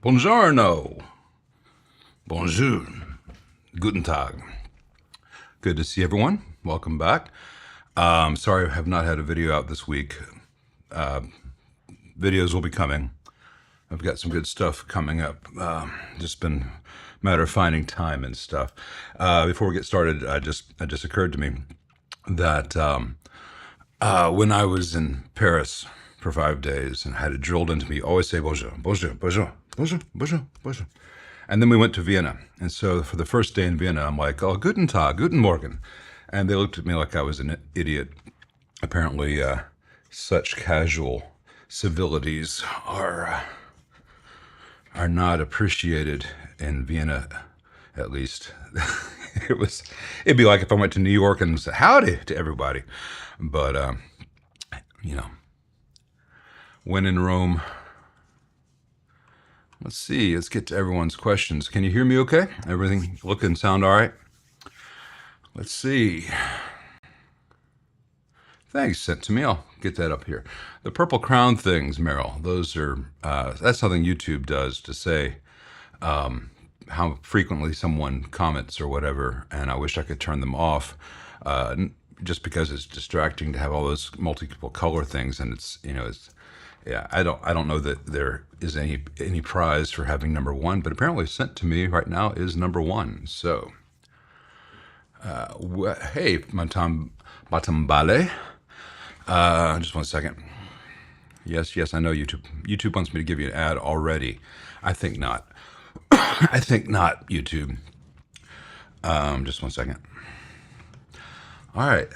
Buongiorno. Bonjour. Guten Tag. Good to see everyone. Welcome back. Sorry I have not had a video out this week. Videos will be coming. I've got some good stuff coming up. Just been a matter of finding time and stuff. Before we get started, it just occurred to me that when I was in Paris for 5 days and had it drilled into me, always say bonjour, bonjour, bonjour, bonjour, bonjour, bonjour. And then we went to Vienna. And so for the first day in Vienna, I'm like, oh, guten Tag, guten Morgen. And they looked at me like I was an idiot. Apparently, such casual civilities are not appreciated in Vienna, at least. It'd be like if I went to New York and said howdy to everybody. But, when in Rome. Let's see, let's get to everyone's questions. Can you hear me okay? Everything look and sound all right? Let's see. Thanks, sent to me. I'll get that up here. The purple crown things, Meryl, those are, that's something YouTube does to say how frequently someone comments or whatever, and I wish I could turn them off just because it's distracting to have all those multiple color things, and yeah, I don't know that there is any prize for having number one, but apparently sent to me right now is number one. So, hey, Matambale. Just 1 second. Yes, I know YouTube. YouTube wants me to give you an ad already. I think not. I think not, YouTube. Just 1 second. All right.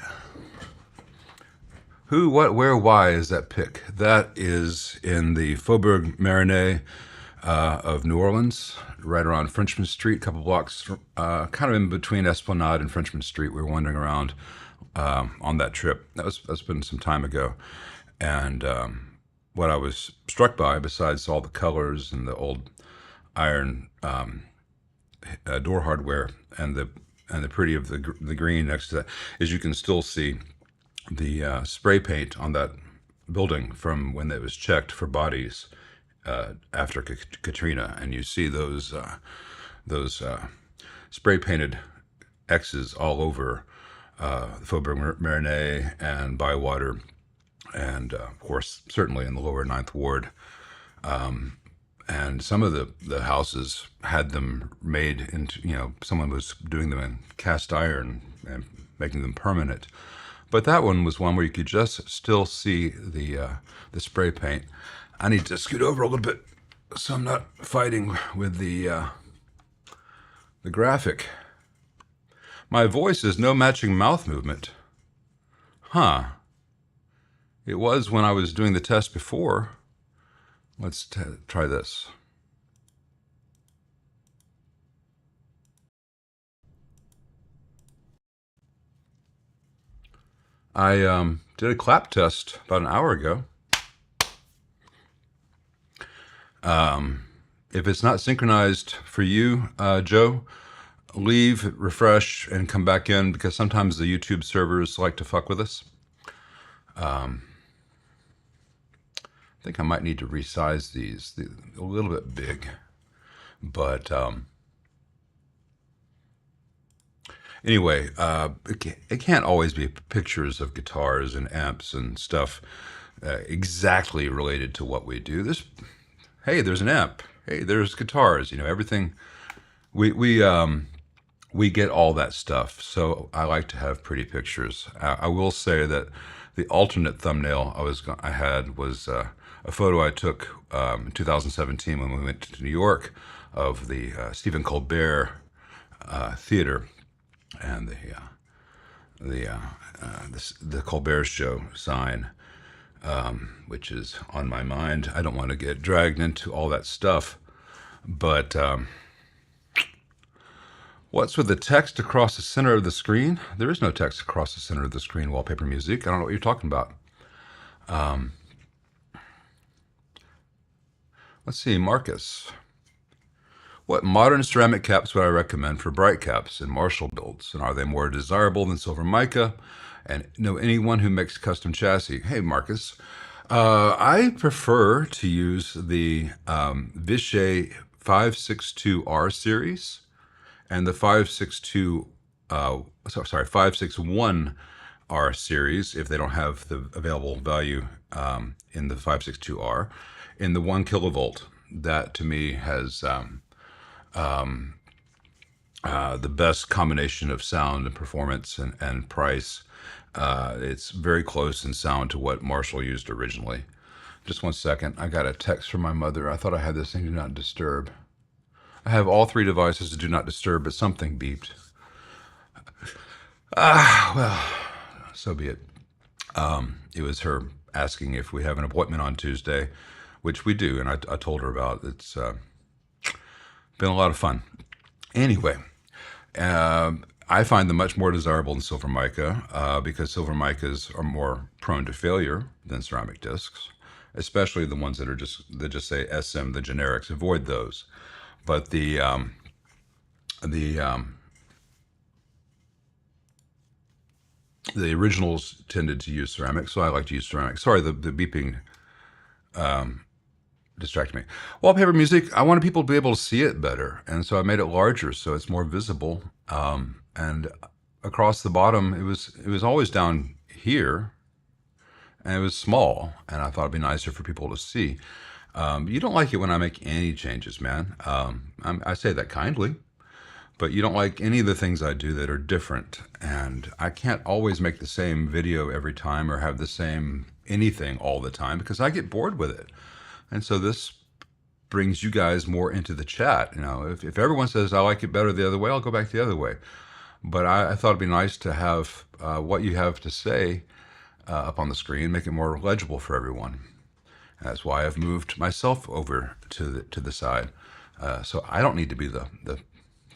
Who, what, where, why is that pick? That is in the Faubourg Marigny of New Orleans, right around Frenchman Street, a couple blocks, kind of in between Esplanade and Frenchman Street. We were wandering around on that trip. That's been some time ago. And what I was struck by, besides all the colors and the old iron door hardware and the pretty of the green next to that, is you can still see the spray paint on that building from when it was checked for bodies after Katrina, and you see those spray painted X's all over Faubourg Marigny and Bywater, and of course certainly in the lower Ninth Ward. And some of the houses had them made into, someone was doing them in cast iron and making them permanent. But that one was one where you could just still see the spray paint. I need to scoot over a little bit so I'm not fighting with the graphic. My voice is no matching mouth movement. Huh. It was when I was doing the test before. Let's try this. I did a clap test about an hour ago. If it's not synchronized for you, Joe, leave, refresh, and come back in, because sometimes the YouTube servers like to fuck with us. I think I might need to resize these. They're a little bit big, but anyway, it can't always be pictures of guitars and amps and stuff exactly related to what we do. Hey, there's an amp. Hey, there's guitars. Everything. We get all that stuff. So I like to have pretty pictures. I will say that the alternate thumbnail I had was a photo I took in 2017 when we went to New York of the Stephen Colbert Theater and the Colbert Show sign, which is on my mind. I don't want to get dragged into all that stuff, but what's with the text across the center of the screen? There is no text across the center of the screen, wallpaper music. I don't know what you're talking about. Let's see, Marcus. What modern ceramic caps would I recommend for bright caps and Marshall builds? And are they more desirable than silver mica? And know anyone who makes custom chassis? Hey, Marcus. I prefer to use the Vishay 562R series and the 562, sorry, 561R series if they don't have the available value in the 562R in the 1 kilovolt. That to me has the best combination of sound and performance and price. It's very close in sound to what Marshall used originally. Just 1 second. I got a text from my mother. I thought I had this thing do not disturb. I have all three devices to do not disturb, but something beeped. Well, so be it. It was her asking if we have an appointment on Tuesday, which we do, and I told her about. It's been a lot of fun. Anyway, I find them much more desirable than silver mica because silver micas are more prone to failure than ceramic discs, especially the ones that just say SM, the generics. Avoid those. But the originals tended to use ceramic, so I like to use ceramic. Sorry, the beeping distracted me. Wallpaper music, I wanted people to be able to see it better, and so I made it larger so it's more visible. And across the bottom, it was always down here, and it was small, and I thought it'd be nicer for people to see. You don't like it when I make any changes, man. I say that kindly, but you don't like any of the things I do that are different, and I can't always make the same video every time or have the same anything all the time because I get bored with it. And so this brings you guys more into the chat. You know, if everyone says I like it better the other way, I'll go back the other way. But I thought it'd be nice to have what you have to say up on the screen, make it more legible for everyone. That's why I've moved myself over to the side, so I don't need to be the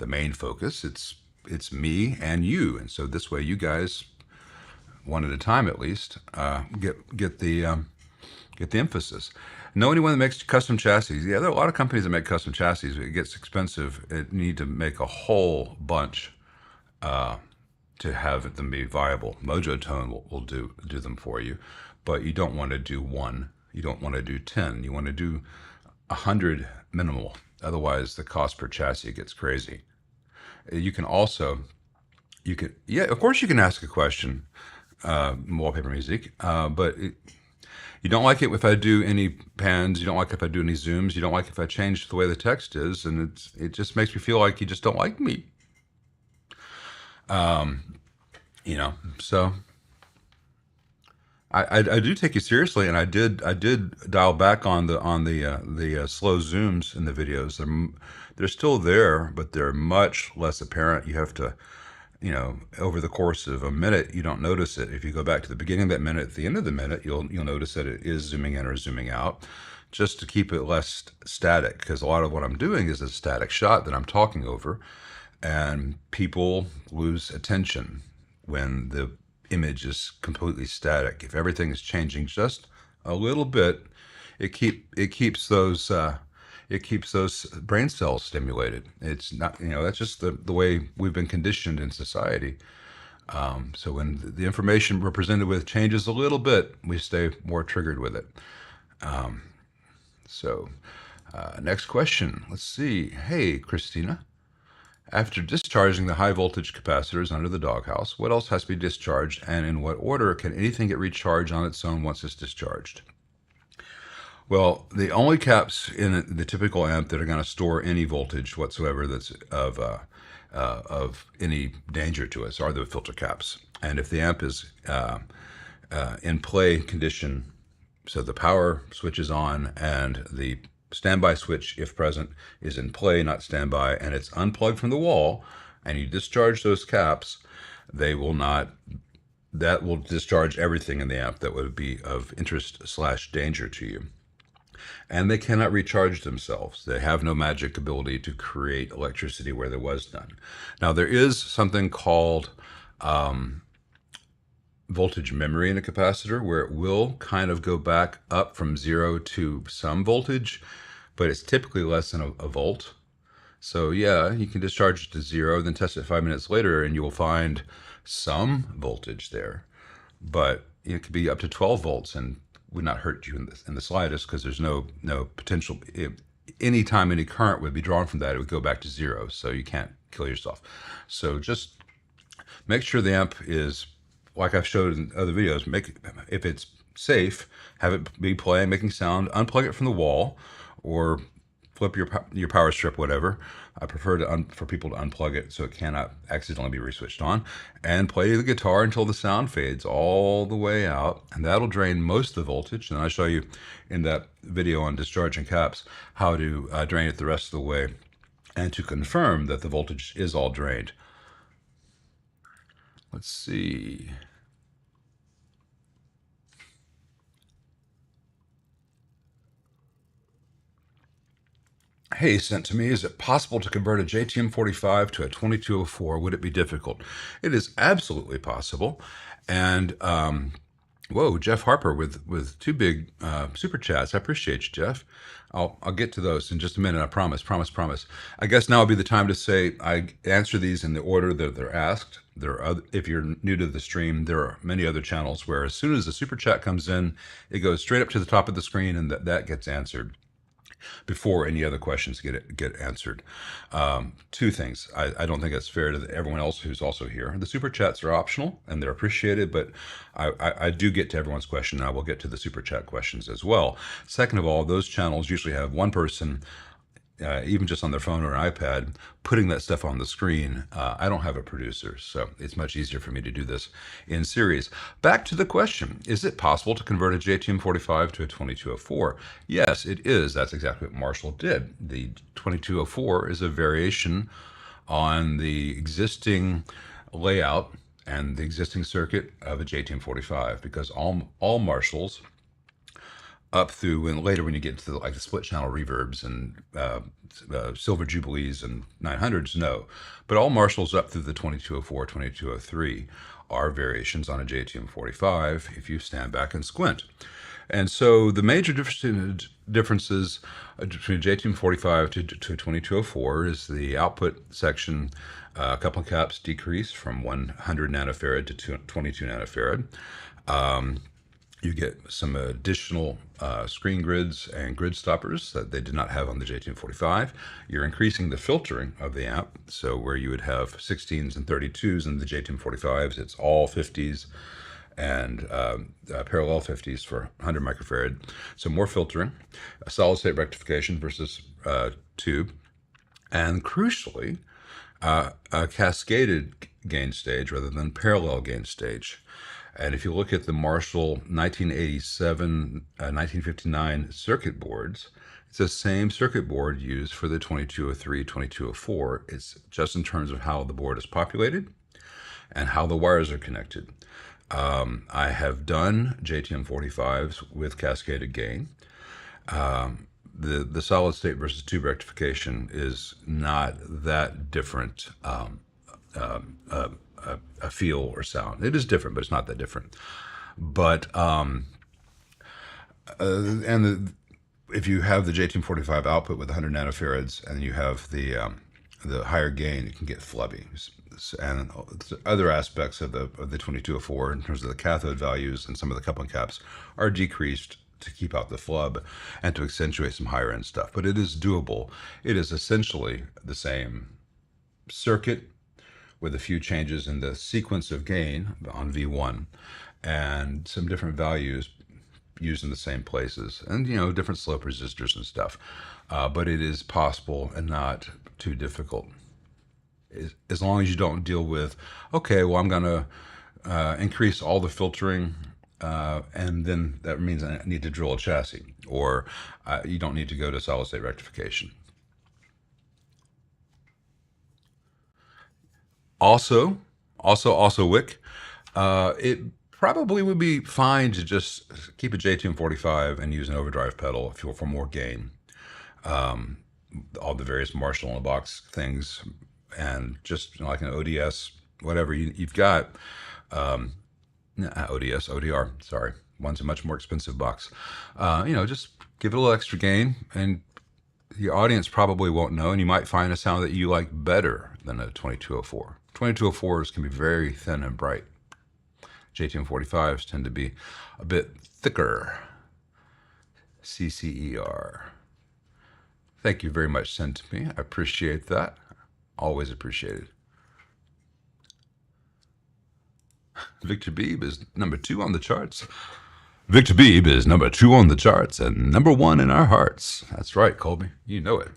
main focus. It's me and you, and so this way you guys, one at a time at least, get the emphasis. Know anyone that makes custom chassis? Yeah, there are a lot of companies that make custom chassis. It gets expensive. It need to make a whole bunch to have them be viable. Mojo Tone will do them for you, but you don't want to do one. You don't want to do 10. You want to do 100 minimal. Otherwise, the cost per chassis gets crazy. You can also, yeah, of course you can ask a question, wallpaper music, but you don't like it if I do any pans. You don't like it if I do any zooms. You don't like if I change the way the text is, and it just makes me feel like you just don't like me. You know, so I do take you seriously, and I did dial back on the slow zooms in the videos. They're still there, but they're much less apparent. You have to, you know, over the course of a minute, you don't notice it. If you go back to the beginning of that minute, at the end of the minute, you'll notice that it is zooming in or zooming out, just to keep it less static. Because a lot of what I'm doing is a static shot that I'm talking over, and people lose attention when the image is completely static. If everything is changing just a little bit, it keeps those brain cells stimulated. It's not, you know, that's just the way we've been conditioned in society. So when the information we're presented with changes a little bit, we stay more triggered with it. Next question. Let's see. Hey, Christina. After discharging the high voltage capacitors under the doghouse, what else has to be discharged, and in what order can anything get recharged on its own once it's discharged? Well, the only caps in the typical amp that are going to store any voltage whatsoever that's of any danger to us are the filter caps. And if the amp is in play condition, so the power switch is on and the standby switch, if present, is in play, not standby, and it's unplugged from the wall, and you discharge those caps, that will discharge everything in the amp that would be of interest/danger to you. And they cannot recharge themselves. They have no magic ability to create electricity where there was none. Now, there is something called voltage memory in a capacitor, where it will kind of go back up from 0 to some voltage, but it's typically less than a volt. So yeah, you can discharge it to 0, then test it 5 minutes later, and you will find some voltage there. But it could be up to 12 volts, and would not hurt you in the slightest, because there's no potential. Anytime any current would be drawn from that, it would go back to zero. So you can't kill yourself. So just make sure the amp is, like I've showed in other videos, if it's safe, have it be playing, making sound, unplug it from the wall, or flip your power strip, whatever. I prefer for people to unplug it so it cannot accidentally be re-switched on, and play the guitar until the sound fades all the way out, and that'll drain most of the voltage. And I'll show you in that video on discharging caps how to drain it the rest of the way, and to confirm that the voltage is all drained. Let's see. Hey, sent to me, is it possible to convert a JTM 45 to a 2204? Would it be difficult? It is absolutely possible. And whoa, Jeff Harper with two big super chats. I appreciate you, Jeff. I'll get to those in just a minute. I promise. I guess now would be the time to say I answer these in the order that they're asked. If you're new to the stream, there are many other channels where as soon as the super chat comes in, it goes straight up to the top of the screen, and that gets answered before any other questions get answered. Two things. I don't think it's fair to everyone else who's also here. The super chats are optional and they're appreciated, but I do get to everyone's question, and I will get to the super chat questions as well. Second of all, those channels usually have one person, even just on their phone or an iPad, putting that stuff on the screen. I don't have a producer, so it's much easier for me to do this in series. Back to the question, is it possible to convert a JTM 45 to a 2204? Yes, it is. That's exactly what Marshall did. The 2204 is a variation on the existing layout and the existing circuit of a JTM 45, because all Marshalls up through, and later when you get into the split channel reverbs and silver jubilees and 900s, no, but all Marshalls up through the 2204, 2203 are variations on a JTM 45 if you stand back and squint. And so the major differences between JTM 45 to 2204 is the output section coupling caps decrease from 100 nanofarad to 22 nanofarad. You get some additional screen grids and grid stoppers that they did not have on the JTM 45. You're increasing the filtering of the amp, so where you would have 16s and 32s in the JTM 45s, it's all 50s and parallel 50s for 100 microfarad. So more filtering, a solid state rectification versus tube, and crucially, a cascaded gain stage rather than parallel gain stage. And if you look at the Marshall 1987, 1959 circuit boards, it's the same circuit board used for the 2203, 2204. It's just in terms of how the board is populated and how the wires are connected. I have done JTM 45s with cascaded gain. The solid state versus tube rectification is not that different a feel or sound. It is different, but it's not that different. But if you have the JTM 45 output with 100 nanofarads and you have the higher gain, it can get flubby. And other aspects of the 2204 in terms of the cathode values and some of the coupling caps are decreased to keep out the flub and to accentuate some higher end stuff. But it is doable. It is essentially the same circuit with a few changes in the sequence of gain on V1 and some different values used in the same places, and different slope resistors and stuff. But it is possible and not too difficult, as long as you don't deal with, okay, well, I'm going to increase all the filtering and then that means I need to drill a chassis, or you don't need to go to solid state rectification. Also, Wick, it probably would be fine to just keep a JTM 45 and use an overdrive pedal for more gain. All the various Marshall in the box things, and just like an ODS, whatever you've got. ODS, ODR, sorry. One's a much more expensive box. Just give it a little extra gain, and your audience probably won't know, and you might find a sound that you like better than a 2204. 2204s can be very thin and bright. JTM 45s tend to be a bit thicker. CCER. Thank you very much, sent to me. I appreciate that. Always appreciated. Victor Beebe is number 2 on the charts. Victor Beebe is number 2 on the charts and number 1 in our hearts. That's right, Colby. You know it.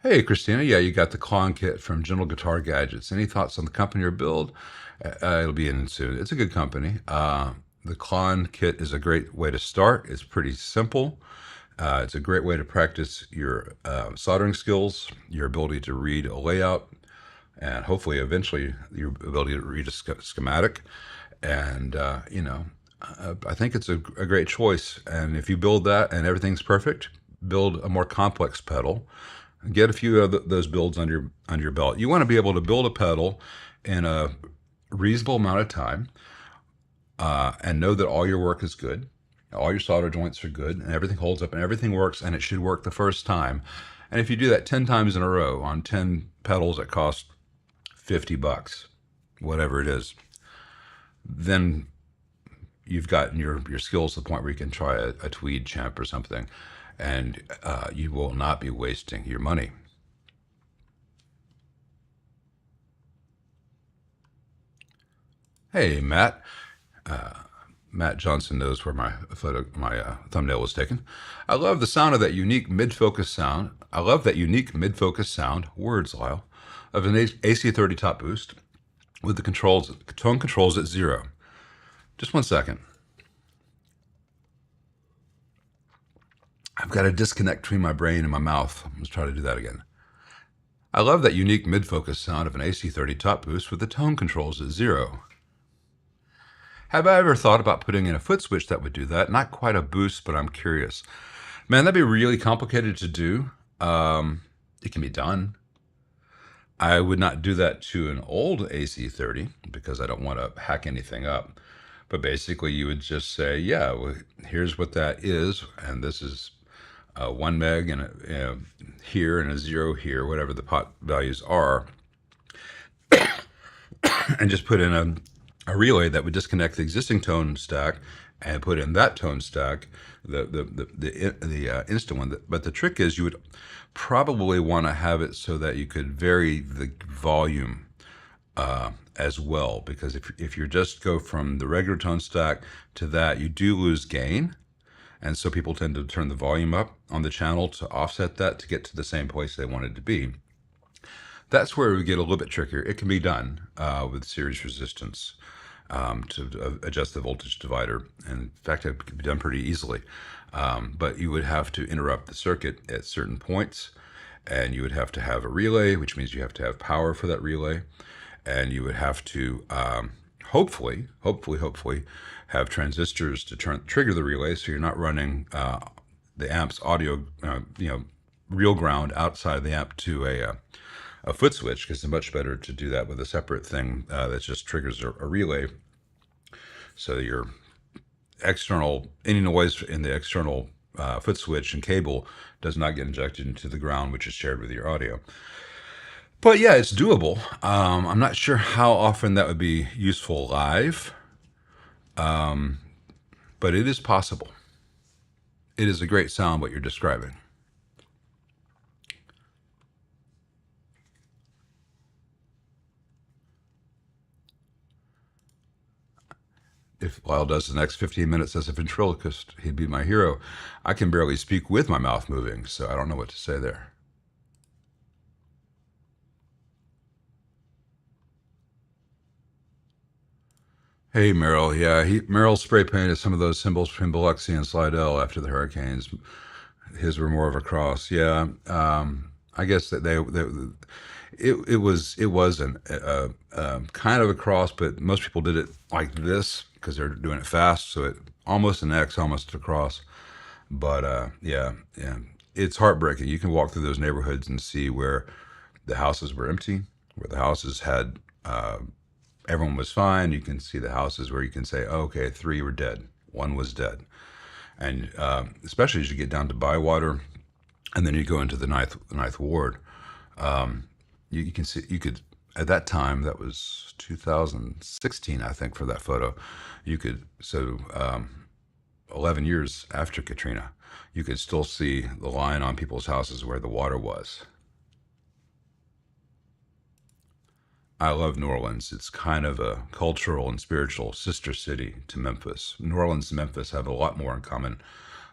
Hey, Christina. Yeah, you got the Klon kit from General Guitar Gadgets. Any thoughts on the company or build? It'll be in soon. It's a good company. The Klon kit is a great way to start. It's pretty simple. It's a great way to practice your soldering skills, your ability to read a layout, and hopefully eventually your ability to read a schematic. And, I think it's a great choice. And if you build that and everything's perfect, build a more complex pedal. Get a few of those builds under your belt. You want to be able to build a pedal in a reasonable amount of time and know that all your work is good, all your solder joints are good, and everything holds up and everything works, and it should work the first time. And if you do that 10 times in a row on 10 pedals that cost $50, whatever it is, then you've gotten your skills to the point where you can try a tweed champ or something, and you will not be wasting your money. Hey, Matt. Matt Johnson knows where my thumbnail was taken. I love the sound of that unique mid-focus sound. I love that unique mid-focus sound, words, Lyle, of an AC30 top boost with the tone controls at 0. Just 1 second. I've got a disconnect between my brain and my mouth. Let's try to do that again. I love that unique mid-focus sound of an AC30 top boost with the tone controls at 0. Have I ever thought about putting in a foot switch that would do that? Not quite a boost, but I'm curious. Man, that'd be really complicated to do. It can be done. I would not do that to an old AC30 because I don't want to hack anything up. But basically, you would just say, yeah, well, here's what that is, and this is 1 meg and here and a 0 here, whatever the pot values are, and just put in a relay that would disconnect the existing tone stack and put in that tone stack, the instant one. But the trick is you would probably want to have it so that you could vary the volume as well, because if you just go from the regular tone stack to that, you do lose gain. And so people tend to turn the volume up on the channel to offset that to get to the same place they want it to be. That's where we get a little bit trickier. It can be done with series resistance to adjust the voltage divider. And in fact, it can be done pretty easily. But you would have to interrupt the circuit at certain points, and you would have to have a relay, which means you have to have power for that relay. And you would have to hopefully have transistors to trigger the relay, so you're not running the amp's audio, real ground outside the amp to a foot switch, because it's much better to do that with a separate thing that just triggers a relay. So your any noise in the external foot switch and cable does not get injected into the ground, which is shared with your audio. But yeah, it's doable. I'm not sure how often that would be useful live, but it is possible. It is a great sound what you're describing. If Lyle does the next 15 minutes as a ventriloquist, he'd be my hero. I can barely speak with my mouth moving, so I don't know what to say there. Hey, Merrill. Yeah, Merrill spray painted some of those symbols between Biloxi and Slidell after the hurricanes. His were more of a cross. Yeah, I guess that it was kind of a cross, but most people did it like this because they're doing it fast, so it almost an X, almost a cross. But yeah, it's heartbreaking. You can walk through those neighborhoods and see where the houses were empty, where the houses had everyone was fine. You can see the houses where you can say, oh, okay, 3 were dead, 1 was dead. And especially as you get down to Bywater, and then you go into the ninth ward, you can see, you could at that time, that was 2016, I think, for that photo. You could, 11 years after Katrina, you could still see the line on people's houses where the water was. I love New Orleans. It's kind of a cultural and spiritual sister city to Memphis. New Orleans and Memphis have a lot more in common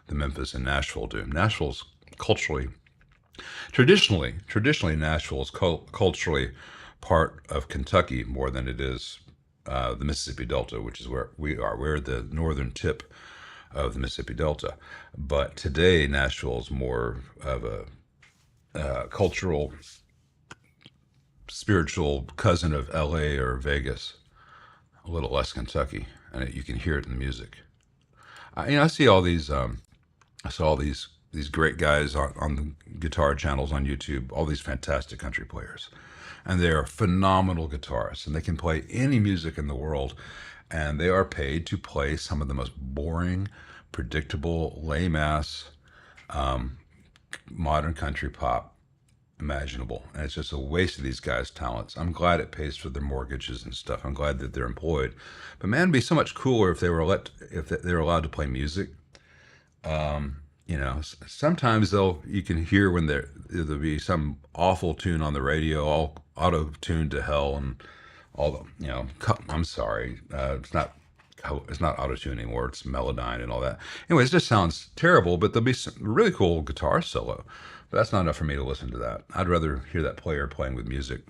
than Memphis and Nashville do. Nashville's culturally, traditionally, Nashville is culturally part of Kentucky more than it is the Mississippi Delta, which is where we are. We're the northern tip of the Mississippi Delta. But today, Nashville is more of a cultural, spiritual cousin of LA or Vegas, a little less Kentucky, and you can hear it in the music. I see all these. I saw all these great guys on the guitar channels on YouTube. All these fantastic country players, and they are phenomenal guitarists, and they can play any music in the world, and they are paid to play some of the most boring, predictable, lame-ass modern country pop imaginable. And it's just a waste of these guys' talents. I'm glad it pays for their mortgages and stuff. I'm glad that they're employed. But man, it'd be so much cooler if they were allowed to play music. Sometimes you can hear when there'll be some awful tune on the radio, all auto-tuned to hell, and all the, I'm sorry, it's not auto-tune anymore. It's Melodyne and all that. Anyway, it just sounds terrible, but there'll be some really cool guitar solo. But that's not enough for me to listen to that. I'd rather hear that player playing with music.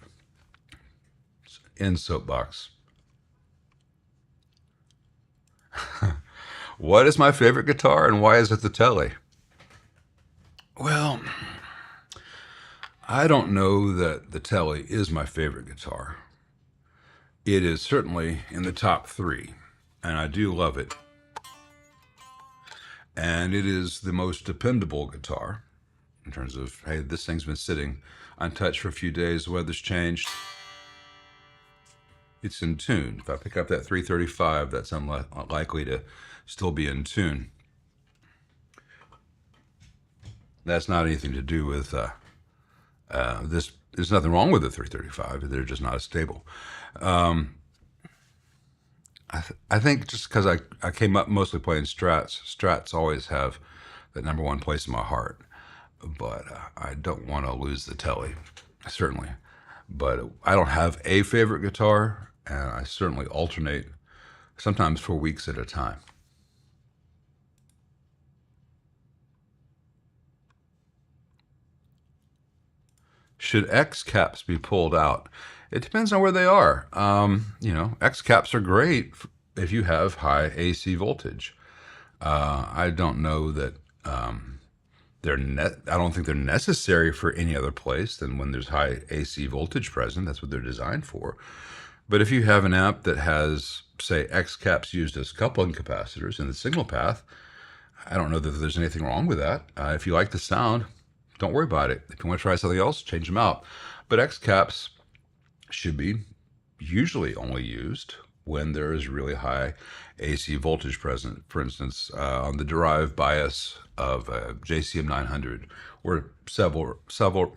In soapbox. What is my favorite guitar and why is it the Tele? Well, I don't know that the Tele is my favorite guitar. It is certainly in the top 3, and I do love it. And it is the most dependable guitar in terms of, hey, this thing's been sitting untouched for a few days, the weather's changed. It's in tune. If I pick up that 335, that's unlikely to still be in tune. That's not anything to do with this. There's nothing wrong with the 335. They're just not as stable. I think just because I came up mostly playing Strats always have that number one place in my heart. But I don't want to lose the Tele, certainly. But I don't have a favorite guitar, and I certainly alternate, sometimes for weeks at a time. Should X caps be pulled out? It depends on where they are. X caps are great if you have high AC voltage. I don't know that I don't think they're necessary for any other place than when there's high AC voltage present. That's what they're designed for. But if you have an amp that has, say, X caps used as coupling capacitors in the signal path, I don't know that there's anything wrong with that. If you like the sound, don't worry about it. If you want to try something else, change them out. But X caps should be usually only used when there is really high AC voltage present. For instance, on the derived bias of a JCM 900, or several similar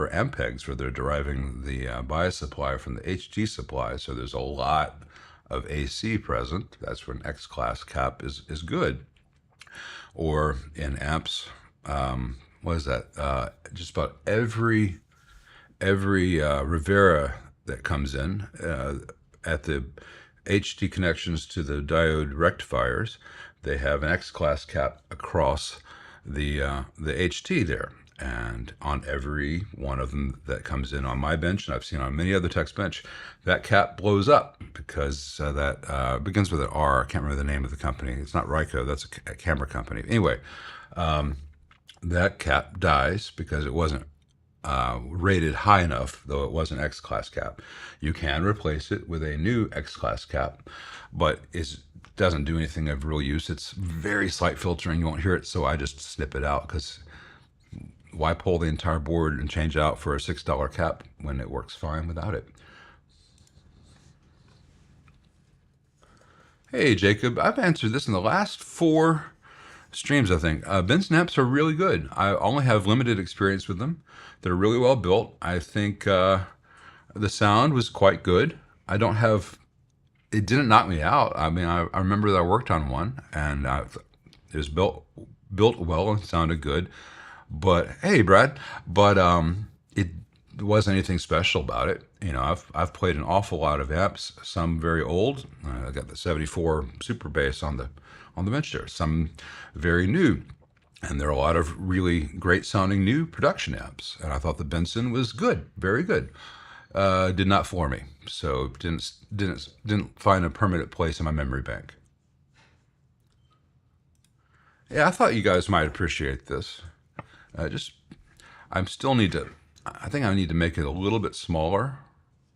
ampegs where they're deriving the bias supply from the HT supply. So there's a lot of AC present. That's when X-class cap is good. Or in amps, what is that? Just about every Rivera that comes in at the HT connections to the diode rectifiers, they have an X-class cap across the HT there. And on every one of them that comes in on my bench, and I've seen on many other techs' bench, that cap blows up because that begins with an R. I can't remember the name of the company. It's not Ryko. That's a camera company. Anyway, that cap dies because it wasn't rated high enough, though it was an X-class cap. You can replace it with a new X-class cap, but it doesn't do anything of real use. It's very slight filtering. You won't hear it, so I just snip it out because why pull the entire board and change out for a $6 cap when it works fine without it? Hey, Jacob, I've answered this in the last 4 Streams, I think. Benson amps are really good. I only have limited experience with them. They're really well built. I think the sound was quite good. I don't have. It didn't knock me out. I mean, I remember that I worked on one, and it was built well and sounded good. But hey, Brad, but it wasn't anything special about it. You know, I've played an awful lot of amps. Some very old. I got the '74 Super Bass on the bench there. Some very new. And there are a lot of really great sounding new production amps. And I thought the Benson was good, very good. Did not floor me, so didn't find a permanent place in my memory bank. Yeah, I thought you guys might appreciate this. Just I still need to. I think I need to make it a little bit smaller.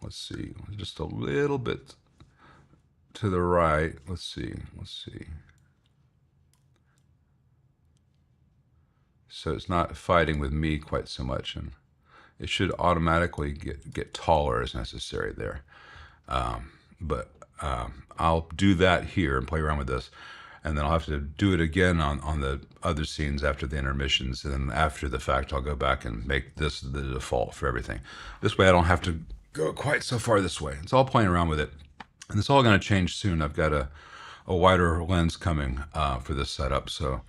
Let's see, just a little bit to the right. Let's see. Let's see. So it's not fighting with me quite so much, and it should automatically get taller as necessary there. But I'll do that here and play around with this, and then I'll have to do it again on the other scenes after the intermissions, and then after the fact I'll go back and make this the default for everything. This way I don't have to go quite so far this way. It's all playing around with it, and it's all going to change soon. I've got a wider lens coming for this setup, so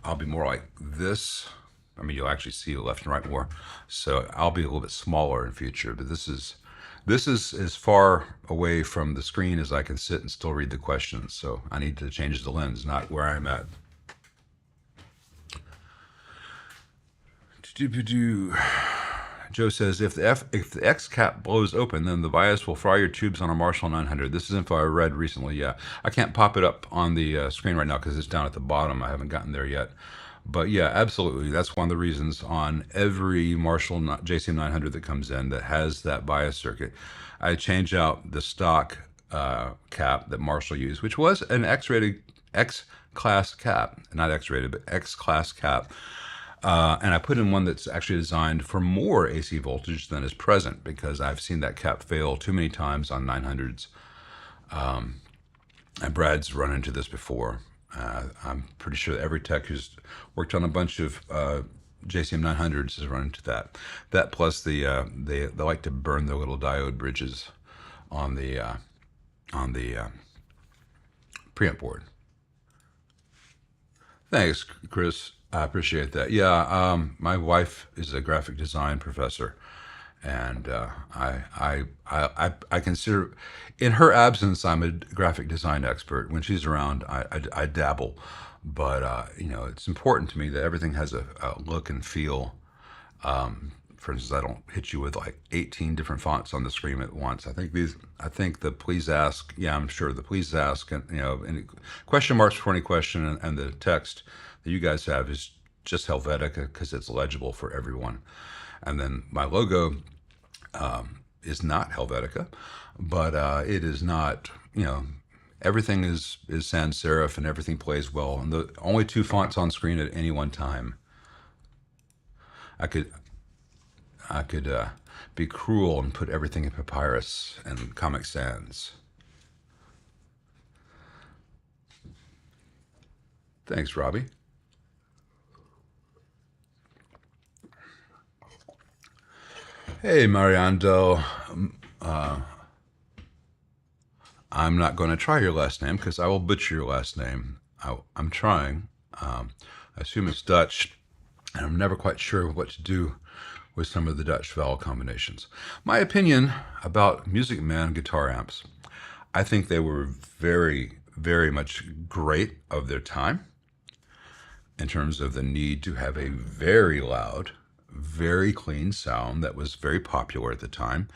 I'll be more like this. I mean, you'll actually see left and right more. So I'll be a little bit smaller in future, but this is as far away from the screen as I can sit and still read the questions. So I need to change the lens, not where I'm at. Joe says, if the X cap blows open, then the bias will fry your tubes on a Marshall 900. This is info I read recently. Yeah, I can't pop it up on the screen right now because it's down at the bottom. I haven't gotten there yet. But yeah, absolutely. That's one of the reasons on every Marshall JCM 900 that comes in that has that bias circuit, I change out the stock cap that Marshall used, which was an X-rated X-class cap, not X-rated, but X-class cap. And I put in one that's actually designed for more AC voltage than is present because I've seen that cap fail too many times on 900s. And Brad's run into this before. I'm pretty sure every tech who's worked on a bunch of JCM 900s has run into that. That plus they like to burn their little diode bridges on the preamp board. Thanks, Chris. I appreciate that. Yeah, my wife is a graphic design professor, and I consider, in her absence, I'm a graphic design expert. When she's around, I dabble, but you know, it's important to me that everything has a look and feel. For instance, I don't hit you with like 18 different fonts on the screen at once. I think the please ask, yeah, I'm sure the please ask, and you know, any question marks for any question, and the text that you guys have is just Helvetica because it's legible for everyone. And then my logo is not Helvetica, but it is not, you know, everything is sans serif and everything plays well. And the only two fonts on screen at any one time. I could be cruel and put everything in Papyrus and Comic Sans. Thanks, Robbie. Hey, Mariando. I'm not going to try your last name because I will butcher your last name. I'm trying. I assume it's Dutch, and I'm never quite sure what to do with some of the Dutch vowel combinations. My opinion about Music Man guitar amps, I think they were very, very much great of their time in terms of the need to have a very loud, very clean sound that was very popular at the time.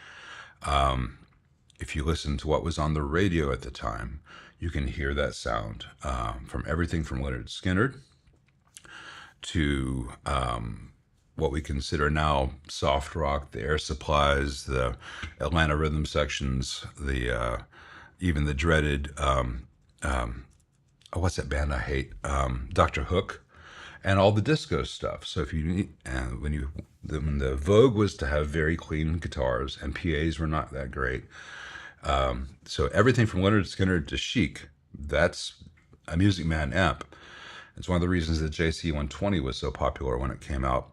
If you listen to what was on the radio at the time, you can hear that sound from everything from Leonard Skinner to what we consider now soft rock, the Air Supplies, the Atlanta Rhythm Sections, the even the dreaded what's that band I hate, Dr. Hook, and all the disco stuff. So if you need, when the vogue was to have very clean guitars and PAs were not that great. So everything from Leonard Skinner to Chic, that's a Music Man amp. It's one of the reasons that JC120 was so popular when it came out.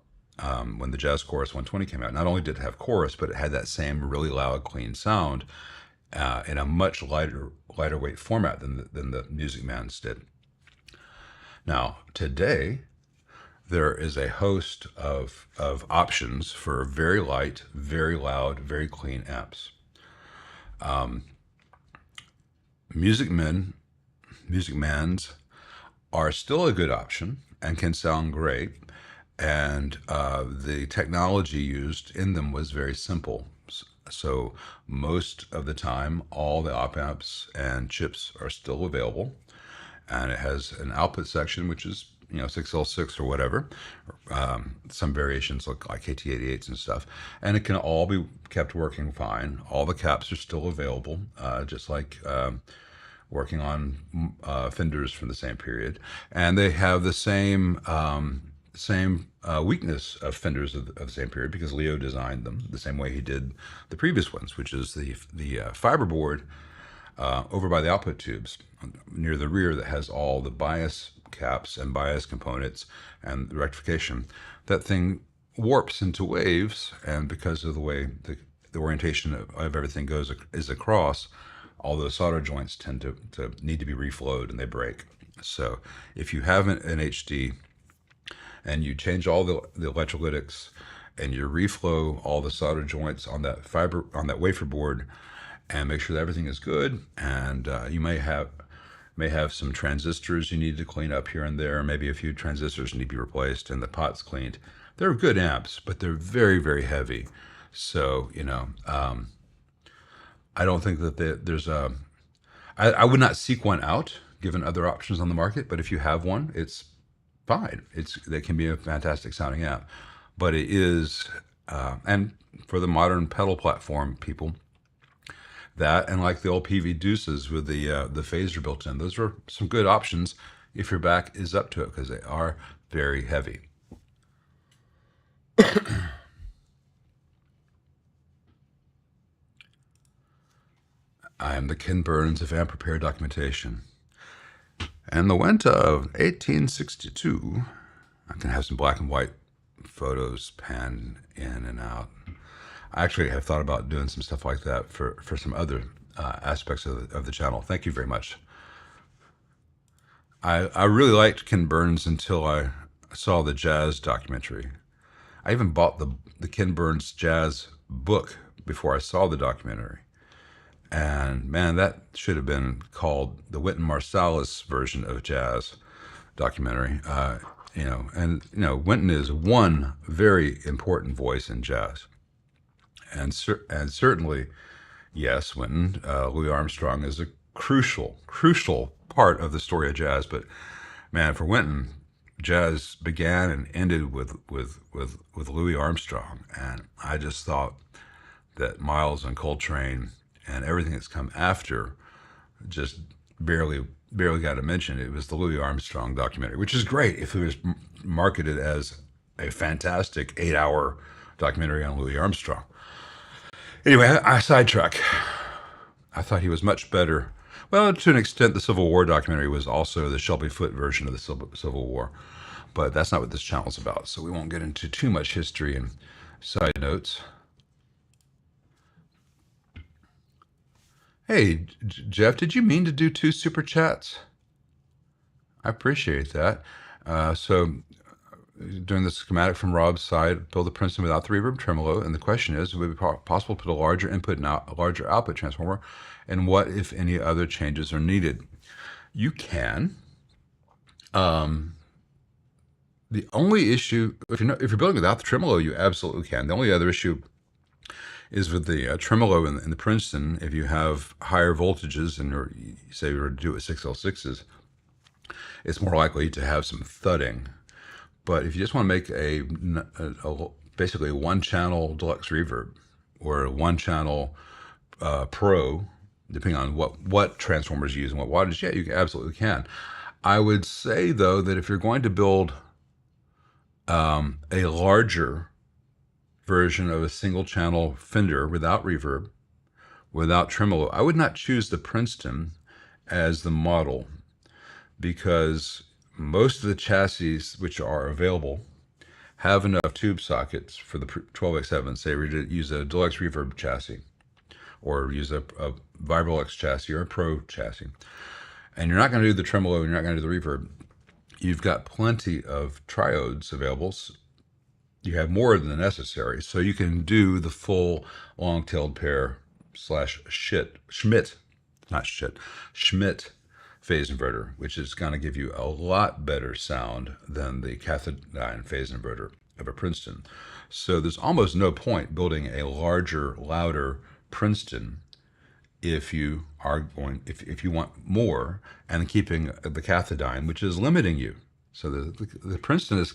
When the Jazz Chorus 120 came out, not only did it have chorus, but it had that same really loud, clean sound in a much lighter weight format than the Music Man's did. Now, today, there is a host of options for very light, very loud, very clean amps. Music Mans are still a good option and can sound great. And the technology used in them was very simple. So most of the time, all the op amps and chips are still available. And it has an output section, which is 6L6 or whatever, some variations like KT88s and stuff, and it can all be kept working fine. All the caps are still available, just like working on Fenders from the same period, and they have the same weakness of Fenders of the same period because Leo designed them the same way he did the previous ones, which is the fiber board over by the output tubes near the rear that has all the bias caps and bias components and the rectification. That thing warps into waves, and because of the way the orientation of everything is across, all those solder joints tend to need to be reflowed and they break. So if you have an HD and you change all the electrolytics and you reflow all the solder joints on that wafer board and make sure that everything is good, and you may have some transistors you need to clean up here and there. Maybe a few transistors need to be replaced and the pot's cleaned. They're good amps, but they're very, very heavy. So, I don't think that there's I would not seek one out given other options on the market, but if you have one, it's fine. That can be a fantastic sounding amp, but it is, and for the modern pedal platform people, that and like the old PV Deuces with the phaser built in, those are some good options if your back is up to it because they are very heavy. I am the Ken Burns of amp repair documentation. And the winter of 1862, I can have some black and white photos pan in and out. I actually have thought about doing some stuff like that for some other aspects of the channel. Thank you very much. I really liked Ken Burns until I saw the jazz documentary. I even bought the Ken Burns jazz book before I saw the documentary. And man, that should have been called the Wynton Marsalis version of jazz documentary. Wynton is one very important voice in jazz. And certainly, yes, Wynton, Louis Armstrong is a crucial part of the story of jazz. But man, for Wynton, jazz began and ended with Louis Armstrong. And I just thought that Miles and Coltrane and everything that's come after just barely got a mention. It was the Louis Armstrong documentary, which is great if it was marketed as a fantastic 8-hour documentary on Louis Armstrong. Anyway, I sidetrack. I thought he was much better. Well, to an extent, the Civil War documentary was also the Shelby Foote version of the Civil War, but that's not what this channel is about, so we won't get into too much history and side notes. Hey, Jeff, did you mean to do 2 super chats? I appreciate that. So, doing the schematic from Rob's side, build the Princeton without the reverb tremolo, and the question is, would it be possible to put a larger input and a larger output transformer, and what, if any, other changes are needed? You can. The only issue, if you're building without the tremolo, you absolutely can. The only other issue is with the tremolo in the Princeton. If you have higher voltages and say you were to do it with 6L6s, it's more likely to have some thudding. But if you just want to make basically a one-channel deluxe reverb or a one-channel pro, depending on what transformers you use and what wattage, yeah, you absolutely can. I would say, though, that if you're going to build a larger version of a single-channel Fender without reverb, without tremolo, I would not choose the Princeton as the model, because most of the chassis which are available have enough tube sockets for the 12x7. Say we use a deluxe reverb chassis or use a Vibral X chassis or a Pro chassis. And you're not going to do the tremolo, and you're not going to do the reverb. You've got plenty of triodes available. You have more than necessary, so you can do the full long-tailed pair slash Schmidt phase inverter, which is going to give you a lot better sound than the cathodic phase inverter of a Princeton. So there's almost no point building a larger, louder Princeton if you want more and keeping the cathodic, which is limiting you. So the Princeton is,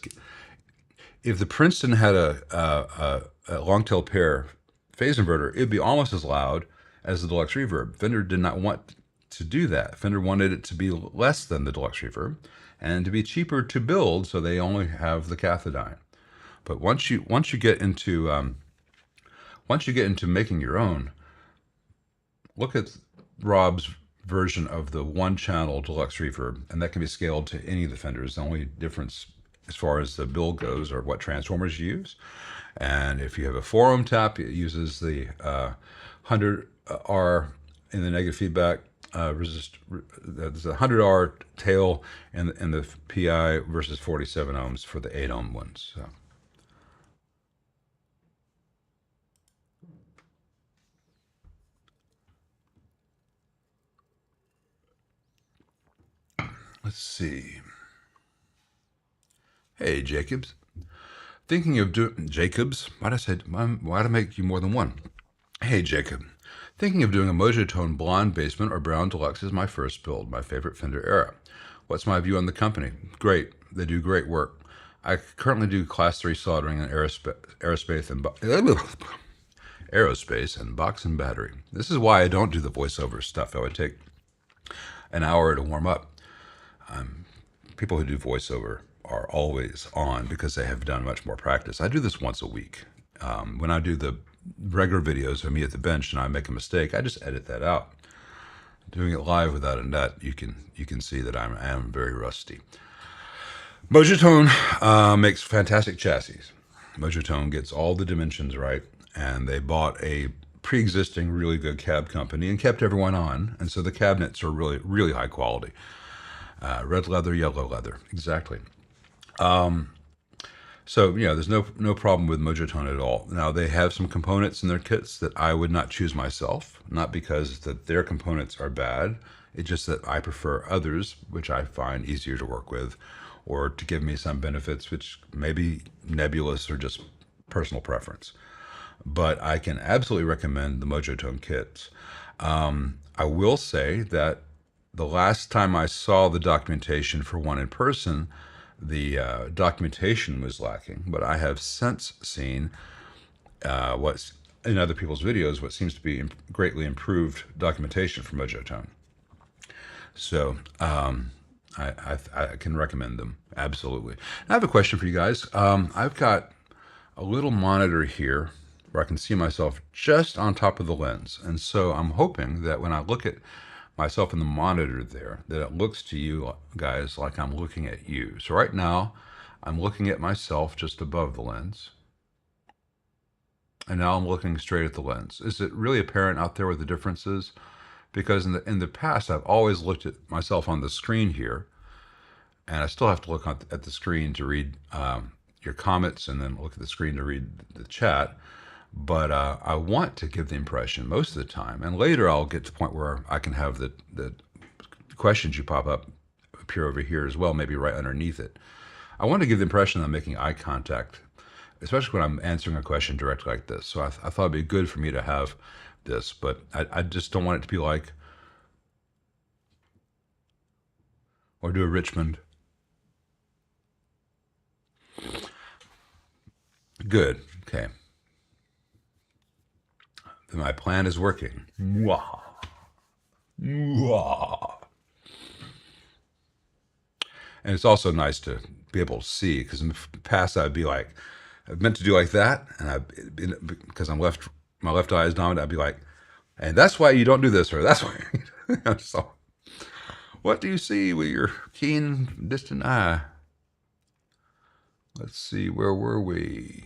if the Princeton had a long-tail pair phase inverter, it'd be almost as loud as the deluxe reverb. Fender did not want to do that. Fender wanted it to be less than the deluxe reverb and to be cheaper to build, so they only have the cathodic. But once you get into making your own, look at Rob's version of the one-channel deluxe reverb, and that can be scaled to any of the Fenders. The only difference as far as the build goes are what transformers you use. And if you have a 4-ohm tap, it uses the 100R in the negative feedback there's a 100R tail in the PI versus 47 ohms for the 8-ohm ones. So. Let's see. Hey, Jacobs. Thinking of doing Jacobs? Why'd I make you more than one? Hey, Jacob. Thinking of doing a Mojo-Tone blonde basement or brown deluxe is my first build, my favorite Fender era. What's my view on the company? Great. They do great work. I currently do class 3 soldering in aerospace and box and battery. This is why I don't do the voiceover stuff. It would take an hour to warm up. People who do voiceover are always on because they have done much more practice. I do this once a week. When I do the regular videos of me at the bench and I make a mistake, I just edit that out. Doing it live without a net, you can see that I am very rusty. Mojo-Tone makes fantastic chassis. Mojo-Tone gets all the dimensions right, and they bought a pre-existing really good cab company and kept everyone on, and so the cabinets are really, really high quality. Red leather, yellow leather, exactly. So, there's no problem with Mojo-Tone at all. Now, they have some components in their kits that I would not choose myself, not because that their components are bad. It's just that I prefer others, which I find easier to work with, or to give me some benefits, which may be nebulous or just personal preference. But I can absolutely recommend the Mojo-Tone kits. I will say that the last time I saw the documentation for one in person, the documentation was lacking, but I have since seen what's in other people's videos, what seems to be greatly improved documentation for Mojo-Tone. So I can recommend them, absolutely. I have a question for you guys. I've got a little monitor here where I can see myself just on top of the lens, and so I'm hoping that when I look at myself in the monitor there, that it looks to you guys like I'm looking at you. So right now, I'm looking at myself just above the lens. And now I'm looking straight at the lens. Is it really apparent out there what the difference is? Because in the past, I've always looked at myself on the screen here, and I still have to look at the screen to read your comments and then look at the screen to read the chat. But I want to give the impression most of the time, and later I'll get to the point where I can have the questions you pop up appear over here as well, maybe right underneath it. I want to give the impression that I'm making eye contact, especially when I'm answering a question directly like this. So I thought it'd be good for me to have this, but I just don't want it to be like, or do a Richmond. Good, okay. My plan is working. Mwah. Mwah. And it's also nice to be able to see, because in the past I'd be like, I've meant to do like that, and because my left eye is dominant, I'd be like, and that's why you don't do this, or that's why. So, What do you see with your keen, distant eye? Let's see, where were we?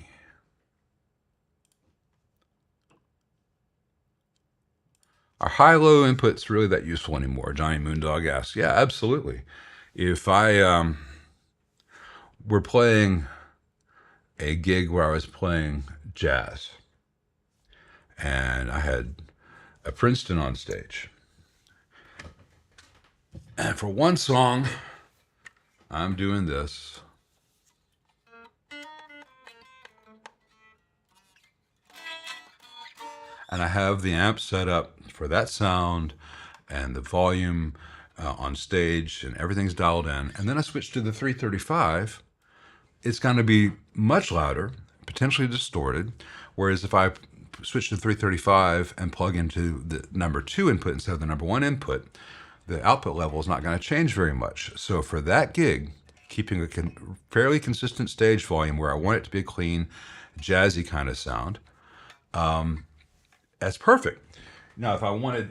Are high-low inputs really that useful anymore? Johnny Moondog asks. Yeah, absolutely. If I were playing a gig where I was playing jazz, and I had a Princeton on stage, and for one song, I'm doing this. And I have the amp set up for that sound and the volume on stage and everything's dialed in. And then I switch to the 335. It's going to be much louder, potentially distorted. Whereas if I switch to 335 and plug into the number 2 input instead of the number 1 input, the output level is not going to change very much. So for that gig, keeping a fairly consistent stage volume where I want it to be a clean, jazzy kind of sound, that's perfect. Now, if I wanted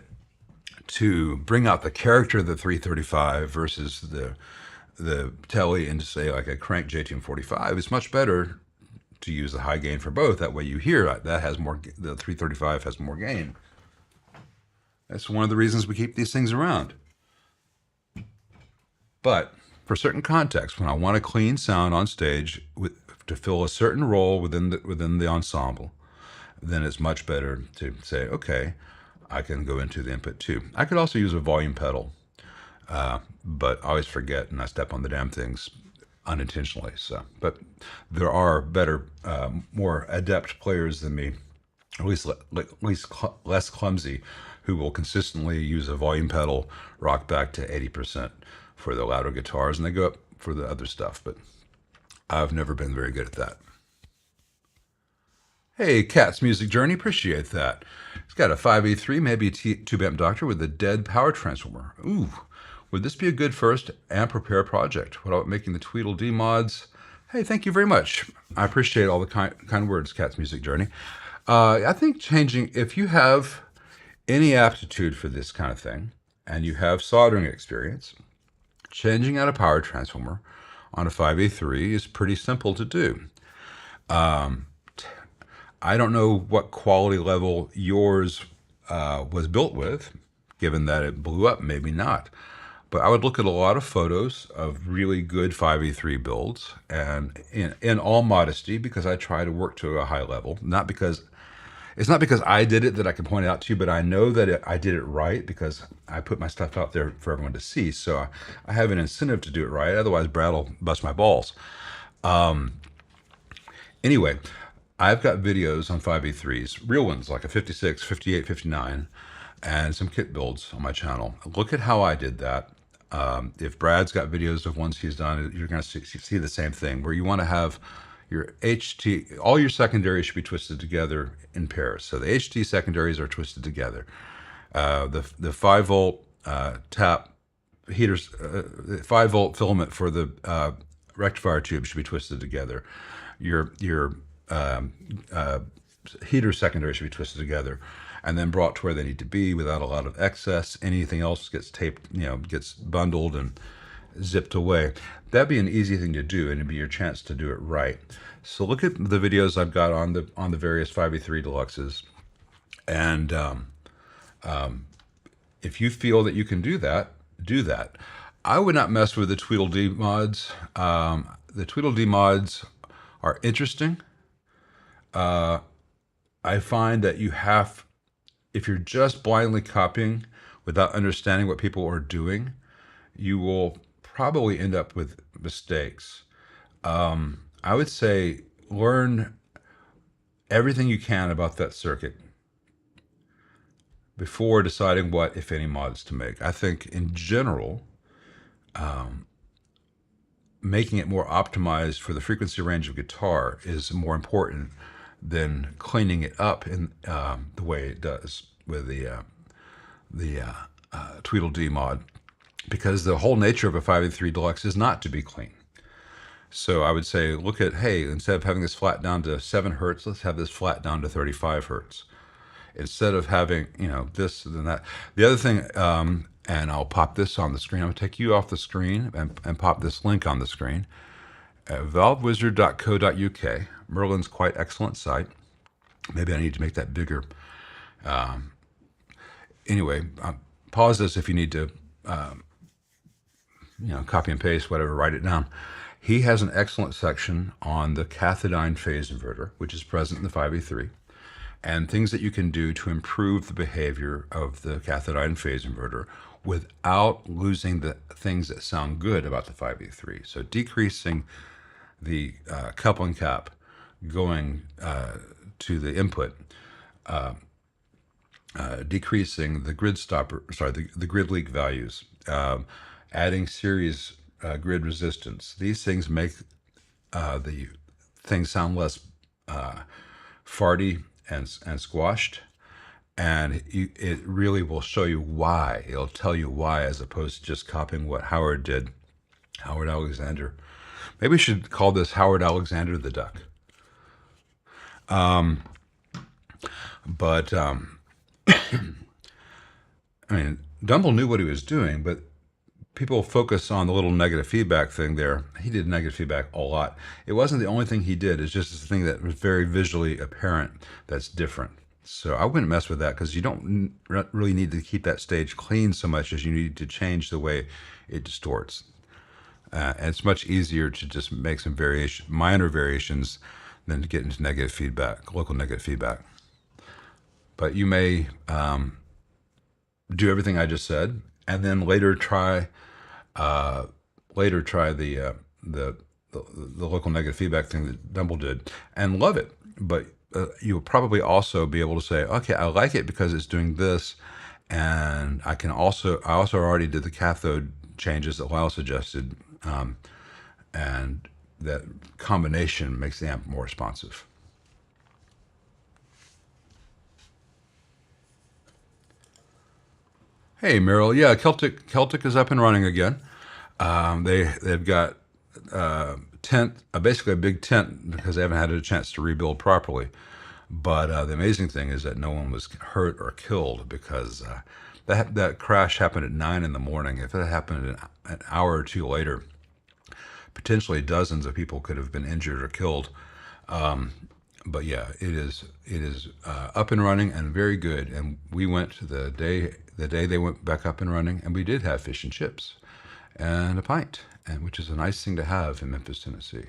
to bring out the character of the 335 versus the telly into, say, like a crank J245, it's much better to use the high gain for both. That way you hear that has more, the 335 has more gain. That's one of the reasons we keep these things around. But for certain contexts, when I want a clean sound on stage to fill a certain role within the ensemble, then it's much better to say, okay, I can go into the input 2. I could also use a volume pedal, but I always forget and I step on the damn things unintentionally. So, but there are better, more adept players than me, at least less clumsy, who will consistently use a volume pedal, rock back to 80% for the louder guitars, and they go up for the other stuff. But I've never been very good at that. Hey, Cat's Music Journey, appreciate that. It's got a 5E3, maybe a tube amp doctor with a dead power transformer. Ooh, would this be a good first amp repair project? What about making the Tweedledee mods? Hey, thank you very much. I appreciate all the kind words, Cat's Music Journey. I think changing, if you have any aptitude for this kind of thing, and you have soldering experience, changing out a power transformer on a 5E3 is pretty simple to do. I don't know what quality level yours was built with, given that it blew up, maybe not. But I would look at a lot of photos of really good 5E3 builds, and in all modesty, because I try to work to a high level, it's not because I did it that I can point it out to you, but I know that I did it right because I put my stuff out there for everyone to see. So I have an incentive to do it right. Otherwise, Brad will bust my balls. Anyway, I've got videos on 5E3s, real ones, like a 56, 58, 59, and some kit builds on my channel. Look at how I did that. If Brad's got videos of ones he's done, you're going to see the same thing, where you want to have your HT, all your secondaries should be twisted together in pairs. So the HT secondaries are twisted together. The 5 volt tap heaters, 5 volt filament for the rectifier tube should be twisted together. Your heater secondary should be twisted together and then brought to where they need to be without a lot of excess. Anything else gets taped, gets bundled and zipped away. That'd be an easy thing to do, and it'd be your chance to do it right. So look at the videos I've got on the various 5E3 Deluxes, and if you feel that you can do that, do that. I would not mess with the Tweedledee mods. The Tweedledee mods are interesting. I find that if you're just blindly copying without understanding what people are doing, you will probably end up with mistakes. I would say learn everything you can about that circuit before deciding what, if any, mods to make. I think in general, making it more optimized for the frequency range of guitar is more important than cleaning it up in the way it does with the Tweedledee mod, because the whole nature of a 5E3 Deluxe is not to be clean. So I would say, look at, hey, instead of having this flat down to 7 hertz, let's have this flat down to 35 hertz. Instead of having, this and that. The other thing, and I'll pop this on the screen. I'll take you off the screen and pop this link on the screen. valvewizard.co.uk. Merlin's quite excellent site. Maybe I need to make that bigger. Anyway, pause this if you need to, copy and paste, whatever, write it down. He has an excellent section on the cathodiene phase inverter, which is present in the 5E3, and things that you can do to improve the behavior of the cathodiene phase inverter without losing the things that sound good about the 5E3. So decreasing the coupling cap going to the input, decreasing the grid the grid leak values, adding series grid resistance. These things make the things sound less farty and squashed, and it really will show you why. It'll tell you why, as opposed to just copying what Howard did. Howard Alexander. Maybe we should call this Howard Alexander the Duck. But I mean, Dumble knew what he was doing, but people focus on the little negative feedback thing there. He did negative feedback a lot. It wasn't the only thing he did. It's just the thing that was very visually apparent that's different. So I wouldn't mess with that, because you don't really need to keep that stage clean so much as you need to change the way it distorts. And it's much easier to just make some minor variations than to get into negative feedback, local negative feedback. But you may do everything I just said, and then later try the local negative feedback thing that Dumble did, and love it. But you'll probably also be able to say, okay, I like it because it's doing this, and I also already did the cathode changes that Lyle suggested, and that combination makes the amp more responsive. Hey, Meryl. Yeah, Celtic is up and running again. They've got basically a big tent, because they haven't had a chance to rebuild properly. But the amazing thing is that no one was hurt or killed, because that crash happened at 9 in the morning. If it happened an hour or two later, potentially dozens of people could have been injured or killed. But yeah, it is up and running and very good. And we went the day they went back up and running, and we did have fish and chips and a pint, and which is a nice thing to have in Memphis, Tennessee.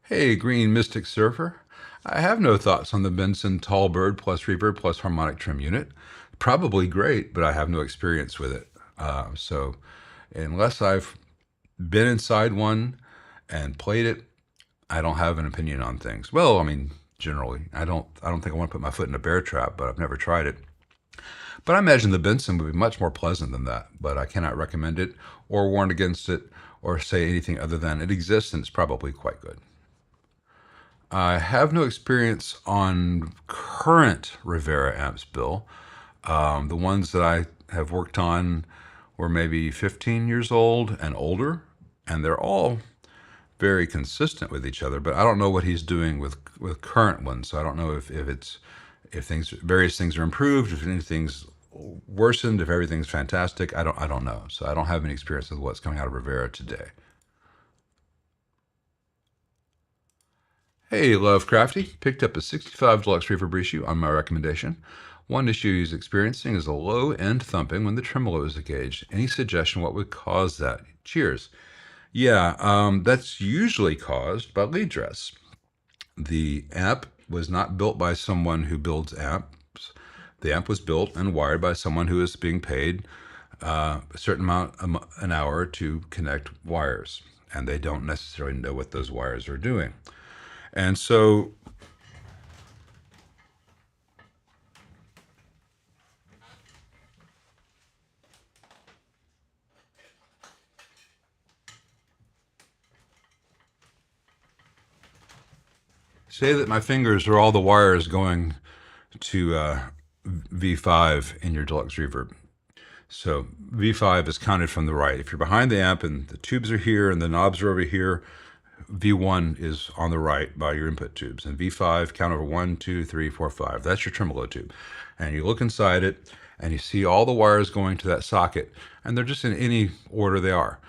Hey, Green Mystic Surfer. I have no thoughts on the Benson Tall Bird plus Reverb plus harmonic trim unit. Probably great, but I have no experience with it. So unless I've been inside one and played it, I don't have an opinion on things. Well, I mean, generally, I don't think I want to put my foot in a bear trap, but I've never tried it. But I imagine the Benson would be much more pleasant than that, but I cannot recommend it or warn against it or say anything other than it exists and it's probably quite good. I have no experience on current Rivera amps, Bill. The ones that I have worked on were maybe 15 years old and older, and they're all very consistent with each other, but I don't know what he's doing with current ones. So I don't know if various things are improved, if anything's worsened, if everything's fantastic. I don't know. So I don't have any experience with what's coming out of Rivera today. Hey, Lovecrafty, picked up a 65 Deluxe Reverb issue on my recommendation. One issue he's experiencing is a low-end thumping when the tremolo is engaged. Any suggestion what would cause that? Cheers. Yeah, that's usually caused by lead dress. The amp was not built by someone who builds amps. The amp was built and wired by someone who is being paid a certain amount an hour to connect wires, and they don't necessarily know what those wires are doing. And so say that my fingers are all the wires going to V5 in your Deluxe Reverb. So V5 is counted from the right. If you're behind the amp and the tubes are here and the knobs are over here, V1 is on the right by your input tubes. And V5, count over 1, 2, 3, 4, 5. That's your tremolo tube. And you look inside it, and you see all the wires going to that socket, and they're just in any order they are.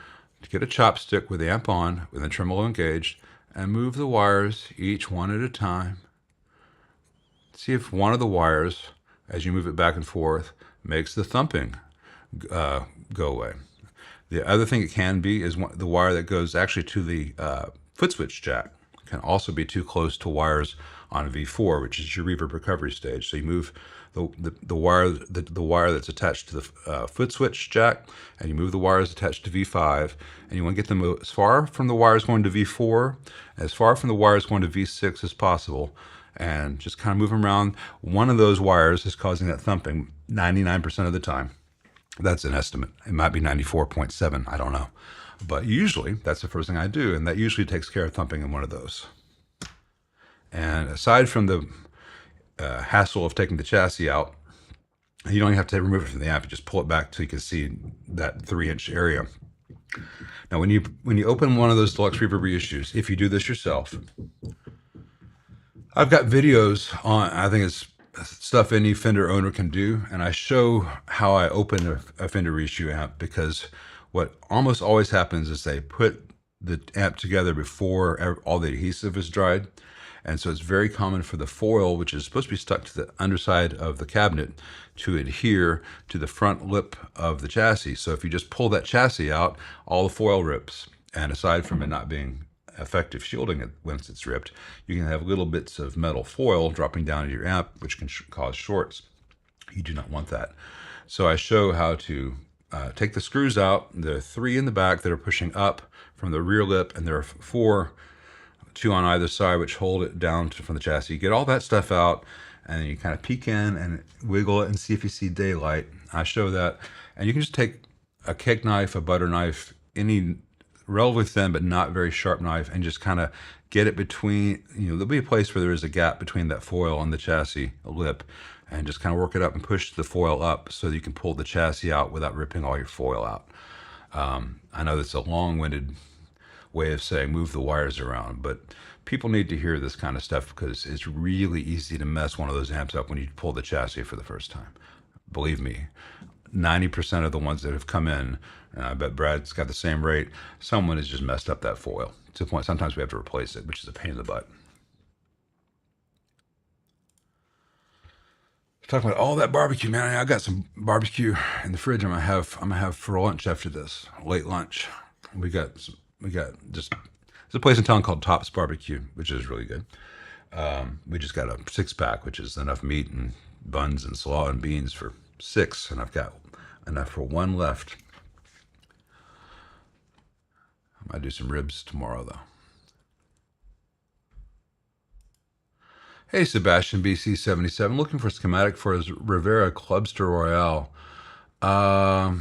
Get a chopstick with the amp on, with the tremolo engaged, and move the wires each one at a time. See if one of the wires, as you move it back and forth, makes the thumping go away. The other thing it can be is the wire that goes actually to the foot switch jack can also be too close to wires on V4, which is your reverb recovery stage. So you move the wire that's attached to the foot switch jack, and you move the wires attached to V5, and you want to get them as far from the wires going to V4, as far from the wires going to V6 as possible, and just kind of move them around. One of those wires is causing that thumping 99% of the time. That's an estimate. It might be 94.7, I don't know. But usually, that's the first thing I do, and that usually takes care of thumping in one of those. And aside from the hassle of taking the chassis out, you don't even have to remove it from the amp. You just pull it back so you can see that 3-inch area. Now, when you open one of those deluxe reverb reissues, if you do this yourself, I've got videos on, I think it's stuff any Fender owner can do, and I show how I open a Fender reissue amp, because what almost always happens is they put the amp together before all the adhesive is dried, and so it's very common for the foil, which is supposed to be stuck to the underside of the cabinet, to adhere to the front lip of the chassis. So if you just pull that chassis out, all the foil rips, and aside from it not being effective shielding it once it's ripped, you can have little bits of metal foil dropping down into your amp, which can cause shorts. You do not want that. So I show how to take the screws out. There are 3 in the back that are pushing up from the rear lip, and there are 4, 2 on either side, which hold it down from the chassis. You get all that stuff out, and then you kind of peek in and wiggle it and see if you see daylight. I show that, and you can just take a cake knife, a butter knife, any relatively thin but not very sharp knife, and just kind of get it between, there'll be a place where there is a gap between that foil and the chassis lip, and just kind of work it up and push the foil up so that you can pull the chassis out without ripping all your foil out. I know that's a long-winded way of saying move the wires around, but people need to hear this kind of stuff, because it's really easy to mess one of those amps up when you pull the chassis for the first time. Believe me, 90% of the ones that have come in, and I bet Brad's got the same rate, someone has just messed up that foil to the point sometimes we have to replace it, which is a pain in the butt. Talking about all that barbecue, man. I got some barbecue in the fridge. I'm gonna have for lunch after this, late lunch. We got just, there's a place in town called Tops Barbecue, which is really good. We just got a 6-pack, which is enough meat and buns and slaw and beans for 6, and I've got enough for 1 left. I might do some ribs tomorrow, though. Hey, Sebastian BC77, looking for a schematic for his Rivera Clubster Royale. I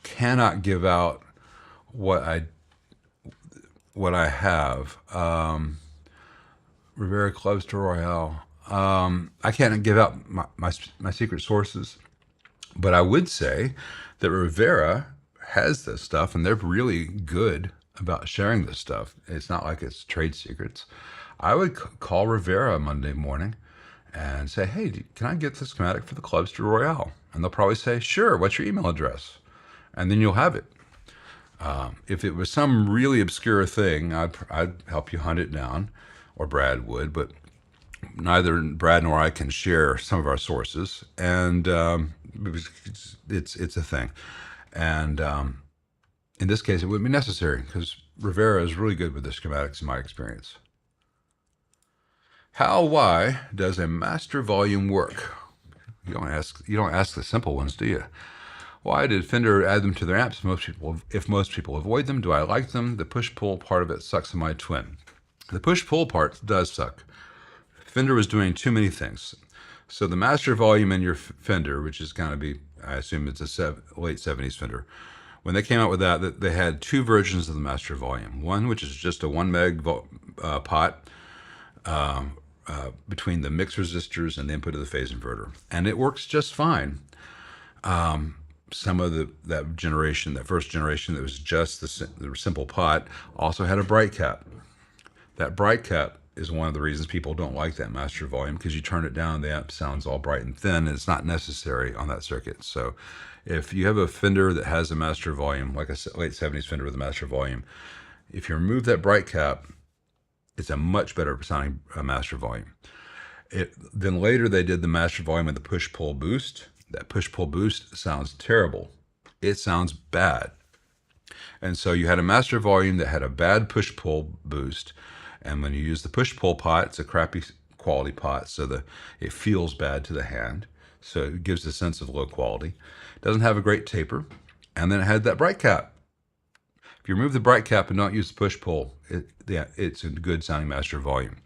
cannot give out what I have. Rivera Clubster Royale. I can't give out my secret sources, but I would say that Rivera has this stuff, and they're really good about sharing this stuff. It's not like it's trade secrets. I would call Rivera Monday morning and say, hey, can I get the schematic for the Clubster Royale? And they'll probably say, sure, what's your email address? And then you'll have it. If it was some really obscure thing, I'd help you hunt it down, or Brad would, but neither Brad nor I can share some of our sources, and it's a thing. And in this case, it wouldn't be necessary, because Rivera is really good with the schematics in my experience. Why does a master volume work? You don't ask the simple ones, do you? Why did Fender add them to their amps if most people avoid them? Do I like them? The push-pull part of it sucks in my twin. The push-pull part does suck. Fender was doing too many things. So the master volume in your Fender, which is going to be, I assume it's a late 70s Fender, when they came out with that, they had 2 versions of the master volume. One, which is just a 1 meg pot between the mix resistors and the input of the phase inverter. And it works just fine. Some of that first generation that was just the simple pot, also had a bright cap. That bright cap is one of the reasons people don't like that master volume, because you turn it down, the amp sounds all bright and thin, and it's not necessary on that circuit. So if you have a Fender that has a master volume, like a late 70s Fender with a master volume, if you remove that bright cap, it's a much better sounding master volume. Then later they did the master volume with the push-pull boost. That push-pull boost sounds terrible. It sounds bad. And so you had a master volume that had a bad push-pull boost. And when you use the push-pull pot, it's a crappy quality pot, so it feels bad to the hand. So it gives a sense of low quality. It doesn't have a great taper. And then it had that bright cap. If you remove the bright cap and don't use the push-pull, it's a good sounding master volume.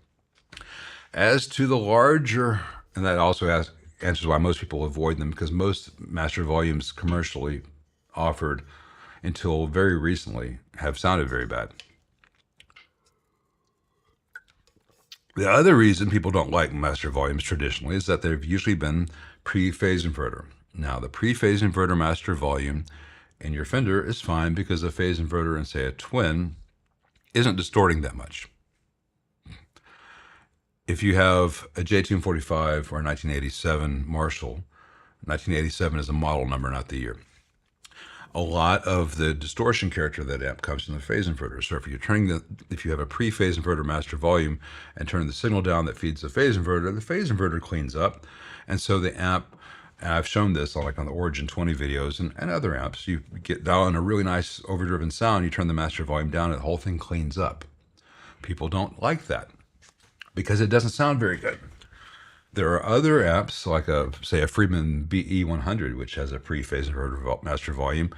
As to the larger, and that also answers why most people avoid them, because most master volumes commercially offered until very recently have sounded very bad. The other reason people don't like master volumes traditionally is that they've usually been pre-phase inverter. Now, the pre-phase inverter master volume in your Fender is fine because a phase inverter in, say, a Twin isn't distorting that much. If you have a J245 or a 1987 Marshall, 1987 is a model number, not the year. A lot of the distortion character of that amp comes from the phase inverter. So if you have a pre-phase inverter master volume and turn the signal down that feeds the phase inverter cleans up. And so the amp, and I've shown this like on the Origin 20 videos and other amps, you get down a really nice overdriven sound, you turn the master volume down and the whole thing cleans up. People don't like that because it doesn't sound very good. There are other amps, like say a Friedman BE100, which has a pre-phase inverter master volume,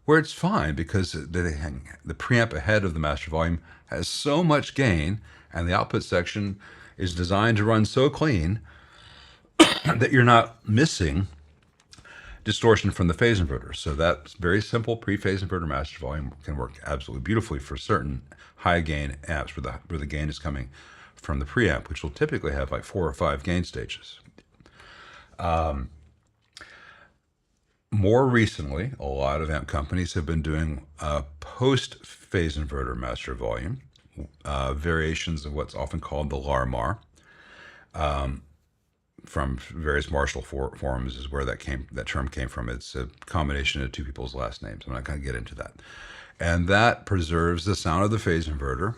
where it's fine because the preamp ahead of the master volume has so much gain, and the output section is designed to run so clean that you're not missing distortion from the phase inverter. So that very simple pre-phase inverter master volume can work absolutely beautifully for certain high gain amps where the gain is coming from the preamp, which will typically have like 4 or 5 gain stages. More recently, a lot of amp companies have been doing a post-phase inverter master volume, variations of what's often called the LARMAR, from various Marshall forums is where that term came from. It's a combination of two people's last names. I'm not going to get into that. And that preserves the sound of the phase inverter,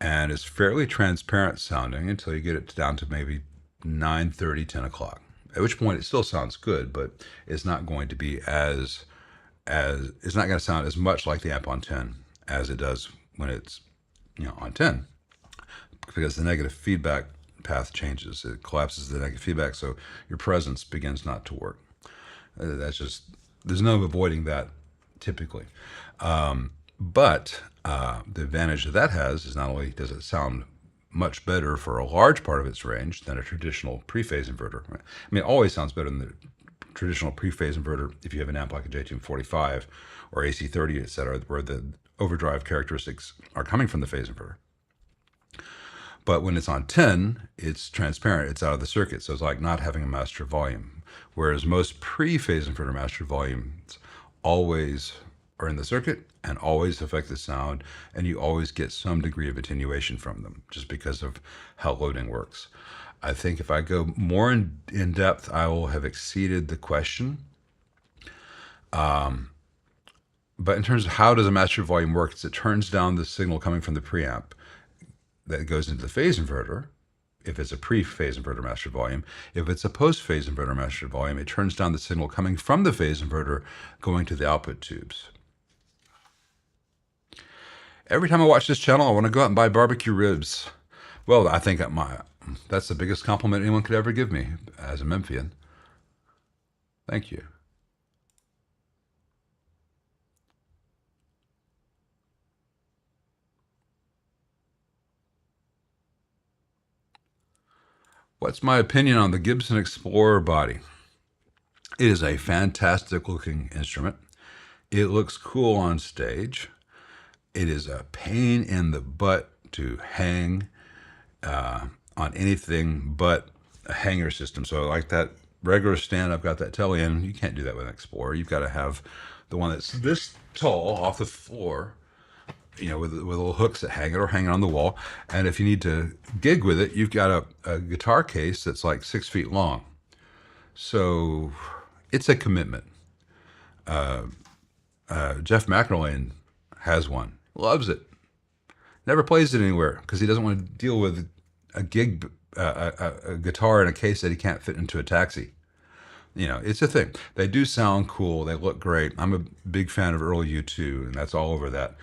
and it's fairly transparent sounding until you get it down to maybe 9:30, 10 o'clock. At which point it still sounds good, but it's not going to be it's not going to sound as much like the amp on 10 as it does when it's on 10, because the negative feedback path changes. It collapses the negative feedback, so your presence begins not to work. There's no avoiding that typically. But the advantage that has is not only does it sound much better for a large part of its range than a traditional pre-phase inverter. I mean, it always sounds better than the traditional pre-phase inverter if you have an amp like a J245 or AC30, etc., where the overdrive characteristics are coming from the phase inverter. But when it's on 10, it's transparent, it's out of the circuit, so it's like not having a master volume. Whereas most pre-phase inverter master volumes always are in the circuit and always affect the sound, and you always get some degree of attenuation from them just because of how loading works. I think if I go more in depth, I will have exceeded the question. But in terms of how does a master volume work, it turns down the signal coming from the preamp that goes into the phase inverter. If it's a pre-phase inverter master volume, if it's a post-phase inverter master volume, it turns down the signal coming from the phase inverter going to the output tubes. Every time I watch this channel, I want to go out and buy barbecue ribs. Well, I think that's the biggest compliment anyone could ever give me as a Memphian. Thank you. What's my opinion on the Gibson Explorer body? It is a fantastic looking instrument. It looks cool on stage. It is a pain in the butt to hang on anything but a hanger system. So like that regular stand I've got that telly in, you can't do that with an Explorer. You've got to have the one that's this tall off the floor with little hooks that hang it or hang it on the wall. And if you need to gig with it, you've got a guitar case that's like 6 feet long. So it's a commitment. Jeff McElwain has one, loves it, never plays it anywhere because he doesn't want to deal with a gig, a guitar in a case that he can't fit into a taxi. It's a thing. They do sound cool. They look great. I'm a big fan of early U2, and that's all over that.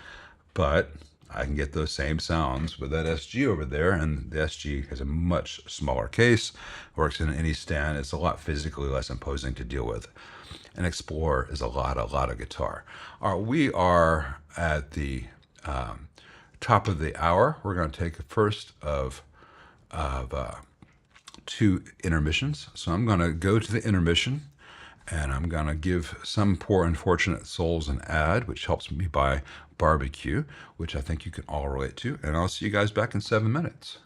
But I can get those same sounds with that SG over there, and the SG has a much smaller case, works in any stand. It's a lot physically less imposing to deal with. An Explorer is a lot of guitar. We are at the top of the hour. We're going to take a first of 2 intermissions. So I'm going to go to the intermission, and I'm going to give Some Poor Unfortunate Souls an ad, which helps me buy barbecue, which I think you can all relate to. And I'll see you guys back in 7 minutes.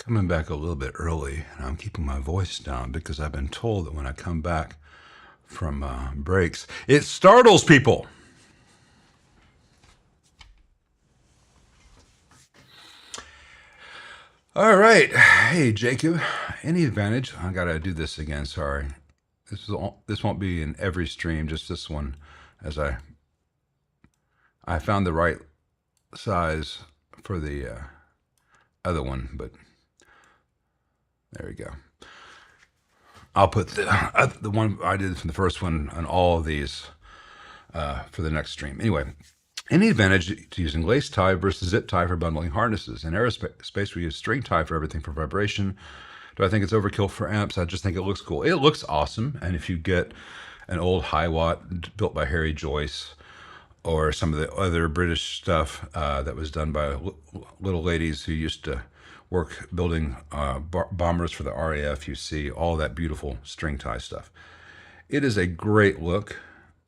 coming back a little bit early, and I'm keeping my voice down because I've been told that when I come back from breaks, it startles people. All right. Hey, Jacob. Any advantage? I gotta do this again. Sorry. This won't be in every stream, just this one, as I found the right size for the other one, but there we go. I'll put the one I did from the first one on all of these for the next stream. Anyway, any advantage to using lace tie versus zip tie for bundling harnesses? In aerospace, we use string tie for everything from vibration. Do I think it's overkill for amps? I just think it looks cool. It looks awesome, and if you get an old high watt built by Harry Joyce or some of the other British stuff that was done by little ladies who used to work building bombers for the RAF, you see all that beautiful string tie stuff. It is a great look.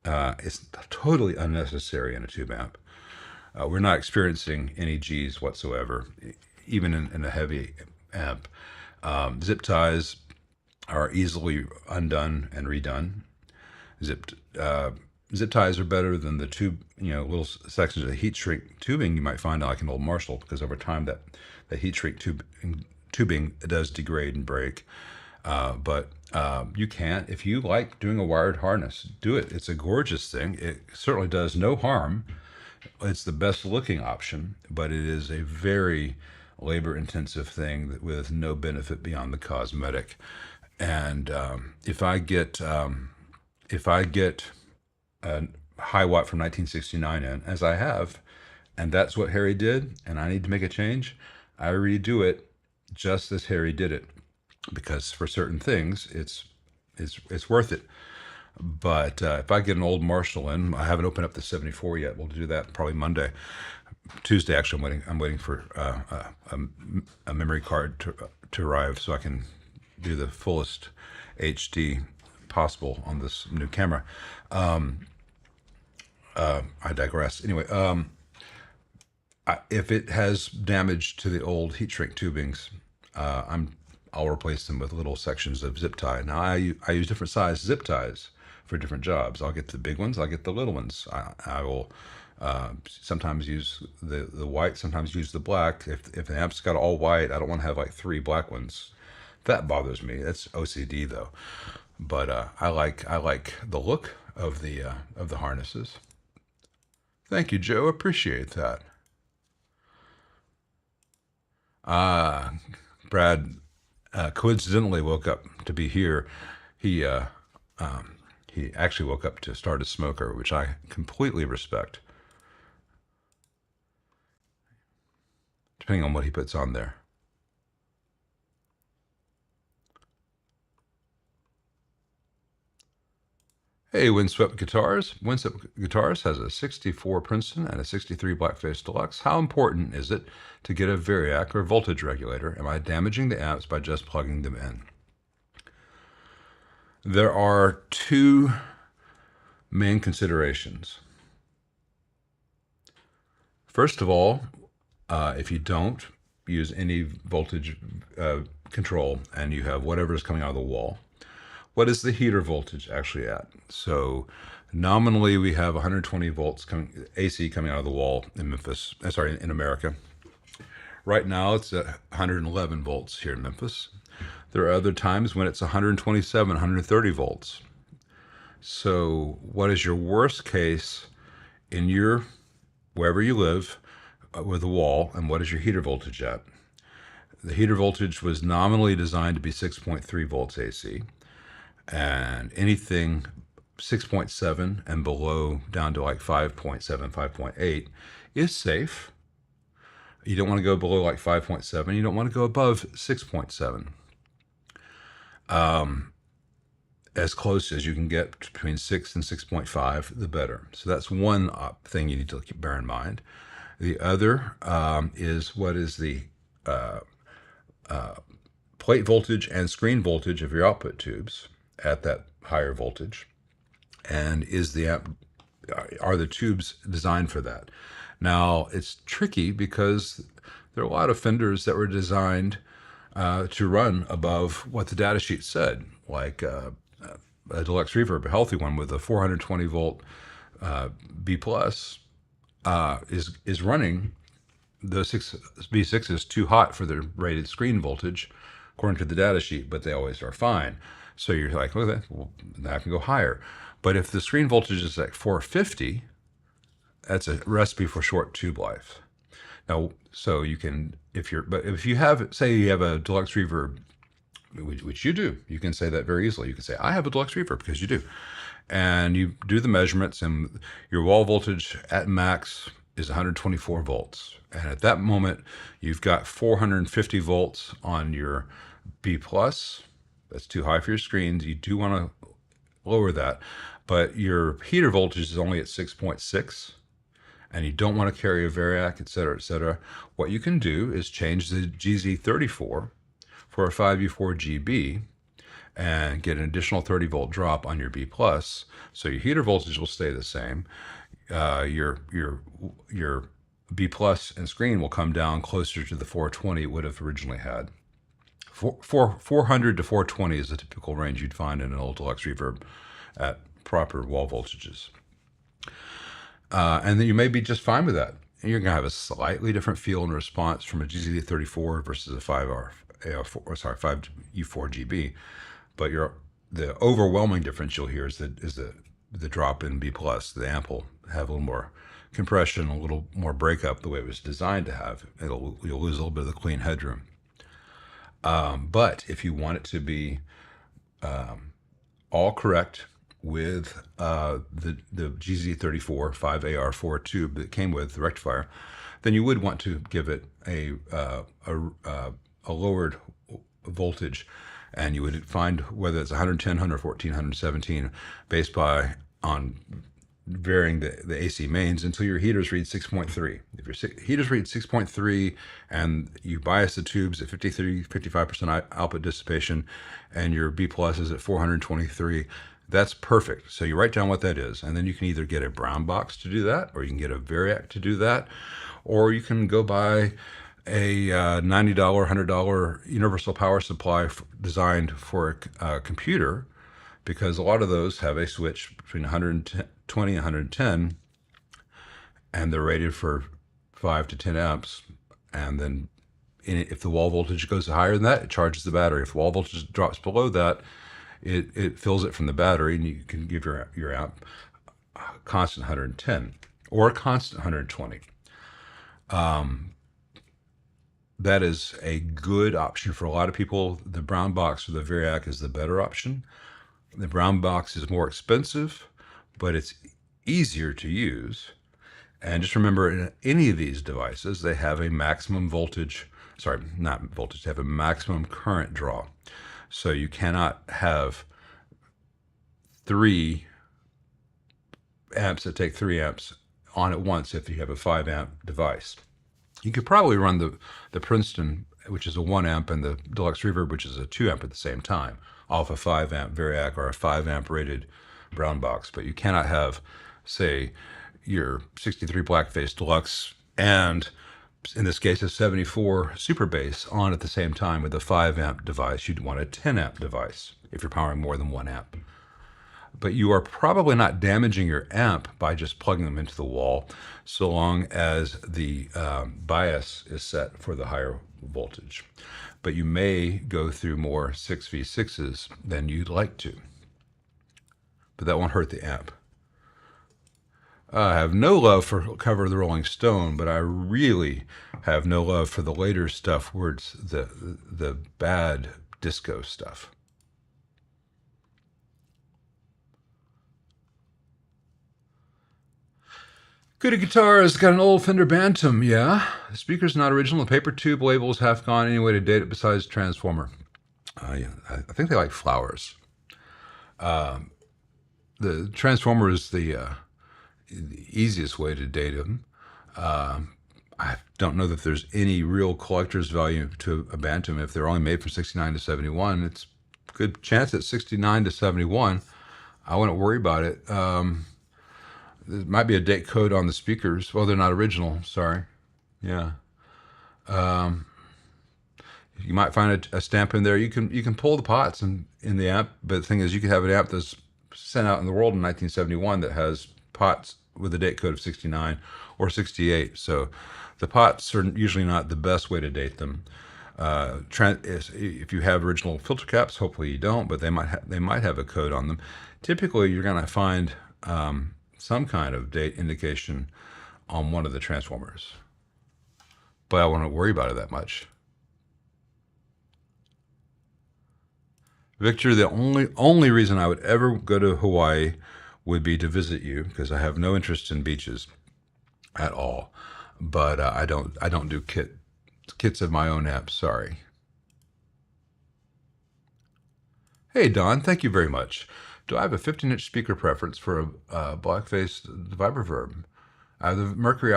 It's totally unnecessary in a tube amp. We're not experiencing any G's whatsoever, even in a heavy amp. Zip ties are easily undone and redone. Zip ties are better than the tube, little sections of heat shrink tubing you might find like an old Marshall, because over time that heat shrink tubing does degrade and break. But you can't, if you like doing a wired harness, do it. It's a gorgeous thing. It certainly does no harm. It's the best looking option, but it is a very labor intensive thing with no benefit beyond the cosmetic. And if I get a high watt from 1969 in, as I have, and that's what Harry did, and I need to make a change, I redo it just as Harry did it, because for certain things it's worth it. But if I get an old Marshall in, I haven't opened up the 74 yet. We'll do that probably Tuesday. Actually, I'm waiting for a memory card to arrive so I can do the fullest HD possible on this new camera. I digress. Anyway, if it has damage to the old heat shrink tubings, I'll replace them with little sections of zip tie. Now I use different size zip ties for different jobs. I'll get the big ones. I'll get the little ones. I will sometimes use the white, sometimes use the black. If the amp's got all white, I don't want to have like 3 black ones. That bothers me. That's OCD though. But I like the look of the harnesses. Thank you, Joe. Appreciate that. Brad coincidentally woke up to be here. He actually woke up to start a smoker, which I completely respect, depending on what he puts on there. Hey, Windswept Guitars. Windswept Guitars has a 64 Princeton and a 63 Blackface Deluxe. How important is it to get a variac or voltage regulator? Am I damaging the amps by just plugging them in? There are 2 main considerations. First of all, if you don't use any voltage control and you have whatever is coming out of the wall, what is the heater voltage actually at? So nominally we have 120 volts AC coming out of the wall in Memphis, in America. Right now it's 111 volts here in Memphis. There are other times when it's 127, 130 volts. So what is your worst case in wherever you live with a wall, and what is your heater voltage at? The heater voltage was nominally designed to be 6.3 volts AC. And anything 6.7 and below down to like 5.7, 5.8 is safe. You don't want to go below like 5.7. You don't want to go above 6.7. As close as you can get between 6 and 6.5, the better. So that's one thing you need to bear in mind. The other is what is the plate voltage and screen voltage of your output tubes at that higher voltage, and are the tubes designed for that? Now it's tricky because there are a lot of Fenders that were designed to run above what the data sheet said, like a deluxe reverb, a healthy one with a 420 volt B plus is running the B6 is too hot for the rated screen voltage, according to the data sheet, but they always are fine. So you're like, well, that can go higher. But if the screen voltage is like 450, that's a recipe for short tube life. Now, so you can, but if you have, say you have a deluxe reverb, which you do, you can say that very easily. You can say, I have a deluxe reverb, because you do. And you do the measurements, and your wall voltage at max is 124 volts. And at that moment, you've got 450 volts on your B plus. That's too high for your screens. You do want to lower that, but your heater voltage is only at 6.6. And you don't want to carry a variac, et cetera, et cetera. What you can do is change the GZ34 for a 5U4GB and get an additional 30 volt drop on your B plus. So your heater voltage will stay the same. Your B plus and screen will come down closer to the 420 it would have originally had. 400 to 420 is the typical range you'd find in an old deluxe reverb at proper wall voltages. And then you may be just fine with that. And you're going to have a slightly different feel and response from a GZ34 versus a 5U4GB. But the overwhelming difference you'll hear is the drop in B plus. The amp will have a little more compression, a little more breakup the way it was designed to have. You'll lose a little bit of the clean headroom. But if you want it to be all correct with the GZ34 5AR4 tube that came with the rectifier, then you would want to give it a lowered voltage, and you would find whether it's 110, 114, 117 based on varying the AC mains until your heaters read 6.3. If your heaters read 6.3 and you bias the tubes at 55% output dissipation and your B plus is at 423, that's perfect. So you write down what that is, and then you can either get a brown box to do that, or you can get a variac to do that, or you can go buy a $90, $100 universal power supply designed for a computer, because a lot of those have a switch between 120 and 110, and they're rated for 5 to 10 amps. And then if the wall voltage goes higher than that, it charges the battery. If the wall voltage drops below that, it fills it from the battery, and you can give your amp a constant 110 or a constant 120. That is a good option for a lot of people. The brown box or the variac is the better option. The brown box is more expensive, but it's easier to use. And just remember, in any of these devices, they have a maximum voltage, sorry, not voltage, they have a maximum current draw. So you cannot have 3 amps that take 3 amps on at once if you have a 5 amp device. You could probably run the Princeton, which is a 1 amp, and the Deluxe Reverb, which is a 2 amp at the same time, off a 5 amp variac or a 5 amp rated brown box. But you cannot have, say, your 63 Blackface Deluxe and, in this case, a 74 Super Bass on at the same time with a 5 amp device. You'd want a 10 amp device if you're powering more than 1 amp. But you are probably not damaging your amp by just plugging them into the wall, so long as the bias is set for the higher voltage. But you may go through more 6v6s than you'd like to. But that won't hurt the amp. I have no love for Cover of the Rolling Stone, but I really have no love for the later stuff where it's the bad disco stuff. Good Guitar has got an old Fender Bantam, yeah. The speaker's not original. The paper tube label is half gone. Any way to date it besides Transformer? Yeah, I think they like flowers. The Transformer is the easiest way to date them. I don't know that there's any real collector's value to a Bantam. If they're only made from 69 to 71, it's a good chance at 69 to 71. I wouldn't worry about it. There might be a date code on the speakers. Well, they're not original, sorry. Yeah. You might find a stamp in there. You can pull the pots in the amp, but the thing is, you could have an amp that's sent out in the world in 1971 that has pots with a date code of 69 or 68. So the pots are usually not the best way to date them. If you have original filter caps, hopefully you don't, but they might have a code on them. Typically, you're going to find some kind of date indication on one of the transformers, but I won't worry about it that much. Victor, the only reason I would ever go to Hawaii would be to visit you, because I have no interest in beaches at all. But I don't do kits of my own amps. Sorry. Hey Don, thank you very much. Do I have a 15-inch speaker preference for a black-faced Vibroverb? I have the Mercury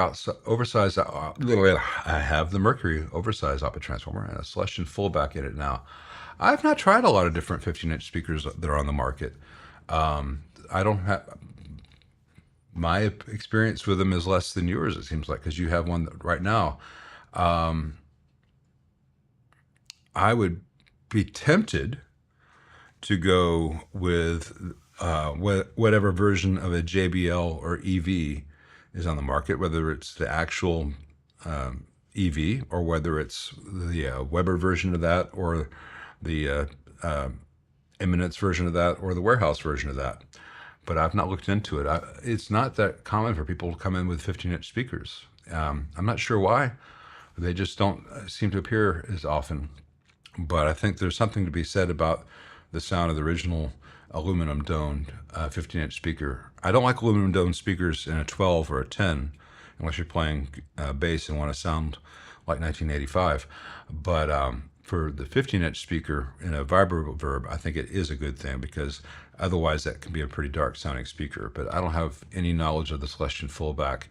oversized. I have the Mercury oversized output transformer and a Celestion fullback in it now. I've not tried a lot of different 15-inch speakers that are on the market. I don't have my experience with them is less than yours. It seems like, because you have one right now. I would be tempted to go with whatever version of a JBL or EV is on the market, whether it's the actual EV or whether it's the Weber version of that, or the Eminence version of that, or the Warehouse version of that. But I've not looked into it. It's not that common for people to come in with 15-inch speakers. I'm not sure why. They just don't seem to appear as often. But I think there's something to be said about the sound of the original aluminum domed 15-inch speaker. I don't like aluminum domed speakers in a 12 or a 10, unless you're playing bass and want to sound like 1985. But for the 15-inch speaker in a Vibroverb, I think it is a good thing, because otherwise that can be a pretty dark sounding speaker. But I don't have any knowledge of the Celestion fullback,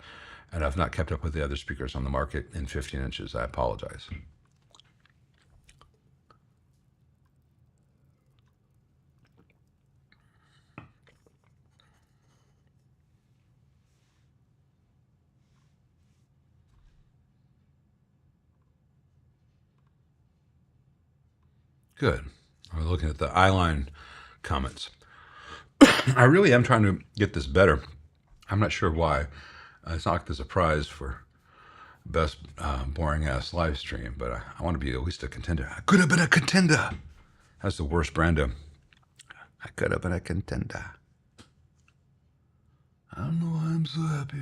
and I've not kept up with the other speakers on the market in 15 inches. I apologize. Good. I'm looking at the eyeline comments. I really am trying to get this better. I'm not sure why. It's not like there's a prize for best boring ass live stream, but I want to be at least a contender. I could have been a contender. That's the worst Brando. I could have been a contender. I don't know why I'm so happy.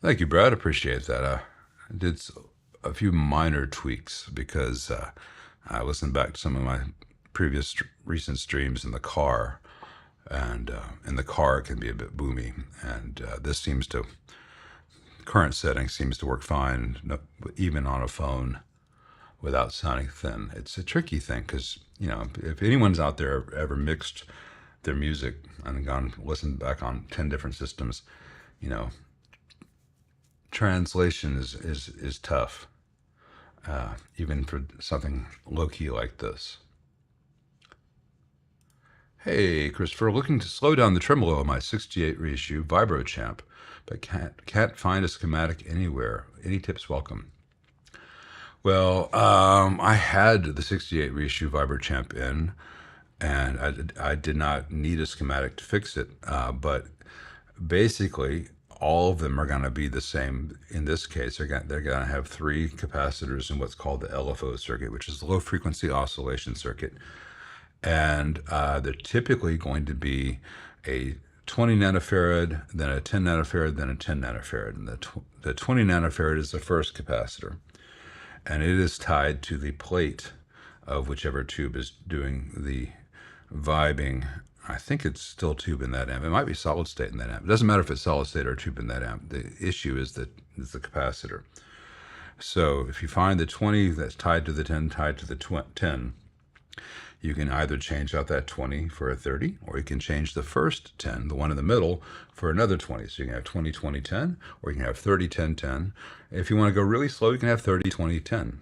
Thank you, Brad. Appreciate that. I did a few minor tweaks because I listened back to some of my previous recent streams in the car, and in the car it can be a bit boomy, and this current setting seems to work fine, even on a phone, without sounding thin. It's a tricky thing, because if anyone's out there ever mixed their music and gone listened back on 10 different systems, translation is tough, even for something low-key like this. Hey, Christopher, looking to slow down the tremolo on my 68 reissue Vibro Champ, but can't find a schematic anywhere. Any tips welcome? Well, I had the 68 reissue Vibro Champ in, and I did not need a schematic to fix it, but basically all of them are going to be the same. In this case, they're going to have 3 capacitors in what's called the LFO circuit, which is the low frequency oscillation circuit. And they're typically going to be a 20 nanofarad, then a 10 nanofarad, then a 10 nanofarad. And the 20 nanofarad is the first capacitor. And it is tied to the plate of whichever tube is doing the vibing. I think it's still tube in that amp. It might be solid state in that amp. It doesn't matter if it's solid state or tube in that amp. The issue is the capacitor. So if you find the 20 that's tied to the 10, tied to the 10, you can either change out that 20 for a 30, or you can change the first 10, the one in the middle, for another 20. So you can have 20, 20, 10, or you can have 30, 10, 10. If you want to go really slow, you can have 30, 20, 10.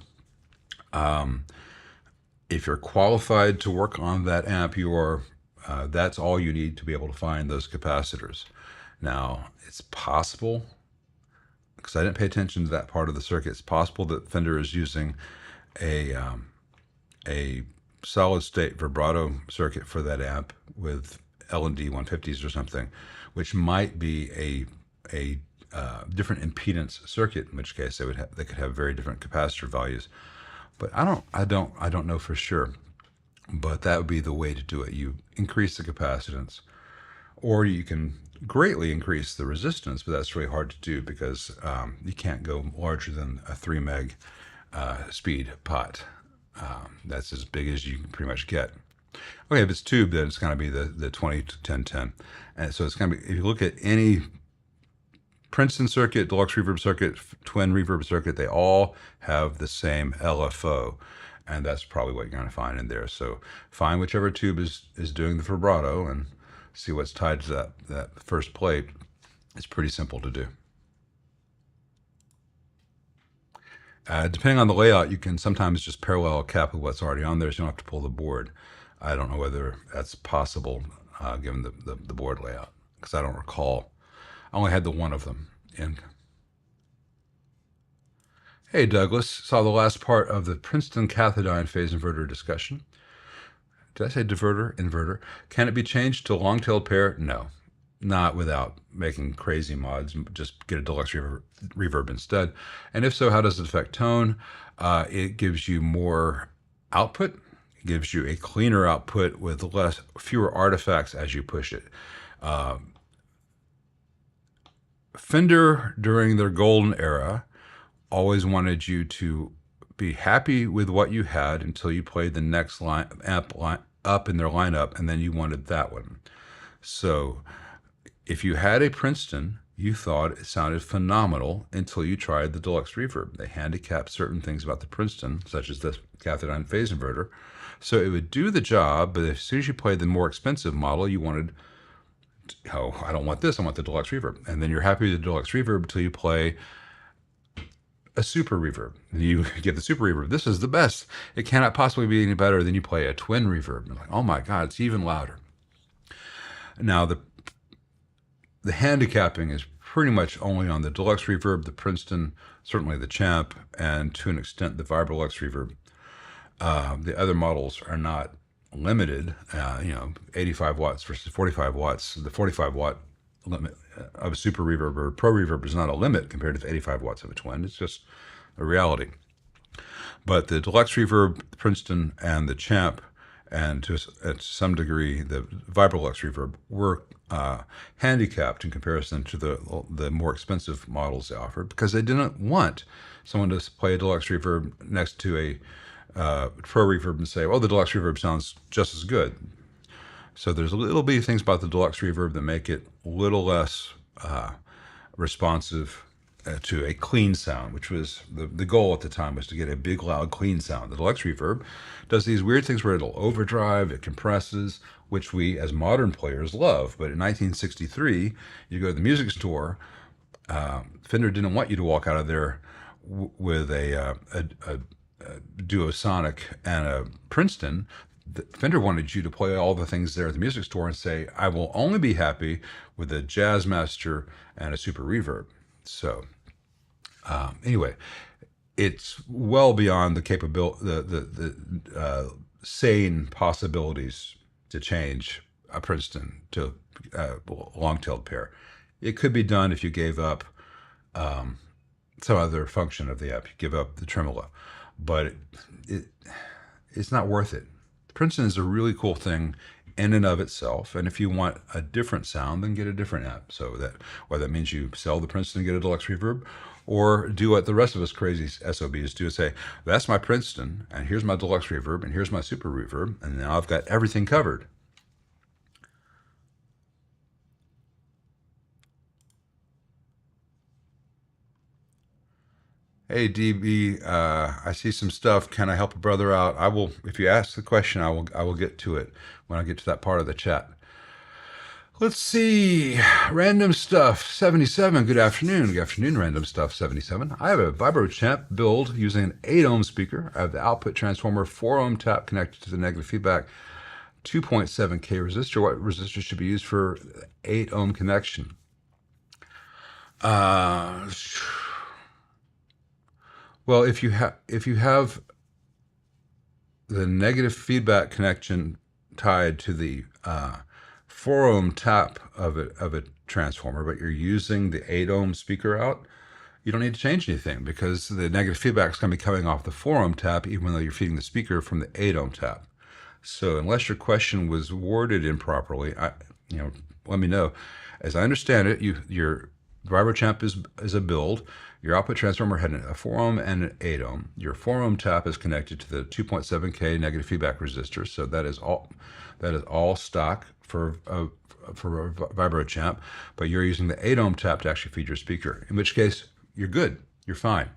If you're qualified to work on that amp, you are That's all you need to be able to find those capacitors. Now, it's possible, because I didn't pay attention to that part of the circuit, it's possible that Fender is using a solid state vibrato circuit for that amp with L&D 150s or something, which might be a different impedance circuit, in which case they could have very different capacitor values. But I don't know for sure. But that would be the way to do it. You increase the capacitance, or you can greatly increase the resistance, but that's really hard to do because you can't go larger than a 3 meg speed pot. That's as big as you can pretty much get. Okay, if it's tube, then it's going to be the 20 to 1010. And so it's going to be, if you look at any Princeton circuit, deluxe reverb circuit, twin reverb circuit, they all have the same LFO. And that's probably what you're going to find in there. So find whichever tube is doing the vibrato and see what's tied to that first plate. It's pretty simple to do. Depending on the layout, you can sometimes just parallel a cap with what's already on there, so you don't have to pull the board. I don't know whether that's possible given the board layout, because I don't recall. I only had the one of them in. Hey Douglas, saw the last part of the Princeton cathodione phase inverter discussion. Did I say diverter? Inverter. Can it be changed to a long-tailed pair? No, not without making crazy mods. Just get a deluxe reverb instead. And if so, how does it affect tone? It gives you more output. It gives you a cleaner output with fewer artifacts as you push it. Fender, during their golden era, always wanted you to be happy with what you had until you played the next amp up in their lineup, and then you wanted that one. So if you had a Princeton, you thought it sounded phenomenal until you tried the deluxe reverb. They handicapped certain things about the Princeton, such as the cathodione phase inverter. So it would do the job, but as soon as you played the more expensive model, you wanted, oh, I don't want this, I want the deluxe reverb. And then you're happy with the deluxe reverb until you play a super reverb. You get the super reverb. This is the best. It cannot possibly be any better. Then you play a twin reverb. You're like, oh my God, it's even louder. Now the handicapping is pretty much only on the deluxe reverb, the Princeton, certainly the Champ, and to an extent the Vibrolux reverb. The other models are not limited. 85 watts versus 45 watts. The 45 watt limit of a super reverb or pro reverb is not a limit compared to the 85 watts of a twin. It's just a reality. But the deluxe reverb, the Princeton, and the Champ, and to some degree the Vibrolux reverb, were handicapped in comparison to the more expensive models they offered, because they didn't want someone to play a deluxe reverb next to a pro reverb and say, well, the deluxe reverb sounds just as good. So there's a little bitty things about the deluxe reverb that make it a little less responsive to a clean sound, which was the goal at the time, was to get a big, loud, clean sound. The deluxe reverb does these weird things where it'll overdrive, it compresses, which we as modern players love. But in 1963, you go to the music store, Fender didn't want you to walk out of there with a Duosonic and a Princeton. Fender wanted you to play all the things there at the music store and say, I will only be happy with a Jazzmaster and a super reverb. So anyway, it's well beyond the capability, the sane possibilities to change a Princeton to a long-tailed pair. It could be done if you gave up some other function of the amp. You give up the tremolo, but it's not worth it. Princeton is a really cool thing in and of itself, and if you want a different sound, then get a different amp. So that whether that means you sell the Princeton and get a deluxe reverb, or do what the rest of us crazy SOBs do, say, that's my Princeton, and here's my deluxe reverb, and here's my super reverb, and now I've got everything covered. Hey DB, I see some stuff. Can I help a brother out? I will. If you ask the question, I will get to it when I get to that part of the chat. Let's see. Random Stuff 77. Good afternoon. Good afternoon, Random Stuff 77. I have a VibroChamp build using an 8 ohm speaker. I have the output transformer 4 ohm tap connected to the negative feedback. 2.7K resistor, what resistor should be used for 8 ohm connection? Well, if you have the negative feedback connection tied to the 4 ohm tap of a transformer, but you're using the 8 ohm speaker out, you don't need to change anything because the negative feedback is going to be coming off the 4 ohm tap, even though you're feeding the speaker from the 8 ohm tap. So unless your question was worded improperly, let me know. As I understand it, your VibroChamp is a build. Your output transformer had a 4 ohm and an 8 ohm. Your 4 ohm tap is connected to the 2.7K negative feedback resistor. So that is all stock for a VibroChamp, but you're using the 8 ohm tap to actually feed your speaker. In which case, you're good. You're fine.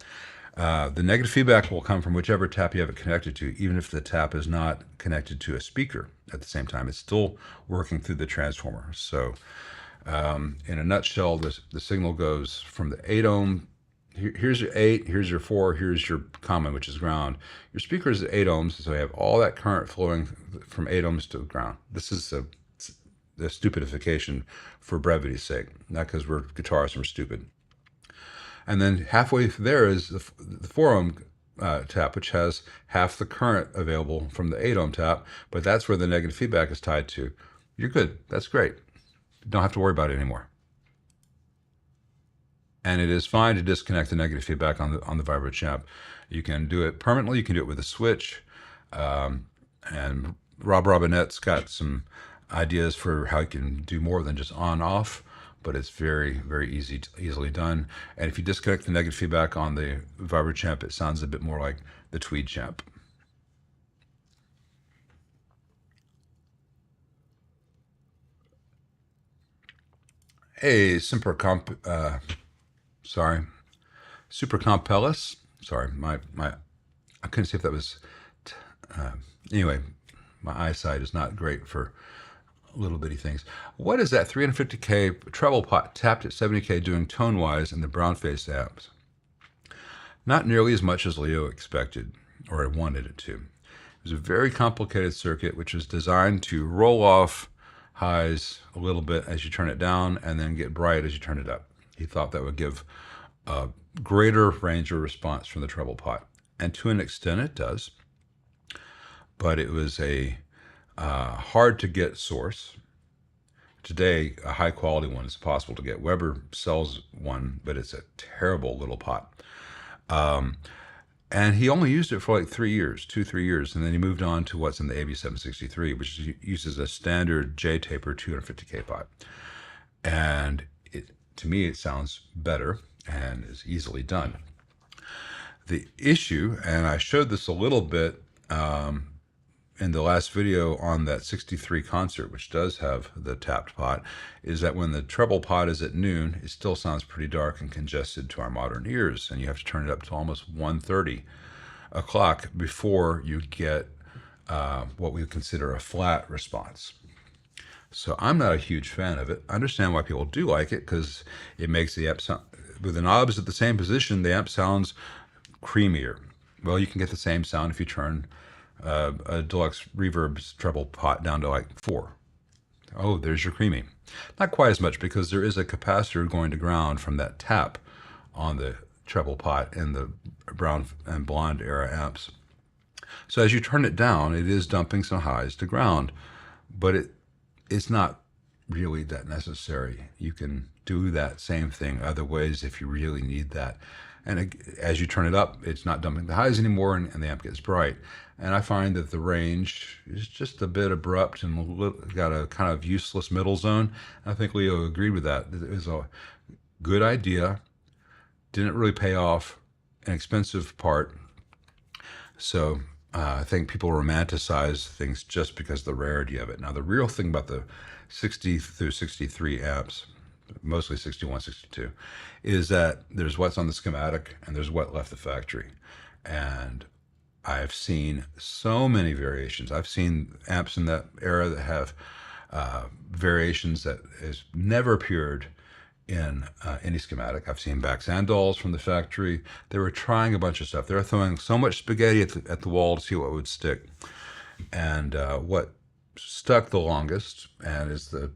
The negative feedback will come from whichever tap you have it connected to, even if the tap is not connected to a speaker at the same time. It's still working through the transformer. So in a nutshell, the signal goes from the 8 ohm. Here's your 8, here's your 4, here's your common, which is ground. Your speaker is at 8 ohms, so you have all that current flowing from 8 ohms to ground. This is the stupidification for brevity's sake, not because we're guitarists and we're stupid. And then halfway there is the 4 ohm tap, which has half the current available from the 8 ohm tap, but that's where the negative feedback is tied to. You're good. That's great. Don't have to worry about it anymore. And it is fine to disconnect the negative feedback on the VibroChamp. You can do it permanently. You can do it with a switch. And Rob Robinette's got some ideas for how you can do more than just on-off, but it's very, very easily done. And if you disconnect the negative feedback on the VibroChamp, it sounds a bit more like the Tweed Champ. Hey, Super Compellus. Sorry, I couldn't see if that was. Anyway, my eyesight is not great for little bitty things. What is that 350K treble pot tapped at 70K doing tone-wise in the brown face amps? Not nearly as much as Leo expected or wanted it to. It was a very complicated circuit which was designed to roll off highs a little bit as you turn it down and then get bright as you turn it up. He thought that would give a greater range of response from the treble pot. And to an extent it does. But it was a hard to get source. Today, a high quality one is possible to get. Weber sells one, but it's a terrible little pot. And he only used it for like 3 years, 2-3 years, and then he moved on to what's in the AB763, which uses a standard J-taper 250K pot. And to me, it sounds better and is easily done. The issue, and I showed this a little bit in the last video on that 63 concert, which does have the tapped pot, is that when the treble pot is at noon, it still sounds pretty dark and congested to our modern ears, and you have to turn it up to almost 1:30 o'clock before you get what we would consider a flat response. So I'm not a huge fan of it. I understand why people do like it, because it makes the amp sound, with the knobs at the same position, the amp sounds creamier. Well, you can get the same sound if you turn a deluxe reverb's treble pot down to like 4. Oh, there's your creamy. Not quite as much, because there is a capacitor going to ground from that tap on the treble pot in the brown and blonde era amps. So as you turn it down, it is dumping some highs to ground, but it's not really that necessary. You can do that same thing other ways if you really need that. And as you turn it up, it's not dumping the highs anymore, and the amp gets bright. And I find that the range is just a bit abrupt and got a kind of useless middle zone. I think Leo agreed with that. It was a good idea, didn't really pay off, an expensive part. So I think people romanticize things just because of the rarity of it. Now, the real thing about the 60 through 63 amps, mostly 61, 62, is that there's what's on the schematic and there's what left the factory. And I've seen so many variations. I've seen amps in that era that have variations that has never appeared in any schematic. I've seen Baxandals from the factory. They were trying a bunch of stuff. They were throwing so much spaghetti at the wall to see what would stick. And what stuck the longest and is the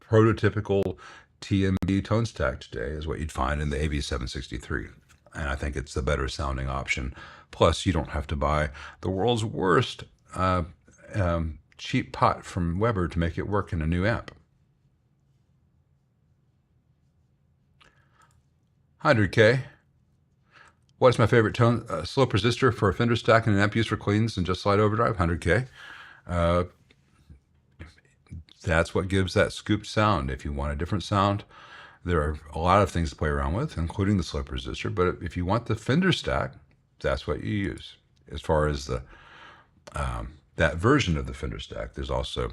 prototypical TMB tone stack today is what you'd find in the AV763. And I think it's the better sounding option. Plus, you don't have to buy the world's worst cheap pot from Weber to make it work in a new amp. 100K. What's my favorite tone slope resistor for a Fender stack and an amp used for cleans and just slide overdrive? 100K. That's what gives that scooped sound. If you want a different sound, there are a lot of things to play around with, including the slope resistor. But if you want the Fender stack, that's what you use. As far as the that version of the Fender stack, there's also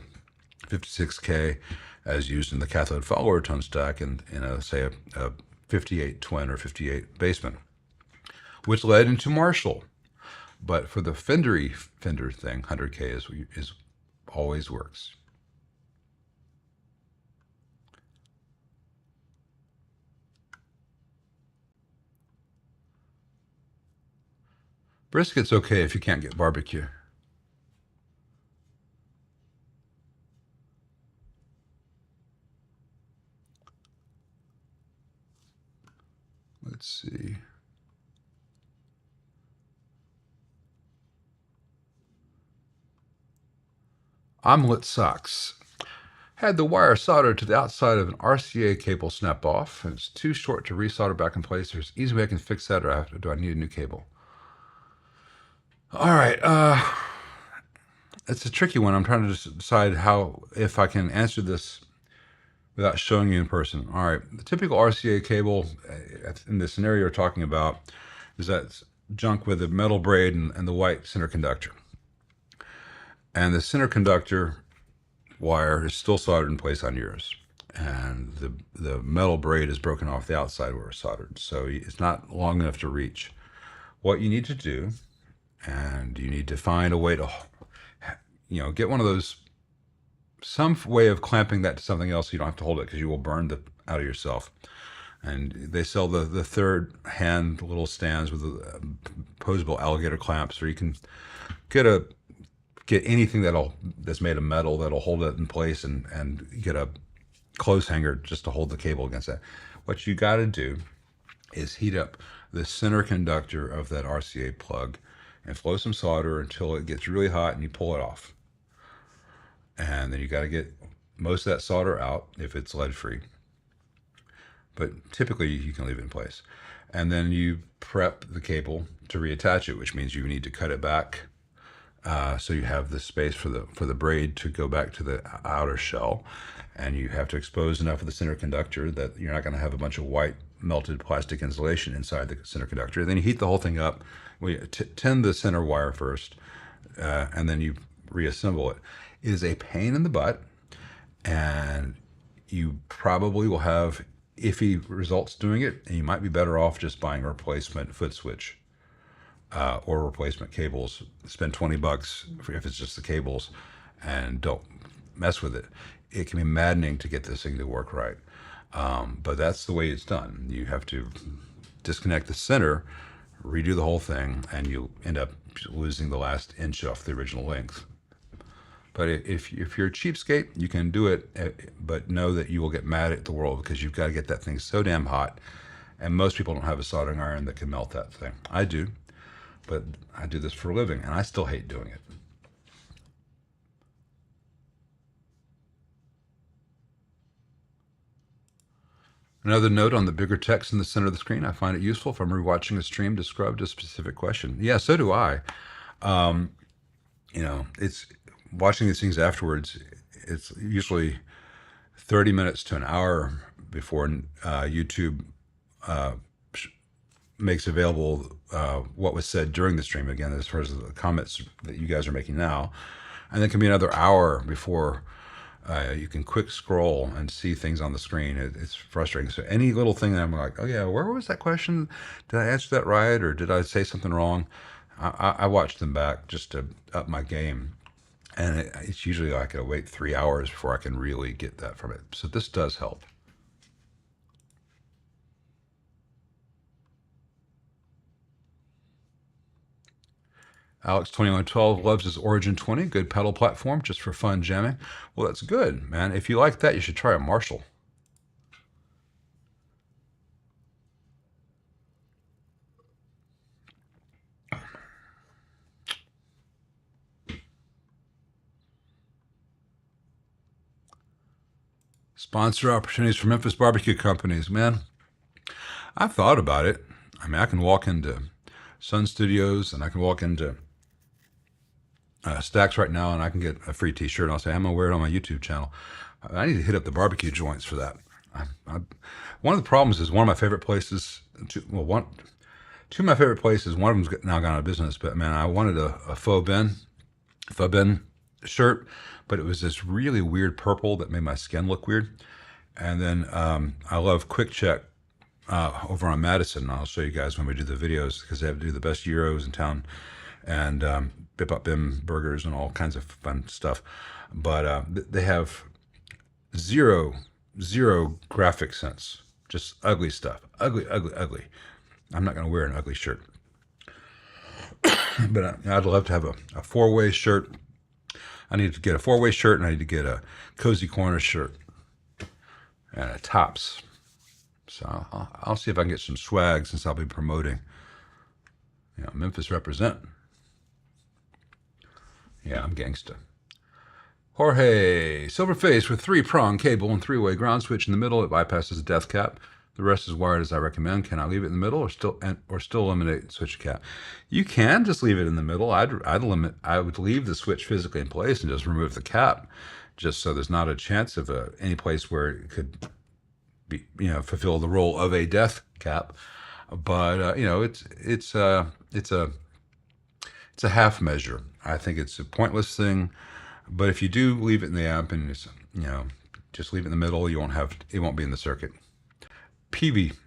56K as used in the cathode follower tone stack in say a 58 twin or 58 basement, which led into Marshall. But for the Fender thing, 100K is always works. Brisket's okay if you can't get barbecue. Let's see. Omelet sucks. Had the wire soldered to the outside of an RCA cable snap off, and it's too short to resolder back in place. There's an easy way I can fix that, or do I need a new cable? All right, it's a tricky one. I'm trying to decide if I can answer this without showing you in person. All right, the typical RCA cable in the scenario you're talking about is that junk with a metal braid and the white center conductor. And the center conductor wire is still soldered in place on yours. And the metal braid is broken off the outside where it's soldered. So it's not long enough to reach. What you need to do, and you need to find a way to, get one of those, some way of clamping that to something else so you don't have to hold it because you will burn the out of yourself. And they sell the third hand little stands with posable alligator clamps, or you can get anything that's made of metal that'll hold it in place, and get a clothes hanger just to hold the cable against that. What you got to do is heat up the center conductor of that RCA plug and flow some solder until it gets really hot, and you pull it off. And then you got to get most of that solder out if it's lead free, but typically you can leave it in place. And then you prep the cable to reattach it, which means you need to cut it back so you have the space for the braid to go back to the outer shell, and you have to expose enough of the center conductor that you're not going to have a bunch of white melted plastic insulation inside the center conductor. Then you heat the whole thing up. We tin the center wire first, and then you reassemble it. It is a pain in the butt, and you probably will have iffy results doing it, and you might be better off just buying a replacement foot switch or replacement cables. Spend $20 if it's just the cables, and don't mess with it. It can be maddening to get this thing to work right, but that's the way it's done. You have to disconnect the center, redo the whole thing, and you end up losing the last inch off the original length. But if you're a cheapskate, you can do it, but know that you will get mad at the world because you've got to get that thing so damn hot. And most people don't have a soldering iron that can melt that thing. I do, but I do this for a living, and I still hate doing it. Another note on the bigger text in the center of the screen. I find it useful if I'm rewatching a stream to scrub to a specific question. Yeah, so do I. It's watching these things afterwards. It's usually 30 minutes to an hour before YouTube makes available what was said during the stream, again, as far as the comments that you guys are making now. And it can be another hour before you can quick scroll and see things on the screen. It's frustrating. So any little thing that I'm like, oh yeah, where was that question? Did I answer that right? Or did I say something wrong? I watch them back just to up my game. And it's usually I gotta wait 3 hours before I can really get that from it. So this does help. Alex2112 loves his Origin 20, good pedal platform just for fun jamming. Well, that's good, man. If you like that, you should try a Marshall. Sponsor opportunities for Memphis barbecue companies, man. I've thought about it. I mean, I can walk into Sun Studios and I can walk into Stacks right now and I can get a free t-shirt and I'll say, I'm going to wear it on my YouTube channel. I need to hit up the barbecue joints for that. One of the problems is one of my favorite places, two of my favorite places, one of them's now gone out of business, but man, I wanted a faux Ben shirt, but it was this really weird purple that made my skin look weird. And then I love Quick Check over on Madison. I'll show you guys when we do the videos because they have to do the best gyros in town and Bip Up Bim burgers and all kinds of fun stuff. But they have zero graphic sense, just ugly stuff. Ugly. I'm not going to wear an ugly shirt. But I'd love to have a four-way shirt. I need to get a four-way shirt and I need to get a Cozy Corner shirt and a tops. So I'll see if I can get some swag since I'll be promoting. You know, Memphis represent. Yeah, I'm gangsta. Jorge, silver face with 3-prong cable and 3-way ground switch in the middle. It bypasses the death cap. The rest is wired as I recommend. Can I leave it in the middle or still eliminate switch cap? You can just leave it in the middle. I would leave the switch physically in place and just remove the cap, just so there's not a chance of any place where it could be, fulfill the role of a death cap. But it's a half measure. I think it's a pointless thing. But if you do leave it in the amp and it's, just leave it in the middle, it won't be in the circuit. PV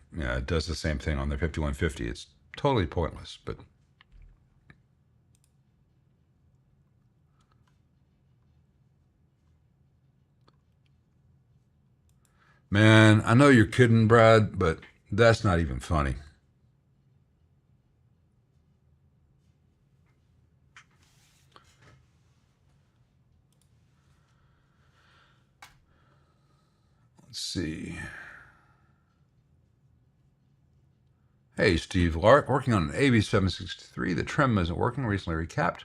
does the same thing on their 5150. It's totally pointless, but man, I know you're kidding, Brad, but that's not even funny. Let's see. Hey, Steve Lark, working on an AV763. The trim isn't working. Recently recapped.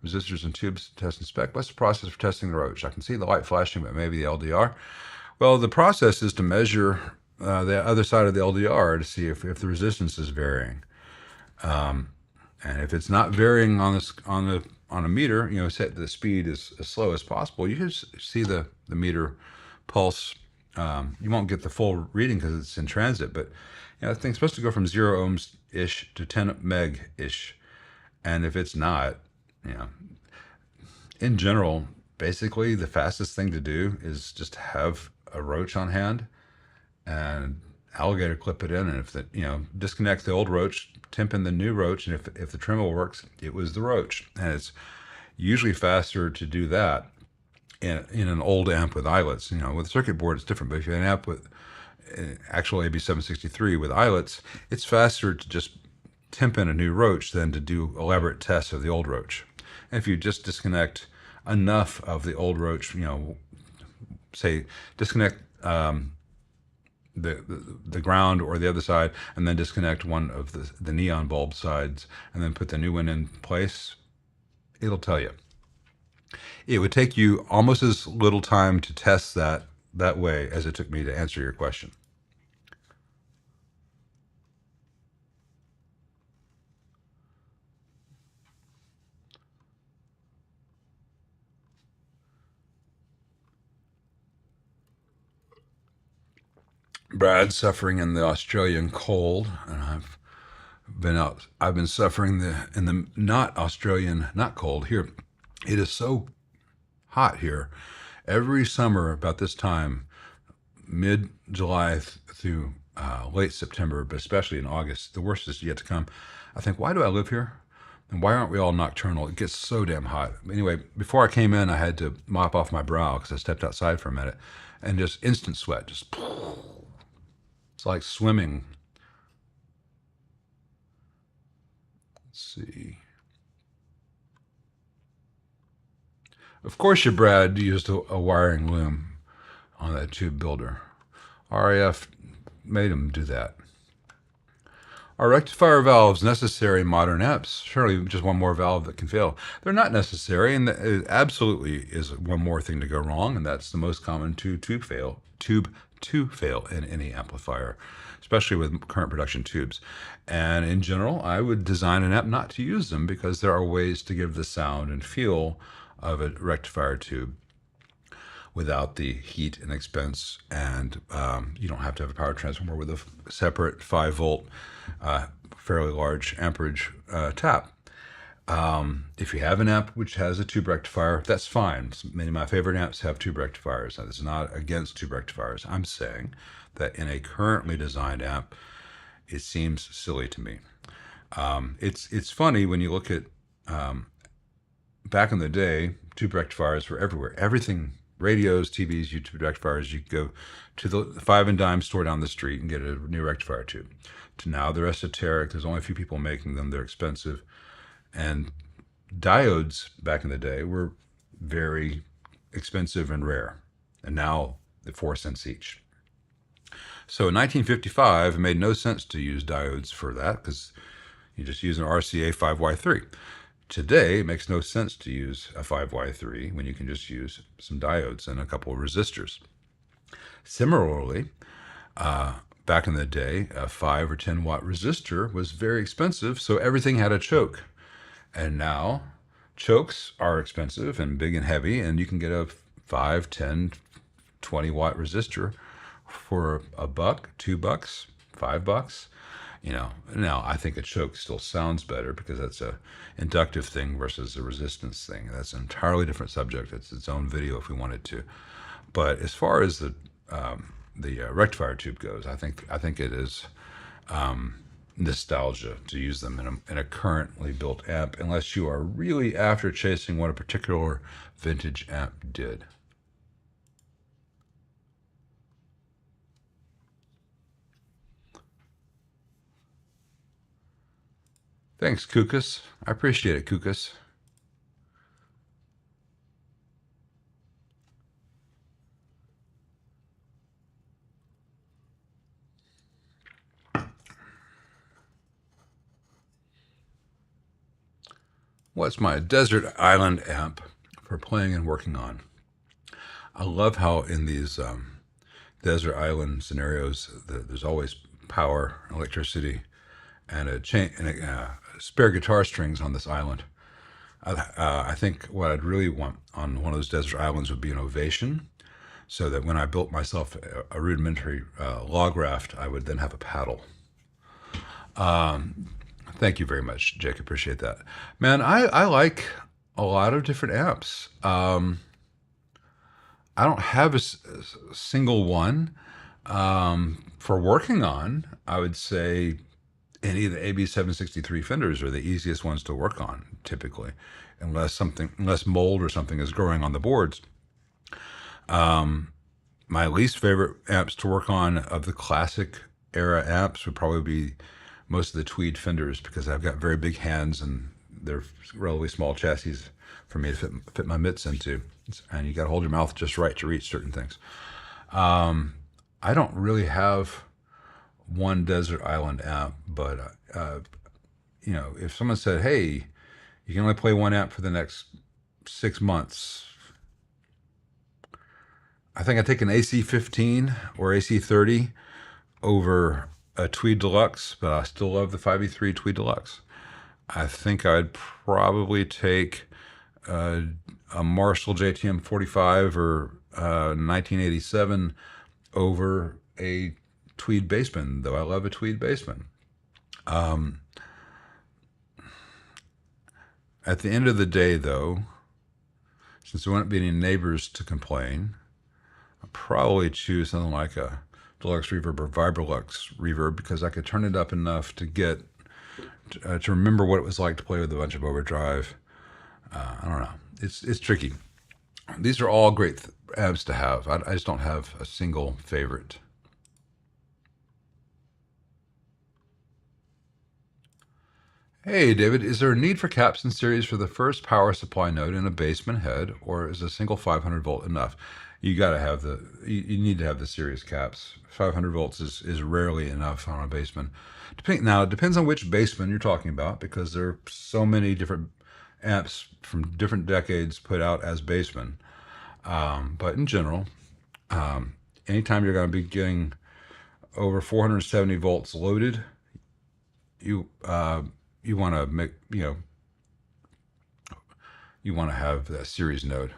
Resistors and tubes to test and spec. What's the process for testing the roach? I can see the light flashing, but maybe the LDR. Well, the process is to measure the other side of the LDR to see if the resistance is varying. And if it's not varying on a meter, set the speed as slow as possible, you can see the meter pulse. You won't get the full reading because it's in transit, but that thing's supposed to go from 0 ohms ish to 10 meg ish, and if it's not, in general, basically the fastest thing to do is just have a roach on hand and alligator clip it in, and if disconnect the old roach, temp in the new roach, and if the Tremel works, it was the roach. And it's usually faster to do that in an old amp with eyelets. With a circuit board it's different, but if you have an amp with actual AB763 with eyelets, it's faster to just temp in a new roach than to do elaborate tests of the old roach. And if you just disconnect enough of the old roach, say disconnect the ground or the other side, and then disconnect one of the neon bulb sides, and then put the new one in place, it'll tell you. It would take you almost as little time to test that way as it took me to answer your question. Brad's suffering in the Australian cold, and I've been suffering in the not Australian, not cold here. It is so hot here. Every summer about this time, mid-July through late September, but especially in August, the worst is yet to come. I think, why do I live here? And why aren't we all nocturnal? It gets so damn hot. Anyway, before I came in, I had to mop off my brow because I stepped outside for a minute, and just instant sweat, just it's like swimming. Let's see. Of course, your Brad used a wiring loom on that tube builder. RAF made him do that. Are rectifier valves necessary in modern amps? Surely just one more valve that can fail. They're not necessary, and it absolutely is one more thing to go wrong, and that's the most common tube to fail in any amplifier, especially with current production tubes. And in general, I would design an amp not to use them because there are ways to give the sound and feel of a rectifier tube without the heat and expense, and you don't have to have a power transformer with a separate 5-volt, fairly large amperage tap. If you have an amp which has a tube rectifier, that's fine. Many of my favorite amps have tube rectifiers. Now, this is not against tube rectifiers. I'm saying that in a currently designed amp, it seems silly to me. It's funny when you look at back in the day, tube rectifiers were everywhere. Everything, radios, TVs, YouTube rectifiers, you could go to the 5 and dime store down the street and get a new rectifier tube. To now, they're esoteric. There's only a few people making them. They're expensive. And diodes back in the day were very expensive and rare. And now they're 4 cents each. So in 1955, it made no sense to use diodes for that because you just use an RCA 5Y3. Today, it makes no sense to use a 5Y3 when you can just use some diodes and a couple of resistors. Similarly, back in the day, a 5 or 10 watt resistor was very expensive, so everything had a choke. And now, chokes are expensive and big and heavy, and you can get a 5, 10, 20 watt resistor for $1, $2, $5. Now I think a choke still sounds better because that's a inductive thing versus a resistance thing. That's an entirely different subject. It's its own video if we wanted to. But as far as the rectifier tube goes, I think it is nostalgia to use them in a currently built amp, unless you are really after chasing what a particular vintage amp did. Thanks, Kukas. I appreciate it, Kukas. What's my desert island amp for playing and working on? I love how in these desert island scenarios, there's always power, electricity, and spare guitar strings on this island. I think what I'd really want on one of those desert islands would be an ovation, so that when I built myself a rudimentary log raft, I would then have a paddle. Thank you very much, Jake. Appreciate that. Man, I like a lot of different amps. I don't have a single one. For working on, I would say any of the AB763 Fenders are the easiest ones to work on, typically, unless mold or something is growing on the boards. My least favorite amps to work on of the classic era amps would probably be most of the tweed Fenders, because I've got very big hands and they're relatively small chassis for me to fit my mitts into, and you got to hold your mouth just right to reach certain things. I don't really have one desert island amp, but if someone said, hey, you can only play one amp for the next 6 months, I think I'd take an AC15 or AC30 over a Tweed Deluxe, but I still love the 5E3 Tweed Deluxe. I think I'd probably take a Marshall JTM 45 or 1987 over a Tweed Bassman, though I love a Tweed Bassman. At the end of the day, though, since there won't be any neighbors to complain, I'll probably choose something like a Deluxe Reverb or Vibrolux Reverb, because I could turn it up enough to get to remember what it was like to play with a bunch of overdrive. I don't know. It's tricky. These are all great amps to have. I just don't have a single favorite. Hey, David, is there a need for caps in series for the first power supply node in a basement head, or is a single 500 volt enough? You got to have you need to have the series caps. 500 volts is rarely enough on a basement. Now, it depends on which basement you're talking about because there are so many different amps from different decades put out as basement. But in general, anytime you're going to be getting over 470 volts loaded, you you want to make you want to have that series node.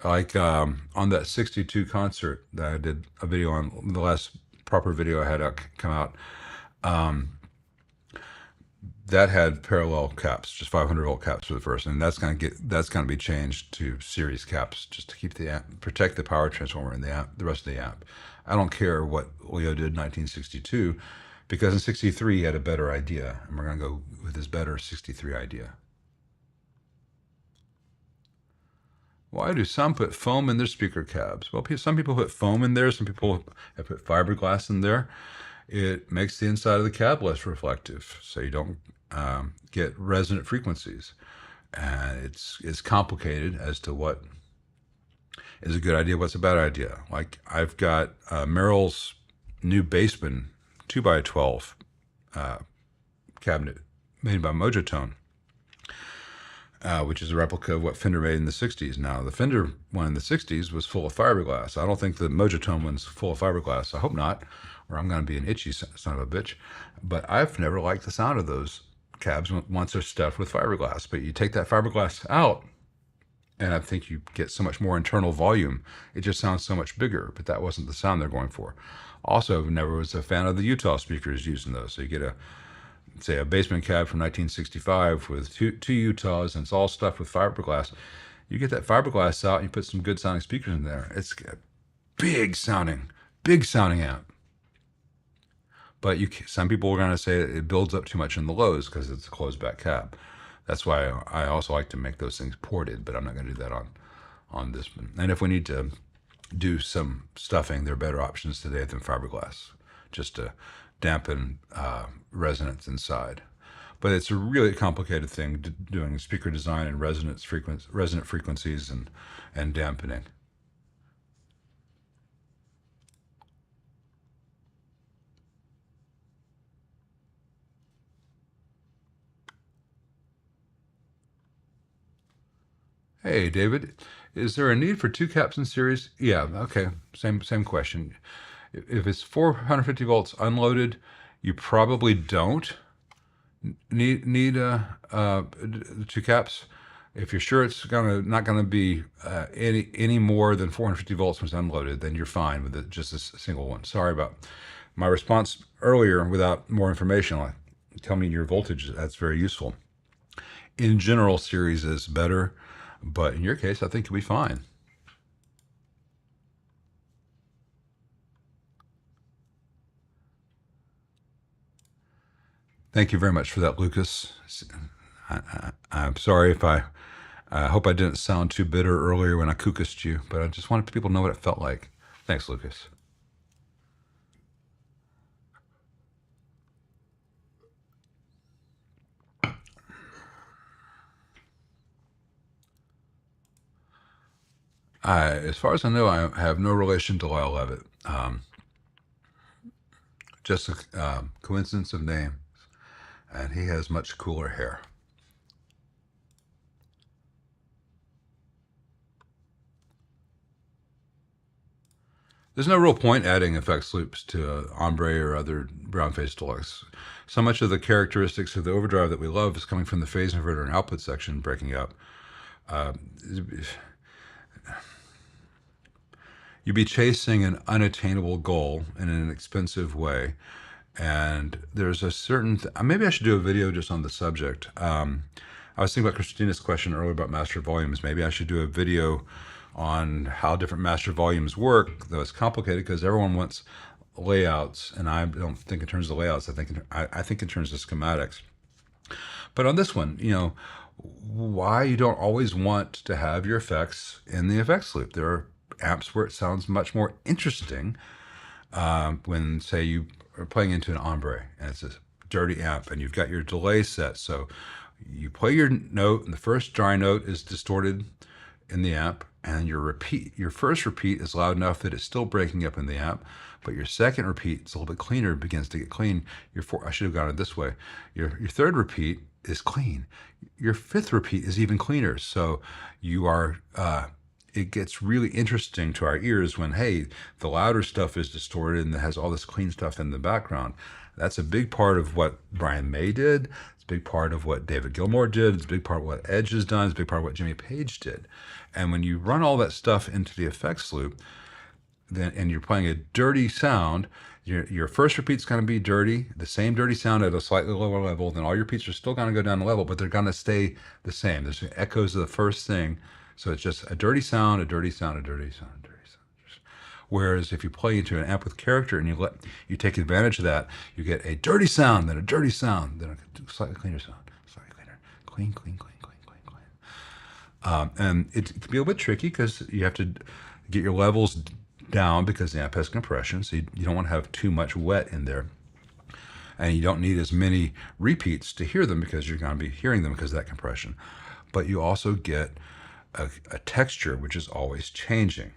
Like on that 62 concert that I did a video on, the last proper video I had come out, um, that had parallel caps, just 500 volt caps for the first, and that's going to be changed to series caps just to keep the amp, protect the power transformer and the rest of the amp. I don't care what Leo did in 1962, because in 63 he had a better idea, and we're going to go with his better 63 idea. Why do some put foam in their speaker cabs? Well, some people put foam in there. Some people have put fiberglass in there. It makes the inside of the cab less reflective, so you don't get resonant frequencies. And it's complicated as to what is a good idea, what's a bad idea. Like I've got Merrill's new Bassman 2x12 cabinet made by Mojotone. Which is a replica of what Fender made in the 60s. Now, the Fender one in the 60s was full of fiberglass. I don't think the Mojotone one's full of fiberglass. I hope not, or I'm going to be an itchy son of a bitch. But I've never liked the sound of those cabs once they're stuffed with fiberglass. But you take that fiberglass out, and I think you get so much more internal volume. It just sounds so much bigger, but that wasn't the sound they're going for. Also, never was a fan of the Utah speakers using those. So you get say a Bassman cab from 1965 with two Utahs, and it's all stuffed with fiberglass. You get that fiberglass out and you put some good sounding speakers in there. It's a big sounding amp. But some people are going to say it builds up too much in the lows because it's a closed back cab. That's why I also like to make those things ported, but I'm not going to do that on this one. And if we need to do some stuffing, there are better options today than fiberglass, just to dampen resonance inside. But it's a really complicated thing doing speaker design and resonant frequencies and dampening. Hey, David, is there a need for two caps in series? Yeah, okay, same question. If it's 450 volts unloaded, you probably don't need two caps. If you're sure it's not gonna be any more than 450 volts when it's unloaded, then you're fine with just a single one. Sorry about my response earlier without more information. Like, tell me your voltage. That's very useful. In general, series is better, but in your case, I think you'll be fine. Thank you very much for that, Lucas. I'm sorry if I hope I didn't sound too bitter earlier when I kookissed you, but I just wanted people to know what it felt like. Thanks, Lucas. As far as I know, I have no relation to Lyle Levitt. Just a coincidence of name, and he has much cooler hair. There's no real point adding effects loops to Ombre or other brown-faced deluxe. So much of the characteristics of the overdrive that we love is coming from the phase inverter and output section breaking up. You'd be chasing an unattainable goal in an expensive way. And there's a certain, maybe I should do a video just on the subject. I was thinking about Christina's question earlier about master volumes. Maybe I should do a video on how different master volumes work, though it's complicated because everyone wants layouts, and I don't think in terms of layouts. I think in terms of schematics. But on this one, why you don't always want to have your effects in the effects loop. There are amps where it sounds much more interesting when, say, you or playing into an ombre, and it's a dirty amp, and you've got your delay set. So you play your note, and the first dry note is distorted in the amp, and your first repeat is loud enough that it's still breaking up in the amp, but your second repeat is a little bit cleaner, begins to get clean. I should have gone it this way. Your third repeat is clean. Your fifth repeat is even cleaner. So you are. It gets really interesting to our ears when, hey, the louder stuff is distorted and it has all this clean stuff in the background. That's a big part of what Brian May did. It's a big part of what David Gilmour did. It's a big part of what Edge has done. It's a big part of what Jimmy Page did. And when you run all that stuff into the effects loop, then and you're playing a dirty sound, your first repeat's going to be dirty, the same dirty sound at a slightly lower level. Then all your repeats are still going to go down the level, but they're going to stay the same. There's echoes of the first thing. So it's just a dirty sound, a dirty sound, a dirty sound, a dirty sound. Whereas if you play into an amp with character and you take advantage of that, you get a dirty sound, then a dirty sound, then a slightly cleaner sound, slightly cleaner, clean, clean, clean, clean, clean, clean. And it can be a little bit tricky because you have to get your levels down because the amp has compression, so you don't want to have too much wet in there. And you don't need as many repeats to hear them because you're going to be hearing them because of that compression. But you also get a texture which is always changing.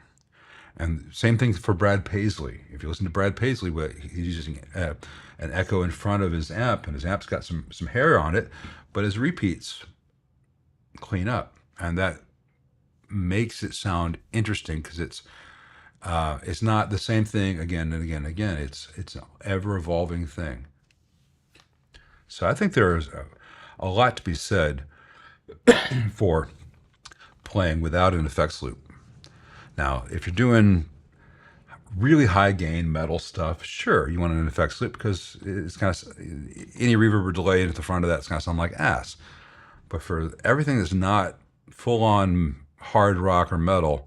And same thing for Brad Paisley. If you listen to Brad Paisley, he's using an echo in front of his amp, and his amp's got some hair on it, but his repeats clean up, and that makes it sound interesting because it's not the same thing again and again and again. It's an ever evolving thing. So I think there is a lot to be said for playing without an effects loop. Now, if you're doing really high gain metal stuff, sure, you want an effects loop because it's kind of any reverb or delay at the front of that's going to sound like ass. But for everything that's not full on hard rock or metal,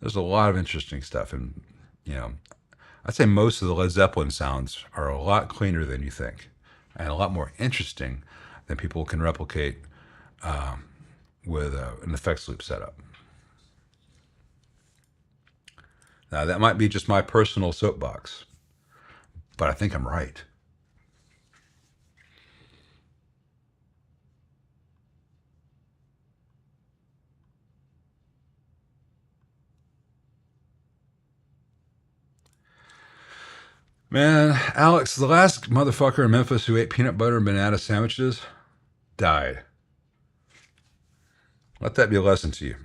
there's a lot of interesting stuff. And, I'd say most of the Led Zeppelin sounds are a lot cleaner than you think and a lot more interesting than people can replicate with an effects loop setup. Now, that might be just my personal soapbox, but I think I'm right. Man, Alex, the last motherfucker in Memphis who ate peanut butter and banana sandwiches died. Let that be a lesson to you.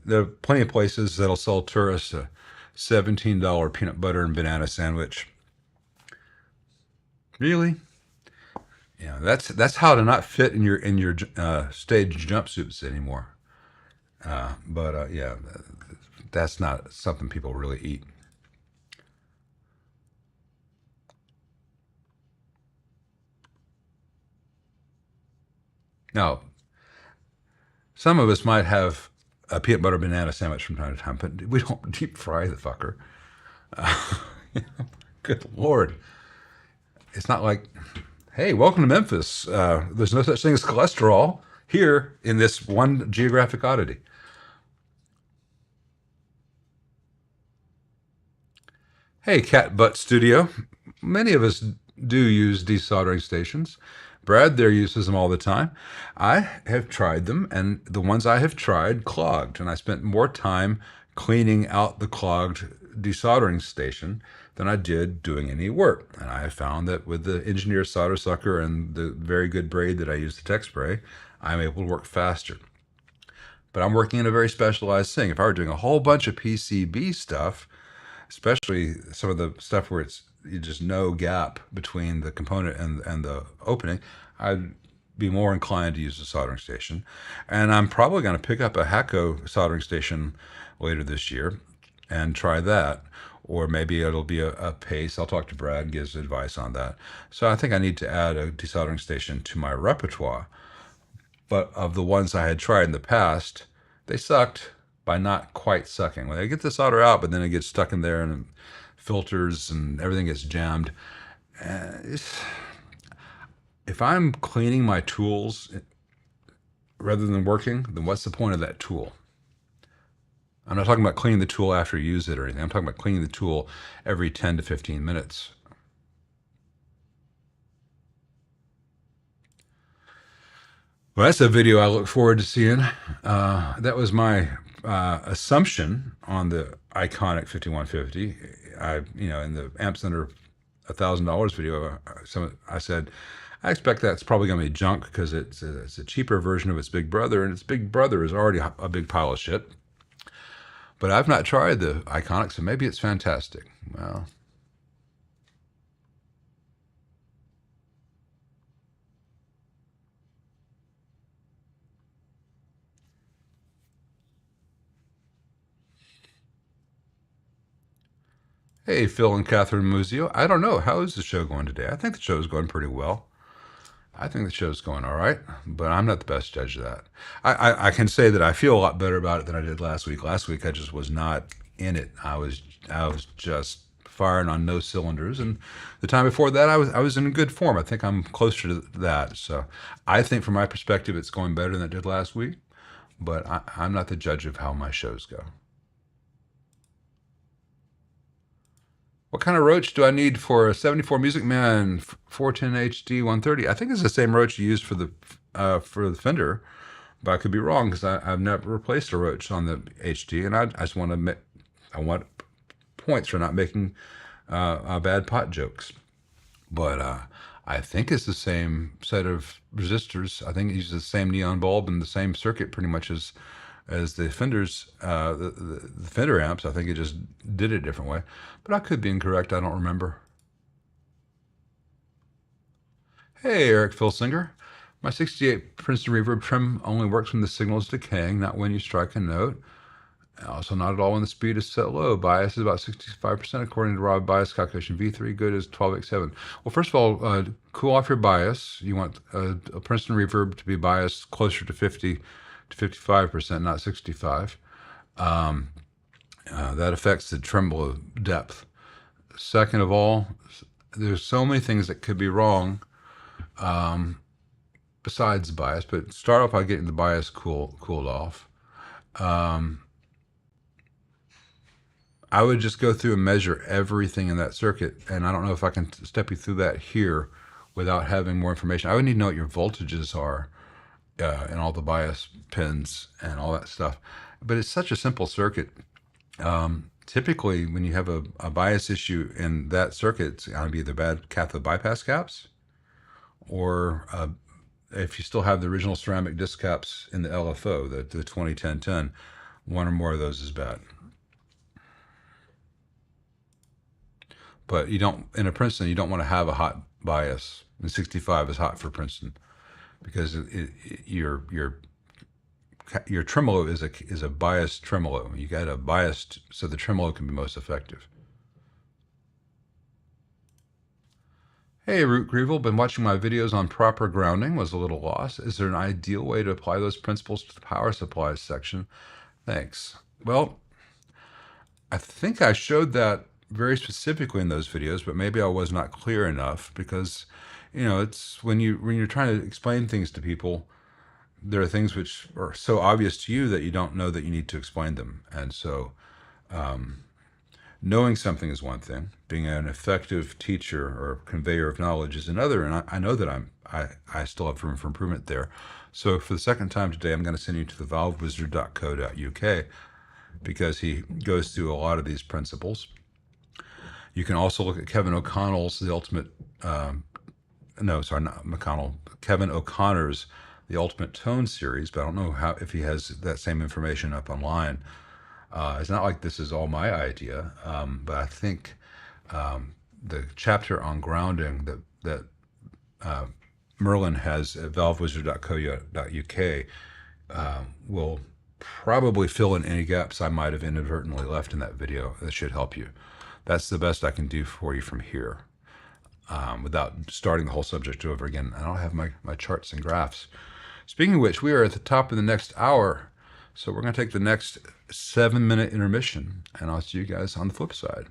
There are plenty of places that'll sell tourists a $17 peanut butter and banana sandwich. Really? That's how to not fit in your stage jumpsuits anymore. But that's not something people really eat. Now, some of us might have a peanut butter banana sandwich from time to time, but we don't deep fry the fucker. Good Lord. It's not like, hey, welcome to Memphis. There's no such thing as cholesterol here in this one geographic oddity. Hey, Cat Butt Studio. Many of us do use desoldering stations. Brad there uses them all the time. I have tried them, and the ones I have tried clogged, and I spent more time cleaning out the clogged desoldering station than I did doing any work. And I have found that with the engineer solder sucker and the very good braid that I use to tech spray, I'm able to work faster. But I'm working in a very specialized thing. If I were doing a whole bunch of PCB stuff, especially some of the stuff where it's just no gap between the component and the opening, I'd be more inclined to use a soldering station. And I'm probably going to pick up a Hacko soldering station later this year and try that. Or maybe it'll be a Pace. I'll talk to Brad and get his advice on that. So I think I need to add a desoldering station to my repertoire. But of the ones I had tried in the past, they sucked by not quite sucking. When they get the solder out, but then it gets stuck in there and filters and everything gets jammed. If I'm cleaning my tools rather than working, then what's the point of that tool? I'm not talking about cleaning the tool after you use it or anything. I'm talking about cleaning the tool every 10 to 15 minutes. Well, that's a video I look forward to seeing. That was my assumption on the iconic 5150. In the amps under $1,000 video, I said, I expect that's probably going to be junk because it's a cheaper version of its big brother, and its big brother is already a big pile of shit. But I've not tried the iconic, so maybe it's fantastic. Well, hey, Phil and Catherine Muzio. I don't know. How is the show going today? I think the show is going pretty well. I think the show's going all right, but I'm not the best judge of that. I can say that I feel a lot better about it than I did last week. Last week I just was not in it. I was just firing on no cylinders, and the time before that I was in good form. I think I'm closer to that. So I think from my perspective it's going better than it did last week, but I'm not the judge of how my shows go. What kind of roach do I need for a 74 Music Man 410 HD 130? I think it's the same roach you used for the Fender, but I could be wrong because I've never replaced a roach on the HD, and I just want to I want points for not making bad pot jokes. But I think it's the same set of resistors. I think it uses the same neon bulb and the same circuit pretty much as the Fender's the Fender amps. I think it just did it a different way, but I could be incorrect. I don't remember. Hey, Eric Philsinger. My 68 Princeton reverb trim only works when the signal is decaying, not when you strike a note. Also, not at all when the speed is set low. Bias is about 65% according to Rob Bias calculation. V3 good is 12x7. Well, first of all, cool off your bias. You want a Princeton reverb to be biased closer to 50 to 55%, not 65. That affects the tremolo depth. Second of all, there's so many things that could be wrong besides bias, but start off by getting the bias cooled off. I would just go through and measure everything in that circuit, and I don't know if I can step you through that here without having more information. I would need to know what your voltages are and all the bias pins and all that stuff. But it's such a simple circuit. Typically, when you have a bias issue in that circuit, it's going to be either bad cathode bypass caps, or if you still have the original ceramic disc caps in the LFO, the 201010, one or more of those is bad. But you don't, in a Princeton, you don't want to have a hot bias. And 65 is hot for Princeton because your tremolo is a biased tremolo. You got a biased so the tremolo can be most effective. Hey, Root Grievel, been watching my videos on proper grounding, was a little lost. Is there an ideal way to apply those principles to the power supplies section? Thanks. Well, I think I showed that very specifically in those videos, but maybe I was not clear enough because, it's when you're trying to explain things to people, there are things which are so obvious to you that you don't know that you need to explain them. And so knowing something is one thing, being an effective teacher or conveyor of knowledge is another. And I know that I still have room for improvement there. So for the second time today, I'm going to send you to the valvewizard.co.uk because he goes through a lot of these principles. You can also look at Kevin O'Connell's The Ultimate, no, sorry, not McConnell, Kevin O'Connor's The Ultimate Tone series, but I don't know if he has that same information up online. It's not like this is all my idea, but I think the chapter on grounding that Merlin has at valvewizard.co.uk will probably fill in any gaps I might have inadvertently left in that video. That should help you. That's the best I can do for you from here without starting the whole subject over again. I don't have my charts and graphs. Speaking of which, we are at the top of the next hour, so we're going to take the next 7-minute intermission, and I'll see you guys on the flip side.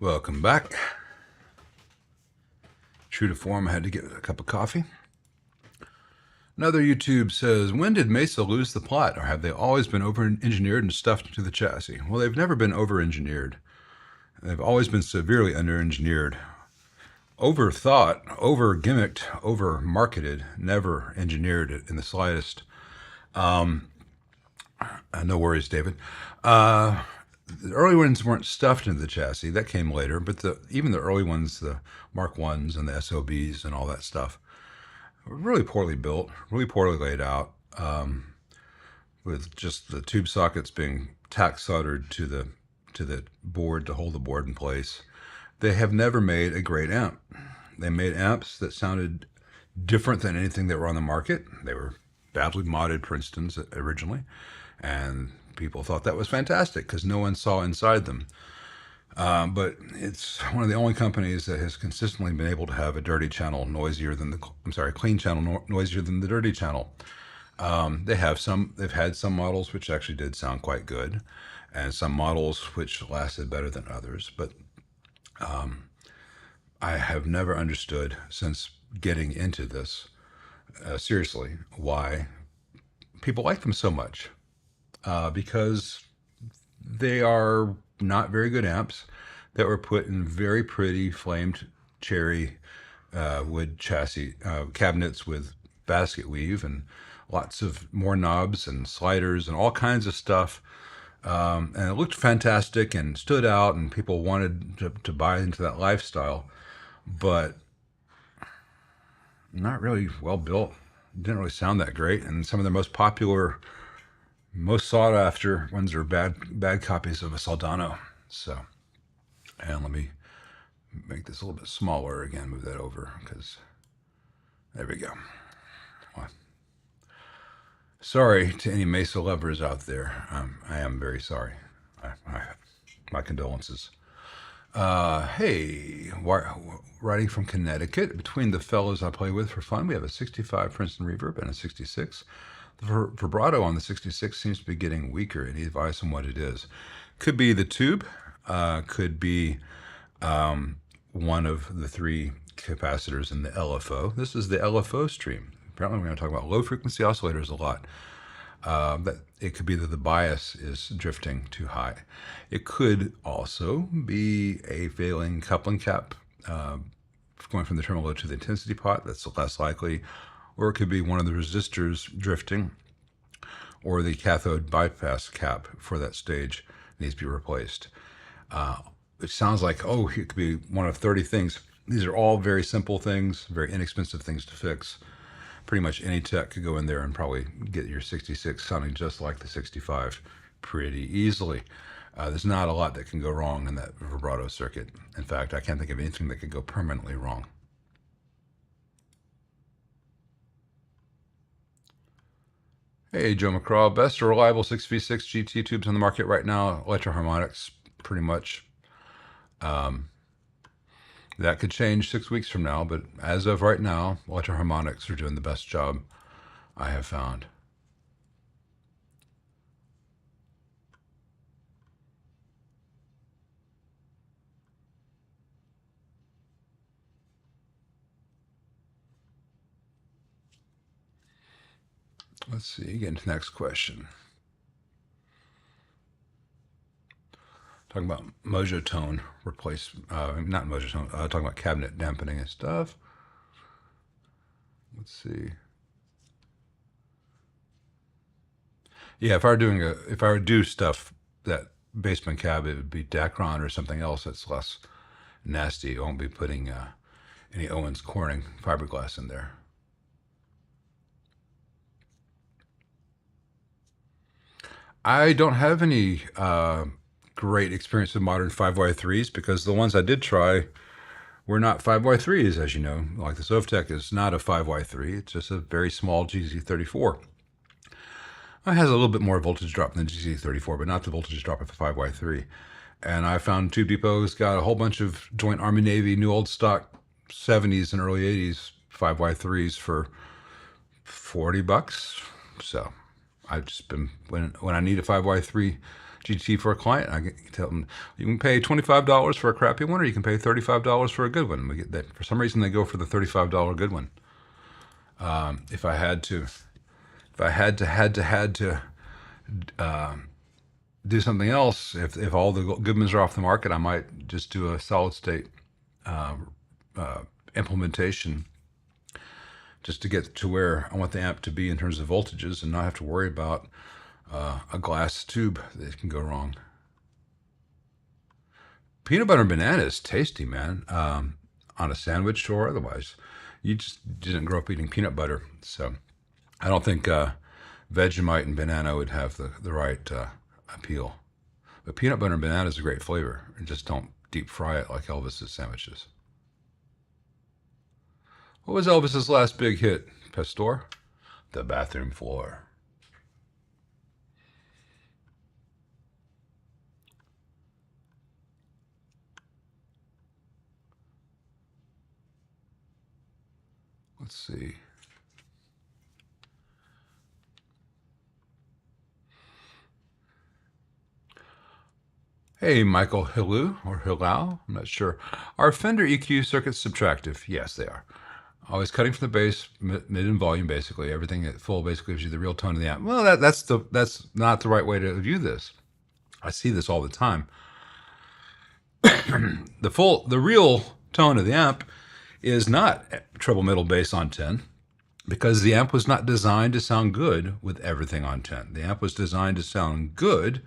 Welcome back. True to form, I had to get a cup of coffee. Another YouTube says, when did Mesa lose the plot? Or have they always been over-engineered and stuffed into the chassis? Well, they've never been over-engineered. They've always been severely under-engineered. Overthought, over-gimmicked, over-marketed, never engineered it in the slightest. No worries, David. The early ones weren't stuffed into the chassis. That came later, but even the early ones, the Mark 1s and the SOBs and all that stuff, were really poorly built, really poorly laid out, with just the tube sockets being tack soldered to the board to hold the board in place. They have never made a great amp. They made amps that sounded different than anything that were on the market. They were badly modded Princetons originally, and people thought that was fantastic because no one saw inside them. But it's one of the only companies that has consistently been able to have a dirty channel noisier than clean channel noisier than the dirty channel. They've had some models which actually did sound quite good, and some models which lasted better than others. But I have never understood since getting into this, seriously, why people like them so much. Because they are not very good amps that were put in very pretty flamed cherry wood chassis cabinets with basket weave and lots of more knobs and sliders and all kinds of stuff. And it looked fantastic and stood out, and people wanted to buy into that lifestyle, but not really well built. Didn't really sound that great. And some of the most popular, most sought after ones are bad copies of a Soldano. So, and let me make this a little bit smaller again, move that over, because there we go. Well, sorry to any Mesa lovers out there. I am very sorry. My condolences. Hey, writing from Connecticut. Between the fellows I play with for fun, we have a 65 Princeton Reverb and a 66. The vibrato on the 66 seems to be getting weaker. Any advice on what it is? Could be the tube. Could be one of the three capacitors in the LFO. This is the LFO stream. Apparently we're going to talk about low frequency oscillators a lot. That it could be that the bias is drifting too high. It could also be a failing coupling cap going from the tremolo to the intensity pot. That's less likely. Or it could be one of the resistors drifting, or the cathode bypass cap for that stage needs to be replaced. It sounds like, oh, it could be one of 30 things. These are all very simple things, very inexpensive things to fix. Pretty much any tech could go in there and probably get your 66 sounding just like the 65 pretty easily. There's not a lot that can go wrong in that vibrato circuit. In fact, I can't think of anything that could go permanently wrong. Hey, Joe McCraw, best reliable 6v6 GT tubes on the market right now, Electro-Harmonics, pretty much. That could change 6 weeks from now, but as of right now, Electro-Harmonics are doing the best job I have found. Let's see, get into the next question. Talking about Mojo tone not Mojo tone, talking about cabinet dampening and stuff. Let's see. Yeah, if I were to do stuff that basement cab, it would be Dacron or something else that's less nasty. I won't be putting any Owens Corning fiberglass in there. I don't have any great experience with modern 5Y3s because the ones I did try were not 5Y3s, as you know. Like the Sovtek is not a 5Y3, it's just a very small GZ34. It has a little bit more voltage drop than the GZ34, but not the voltage drop of the 5Y3. And I found Tube Depot's got a whole bunch of joint Army Navy, new old stock 70s and early 80s 5Y3s for $40. So I've just been, when I need a 5Y3 GT for a client. I can tell them you can pay $25 for a crappy one, or you can pay $35 for a good one. We get that. For some reason, they go for the $35 good one. If I had to, do something else, if all the good ones are off the market, I might just do a solid state implementation, just to get to where I want the amp to be in terms of voltages, and not have to worry about a glass tube that can go wrong. Peanut butter and banana is tasty, man. On a sandwich or otherwise. You just didn't grow up eating peanut butter, so I don't think Vegemite and banana would have the right appeal. But peanut butter and banana is a great flavor. And just don't deep fry it like Elvis's sandwiches. What was Elvis's last big hit, Pastor? The bathroom floor. Let's see. Hey, Michael Hillu, or Hillau, I'm not sure. Are Fender EQ circuits subtractive? Yes, they are. Always cutting from the bass, mid and volume, basically. Everything at full basically gives you the real tone of the amp. Well, that's not the right way to view this. I see this all the time. The real tone of the amp is not treble middle bass on 10, because the amp was not designed to sound good with everything on 10. The amp was designed to sound good,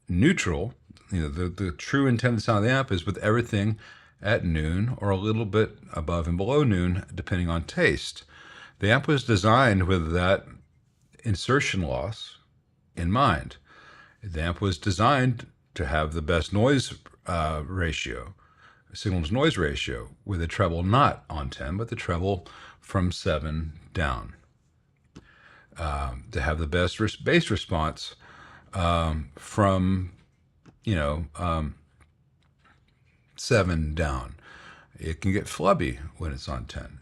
neutral. The true intended sound of the amp is with everything at noon or a little bit above and below noon, depending on taste. The amp was designed with that insertion loss in mind. The amp was designed to have the best noise ratio, signal to noise ratio, with the treble not on 10, but the treble from 7 down. To have the best bass response from 7 down. It can get flubby when it's on 10.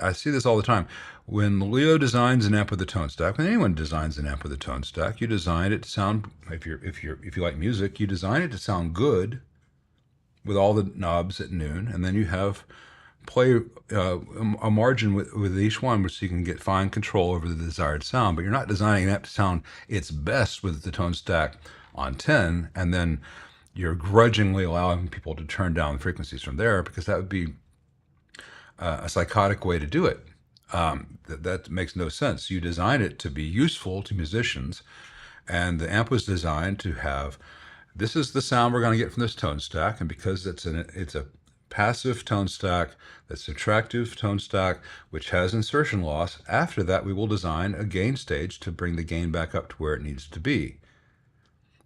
I see this all the time. When Leo designs an amp with a tone stack, when anyone designs an amp with a tone stack, you design it to sound, if you like music, you design it to sound good with all the knobs at noon, and then you have play a margin with each one, which you can get fine control over the desired sound. But you're not designing an amp to sound its best with the tone stack on 10, and then you're grudgingly allowing people to turn down the frequencies from there, because that would be a psychotic way to do it. That makes no sense. You design it to be useful to musicians, and the amp was designed to have, this is the sound we're going to get from this tone stack, and because it's a passive tone stack, that's an attractive tone stack, which has insertion loss, after that we will design a gain stage to bring the gain back up to where it needs to be.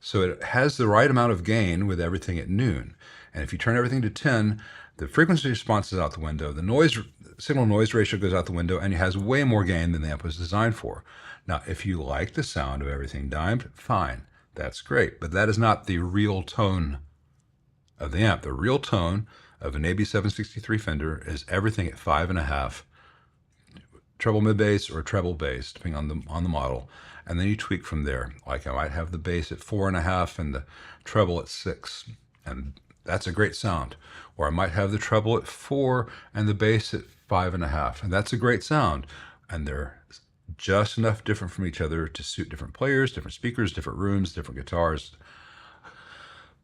So it has the right amount of gain with everything at noon. And if you turn everything to 10, the frequency response is out the window, the signal noise ratio goes out the window, and it has way more gain than the amp was designed for. Now, if you like the sound of everything dimed, fine, that's great. But that is not the real tone of the amp. The real tone of an AB763 Fender is everything at 5.5, treble mid bass or treble bass, depending on the model. And then you tweak from there. Like I might have the bass at 4.5 and the treble at 6, and that's a great sound. Or I might have the treble at 4 and the bass at 5.5, and that's a great sound. And they're just enough different from each other to suit different players, different speakers, different rooms, different guitars.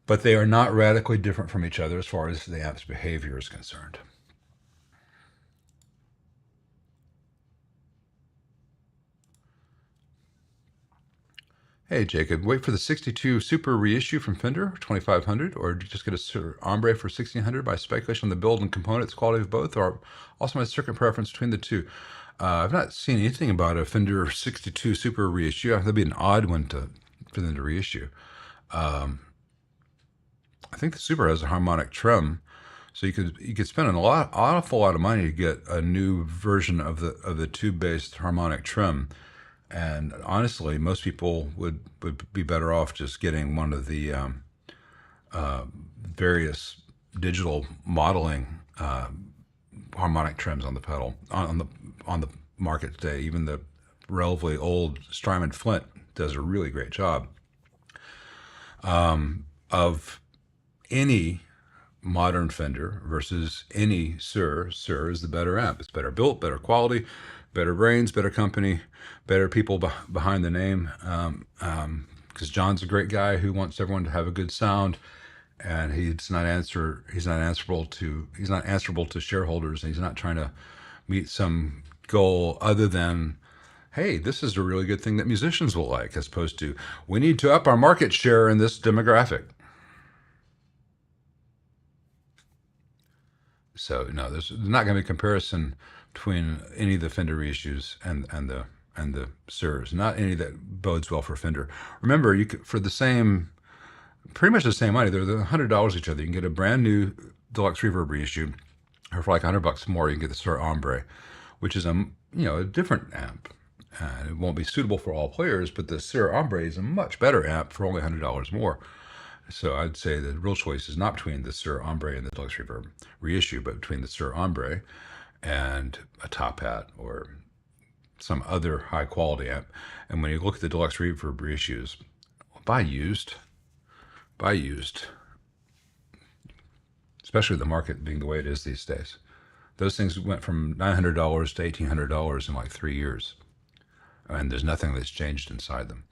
But they are not radically different from each other as far as the amp's behavior is concerned. Hey, Jacob, wait for the 62 Super reissue from Fender, 2500, or just get a Ombre for 1600 by speculation on the build and components quality of both, or also my circuit preference between the two. I've not seen anything about a Fender 62 Super reissue. That'd be an odd one for them to reissue. I think the Super has a harmonic trim, so you could spend an awful lot of money to get a new version of the tube-based harmonic trim. And honestly, most people would be better off just getting one of the various digital modeling harmonic trims on the pedal on the market today. Even the relatively old Strymon Flint does a really great job of any modern Fender versus any Sir. Sir is the better amp. It's better built, better quality, better brains, better company, better people behind the name. Because John's a great guy who wants everyone to have a good sound, and he's not answerable to shareholders, and he's not trying to meet some goal other than, hey, this is a really good thing that musicians will like, as opposed to, we need to up our market share in this demographic. So no, there's not going to be a comparison between any of the Fender reissues and the Sirs. Not any that bodes well for Fender. Remember, you could, for the same, pretty much the same money, they're $100 each other. You can get a brand new deluxe reverb reissue, or for like $100 more, you can get the Sir Ombre, which is a different amp. It won't be suitable for all players, but the Sir Ombre is a much better amp for only $100 more. So I'd say the real choice is not between the Sir Ombre and the Deluxe Reverb reissue, but between the Sir Ombre and a Top Hat or some other high quality amp. And when you look at the Deluxe Reverb reissues, buy used, especially the market being the way it is these days. Those things went from $900 to $1,800 in like 3 years. And there's nothing that's changed inside them.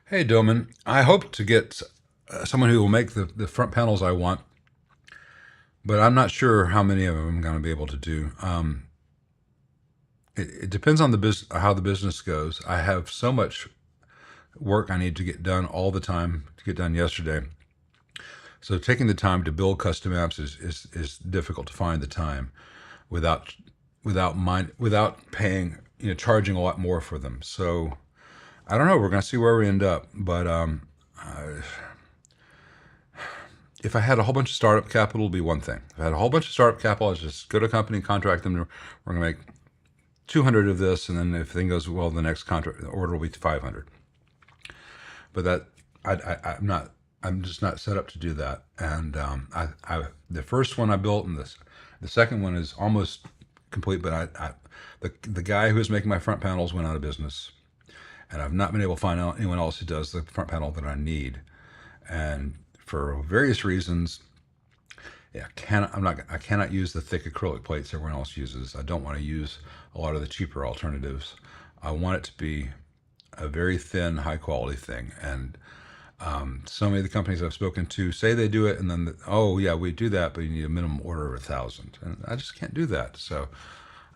Hey, Doman, I hope to get someone who will make the front panels I want, but I'm not sure how many of them I'm going to be able to do. It depends on how the business goes. I have so much work I need to get done all the time, to get done yesterday. So taking the time to build custom amps is difficult to find the time without paying, charging a lot more for them. So I don't know. We're going to see where we end up. But if I had a whole bunch of startup capital, it'd be one thing. If I had a whole bunch of startup capital, I'd just go to a company, contract them. We're going to make 200 of this, and then if thing goes well, the next contract order will be 500. But that I'm not. I'm just not set up to do that. And the first one I built, and the second one is almost complete. But the guy who was making my front panels went out of business. And I've not been able to find out anyone else who does the front panel that I need. And for various reasons, I cannot use the thick acrylic plates everyone else uses. I don't want to use a lot of the cheaper alternatives. I want it to be a very thin, high quality thing. And so many of the companies I've spoken to say they do it, and then, oh yeah, we do that, but you need a minimum order of 1,000. And I just can't do that. So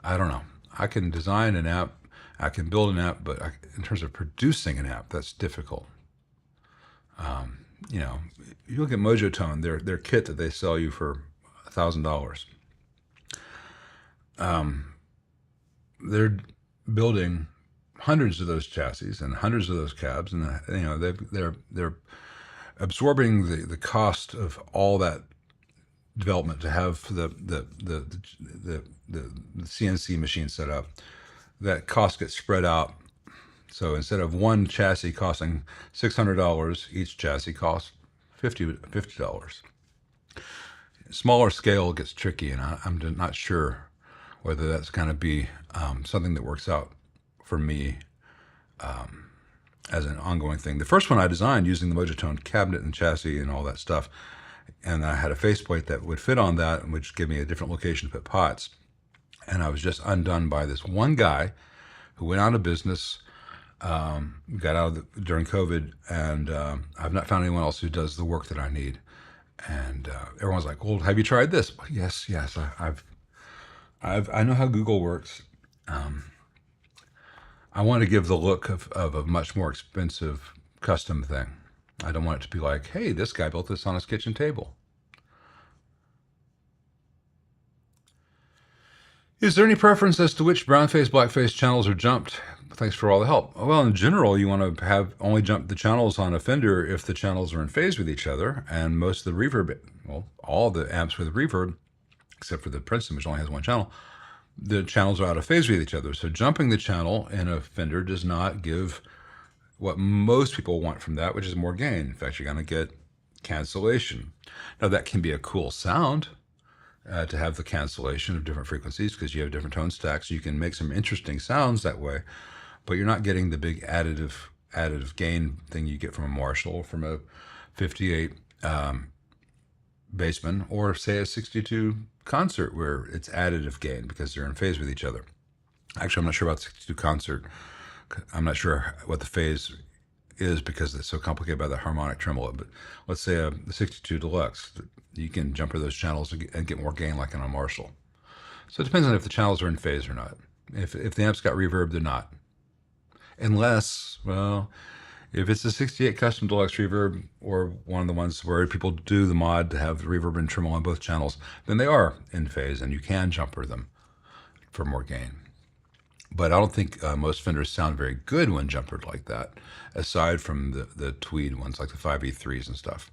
I don't know. I can design an app, I can build an app, but in terms of producing an app, that's difficult. You look at Mojotone, their kit that they sell you for $1,000. They're building hundreds of those chassis and hundreds of those cabs, and they're absorbing the cost of all that development to have the CNC machine set up. That cost gets spread out. So instead of one chassis costing $600, each chassis costs $50. Smaller scale gets tricky, and I'm not sure whether that's going to be something that works out for me as an ongoing thing. The first one I designed using the Mojotone cabinet and chassis and all that stuff, and I had a faceplate that would fit on that, which gave me a different location to put pots. And I was just undone by this one guy who went out of business, got out during COVID, and I've not found anyone else who does the work that I need. And everyone's like, "Well, have you tried this?" Yes, I know how Google works. I want to give the look of a much more expensive custom thing. I don't want it to be like, "Hey, this guy built this on his kitchen table." Is there any preference as to which brown-face, black-face channels are jumped? Thanks for all the help. Well, in general, you want to have only jump the channels on a Fender if the channels are in phase with each other, and most of the reverb, all the amps with reverb, except for the Princeton, which only has one channel, the channels are out of phase with each other. So jumping the channel in a Fender does not give what most people want from that, which is more gain. In fact, you're going to get cancellation. Now, that can be a cool sound to have the cancellation of different frequencies because you have different tone stacks. You can make some interesting sounds that way, but you're not getting the big additive gain thing you get from a Marshall, from a 58 bassman, or say a 62 concert where it's additive gain because they're in phase with each other. Actually, I'm not sure about 62 concert. I'm not sure what the phase is because it's so complicated by the harmonic tremolo. But let's say a 62 Deluxe, you can jumper those channels and get more gain like in a Marshall. So it depends on if the channels are in phase or not. If the amp's got reverb, they're not. Unless, well, if it's a 68 Custom Deluxe reverb or one of the ones where people do the mod to have reverb and tremolo on both channels, then they are in phase and you can jumper them for more gain. But I don't think most Fenders sound very good when jumpered like that, aside from the tweed ones like the 5E3s and stuff.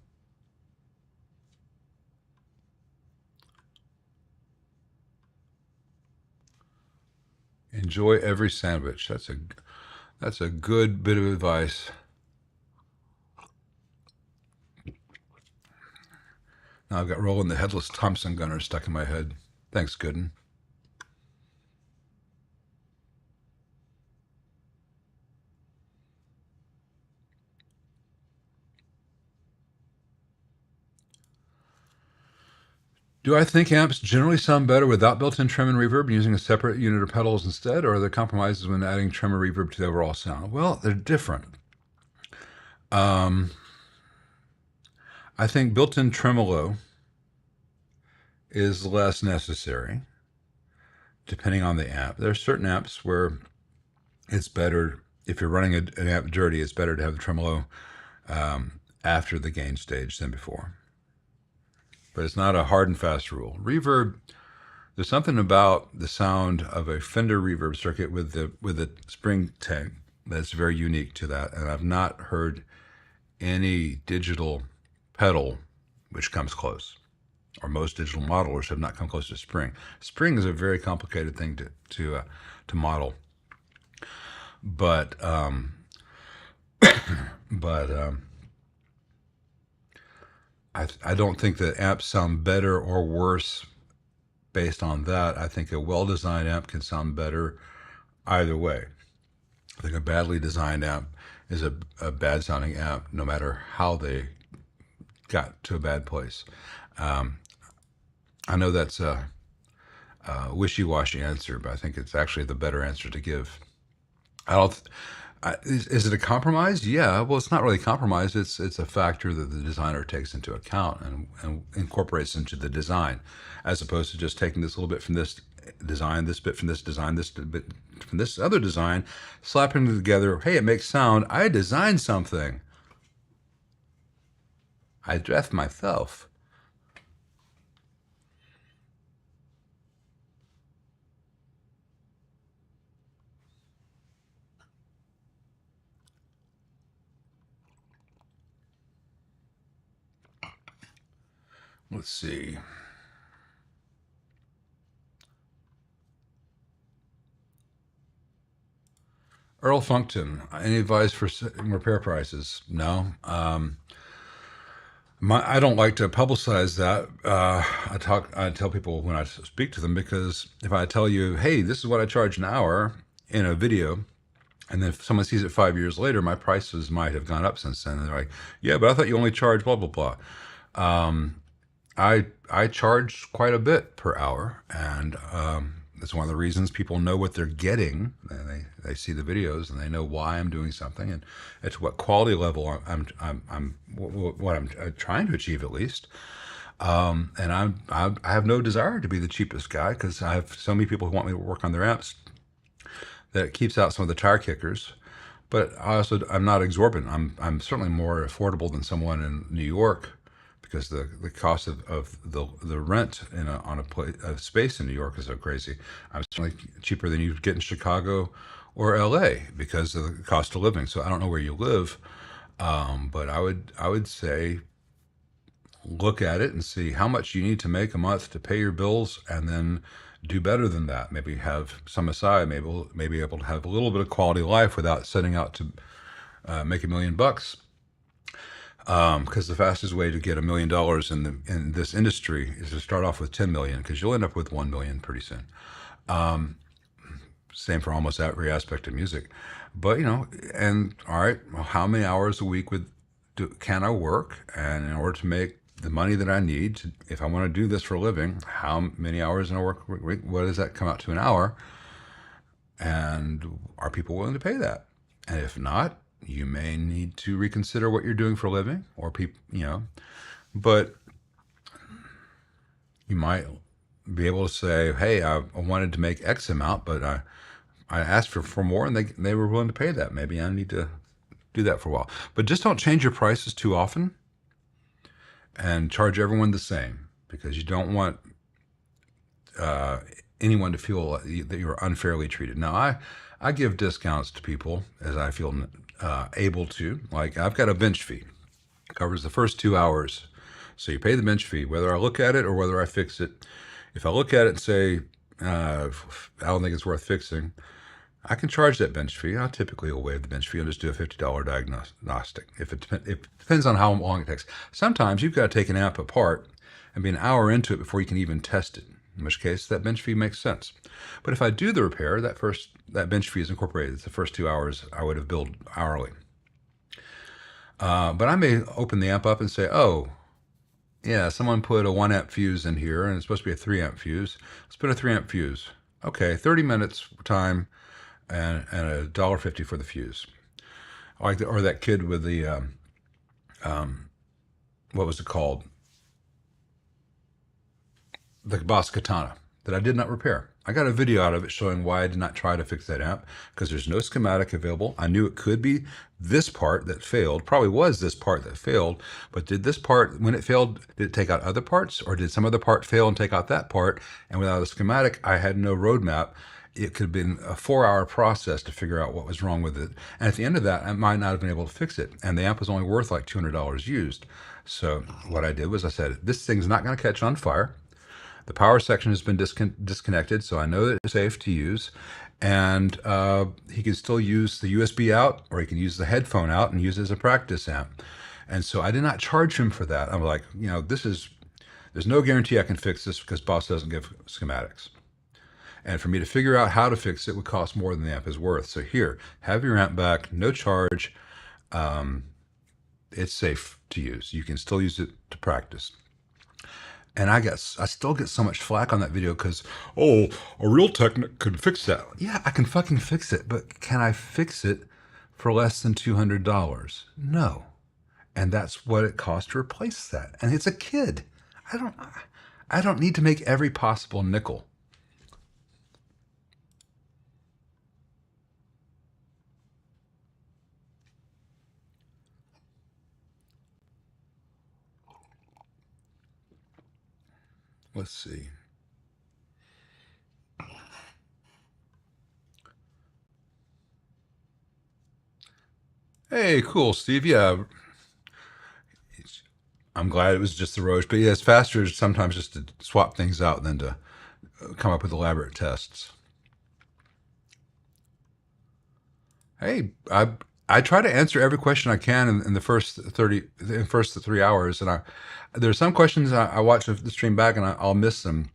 Enjoy every sandwich. That's a good bit of advice. Now I've got Roland the Headless Thompson Gunner stuck in my head. Thanks, Gooden. Do I think amps generally sound better without built-in trim and reverb, using a separate unit or pedals instead, or are there compromises when adding trim or reverb to the overall sound? Well, they're different. I think built-in tremolo is less necessary, depending on the amp. There are certain amps where it's better, if you're running an amp dirty, it's better to have the tremolo after the gain stage than before. But it's not a hard and fast rule. Reverb, there's something about the sound of a Fender reverb circuit with the spring tank that's very unique to that, and I've not heard any digital pedal which comes close, or most digital modelers have not come close to spring. Spring is a very complicated thing to model, but I don't think that amps sound better or worse based on that. I think a well-designed amp can sound better either way. I think a badly designed amp is a bad-sounding amp, no matter how they got to a bad place. I know that's a wishy-washy answer, but I think it's actually the better answer to give. Is it a compromise? Yeah. Well, it's not really a compromise. It's a factor that the designer takes into account and incorporates into the design, as opposed to just taking this little bit from this design, this bit from this design, this bit from this other design, slapping them together. Hey, it makes sound. I designed something. I dressed myself. Let's see. Earl Funkton, any advice for repair prices? No. I don't like to publicize that. I tell people when I speak to them, because if I tell you, hey, this is what I charge an hour in a video, and then if someone sees it 5 years later, my prices might have gone up since then. And they're like, yeah, but I thought you only charged blah, blah, blah. I charge quite a bit per hour, and that's one of the reasons people know what they're getting. They see the videos and they know why I'm doing something and at what quality level what I'm trying to achieve, at least. And I have no desire to be the cheapest guy, because I have so many people who want me to work on their amps that it keeps out some of the tire kickers. But I'm not exorbitant. I'm certainly more affordable than someone in New York, because the cost of the rent on a space in New York is so crazy. I'm certainly cheaper than you get in Chicago or LA because of the cost of living. So I don't know where you live, but I would say look at it and see how much you need to make a month to pay your bills, and then do better than that. Maybe have some aside. Maybe able to have a little bit of quality life without setting out to make $1 million. Because the fastest way to get $1 million in this industry is to start off with 10 million, because you'll end up with 1 million pretty soon. Same for almost every aspect of music. But and all right, well, how many hours a week can I work? And in order to make the money that I need if I want to do this for a living, how many hours in a work week? What does that come out to an hour? And are people willing to pay that? And if not, you may need to reconsider what you're doing for a living, or but you might be able to say, hey, I wanted to make X amount, but I asked for more, and they were willing to pay that. Maybe I need to do that for a while. But just don't change your prices too often and charge everyone the same, because you don't want anyone to feel that you're unfairly treated. Now, I give discounts to people as I feel able to. Like, I've got a bench fee. It covers the first 2 hours. So you pay the bench fee, whether I look at it or whether I fix it. If I look at it and say, I don't think it's worth fixing, I can charge that bench fee. I typically will waive the bench fee and just do a $50 diagnostic. It depends on how long it takes. Sometimes you've got to take an amp apart and be an hour into it before you can even test it, in which case that bench fee makes sense. But if I do the repair, that bench fee is incorporated. It's the first 2 hours I would have billed hourly. But I may open the amp up and say, oh, yeah, someone put a 1 amp fuse in here, and it's supposed to be a 3 amp fuse. Let's put a 3 amp fuse. Okay, 30 minutes time and $1.50 for the fuse. Or that kid with the, what was it called? The Boss Katana that I did not repair. I got a video out of it showing why I did not try to fix that amp, because there's no schematic available. I knew it could be this part that failed, probably was this part that failed, but did this part, when it failed, did it take out other parts, or did some other part fail and take out that part? And without a schematic, I had no roadmap. It could have been a 4-hour process to figure out what was wrong with it. And at the end of that, I might not have been able to fix it. And the amp was only worth like $200 used. So what I did was I said, this thing's not going to catch on fire. The power section has been disconnected, so I know that it's safe to use. And he can still use the USB out, or he can use the headphone out and use it as a practice amp. And so I did not charge him for that. I'm like, there's no guarantee I can fix this, because Boss doesn't give schematics. And for me to figure out how to fix it would cost more than the amp is worth. So here, have your amp back, no charge. It's safe to use. You can still use it to practice. And I still get so much flack on that video because, oh, a real technic could fix that. Yeah, I can fucking fix it, but can I fix it for less than $200? No. And that's what it costs to replace that. And it's a kid. I don't need to make every possible nickel. Let's see. Hey, cool, Steve. Yeah, I'm glad it was just the Roche, but yeah, it's faster sometimes just to swap things out than to come up with elaborate tests. Hey, I try to answer every question I can in the first 3 hours, and there's some questions I watch the stream back and I'll miss them.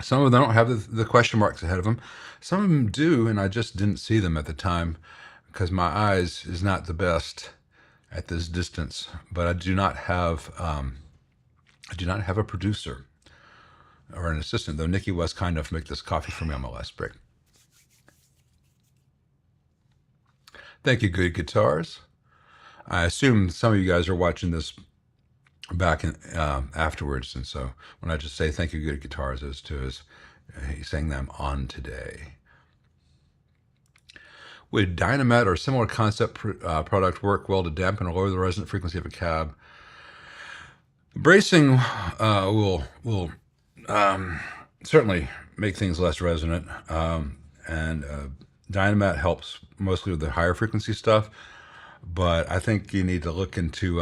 Some of them don't have the question marks ahead of them. Some of them do, and I just didn't see them at the time because my eyes is not the best at this distance. But I do not have a producer or an assistant, though Nikki was kind enough to make this coffee for me on my last break. Thank you, Good Guitars. I assume some of you guys are watching this back afterwards, and so when I just say thank you, Good Guitars, as to his saying that I'm on today. Would Dynamat or similar concept product work well to dampen or lower the resonant frequency of a cab? Bracing will certainly make things less resonant, and Dynamat helps mostly with the higher frequency stuff. But I think you need to look into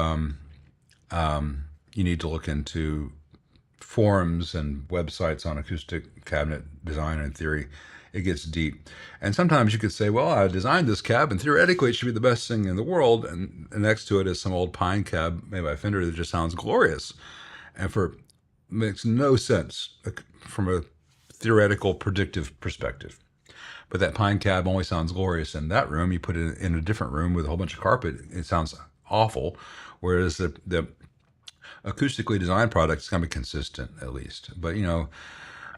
forums and websites on acoustic cabinet design and theory, it gets deep. And sometimes you could say, well, I designed this cab and theoretically it should be the best thing in the world. And next to it is some old pine cab made by Fender that just sounds glorious. And for makes no sense from a theoretical predictive perspective. But that pine cab only sounds glorious in that room. You put it in a different room with a whole bunch of carpet, it sounds awful. Whereas the acoustically designed product is going to be consistent at least. But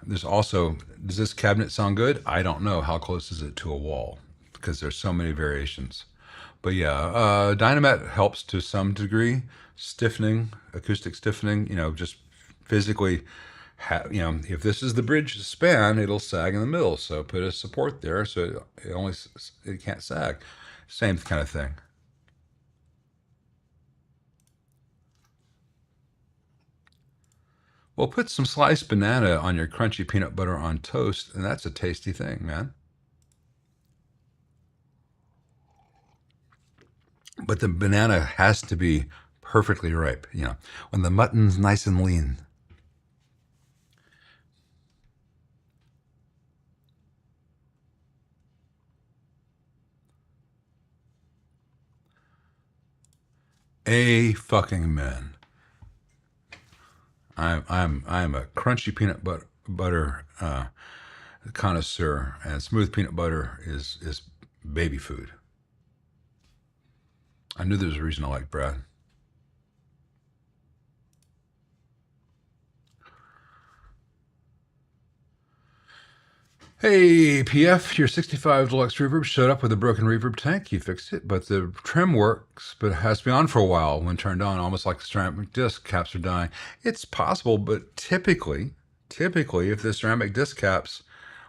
there's also, does this cabinet sound good? I don't know. How close is it to a wall? Because there's so many variations. But yeah, Dynamat helps to some degree. Stiffening, acoustic stiffening, just physically, if this is the bridge span, it'll sag in the middle. So put a support there so it can't sag. Same kind of thing. Well, put some sliced banana on your crunchy peanut butter on toast, and that's a tasty thing, man. But the banana has to be perfectly ripe, when the mutton's nice and lean. A fucking man. I'm a crunchy peanut butter connoisseur, and smooth peanut butter is baby food. I knew there was a reason I like Brad. Hey, PF, your 65 Deluxe Reverb showed up with a broken reverb tank. You fixed it, but the trim works, but it has to be on for a while when turned on, almost like the ceramic disc caps are dying. It's possible, but typically, if the ceramic disc caps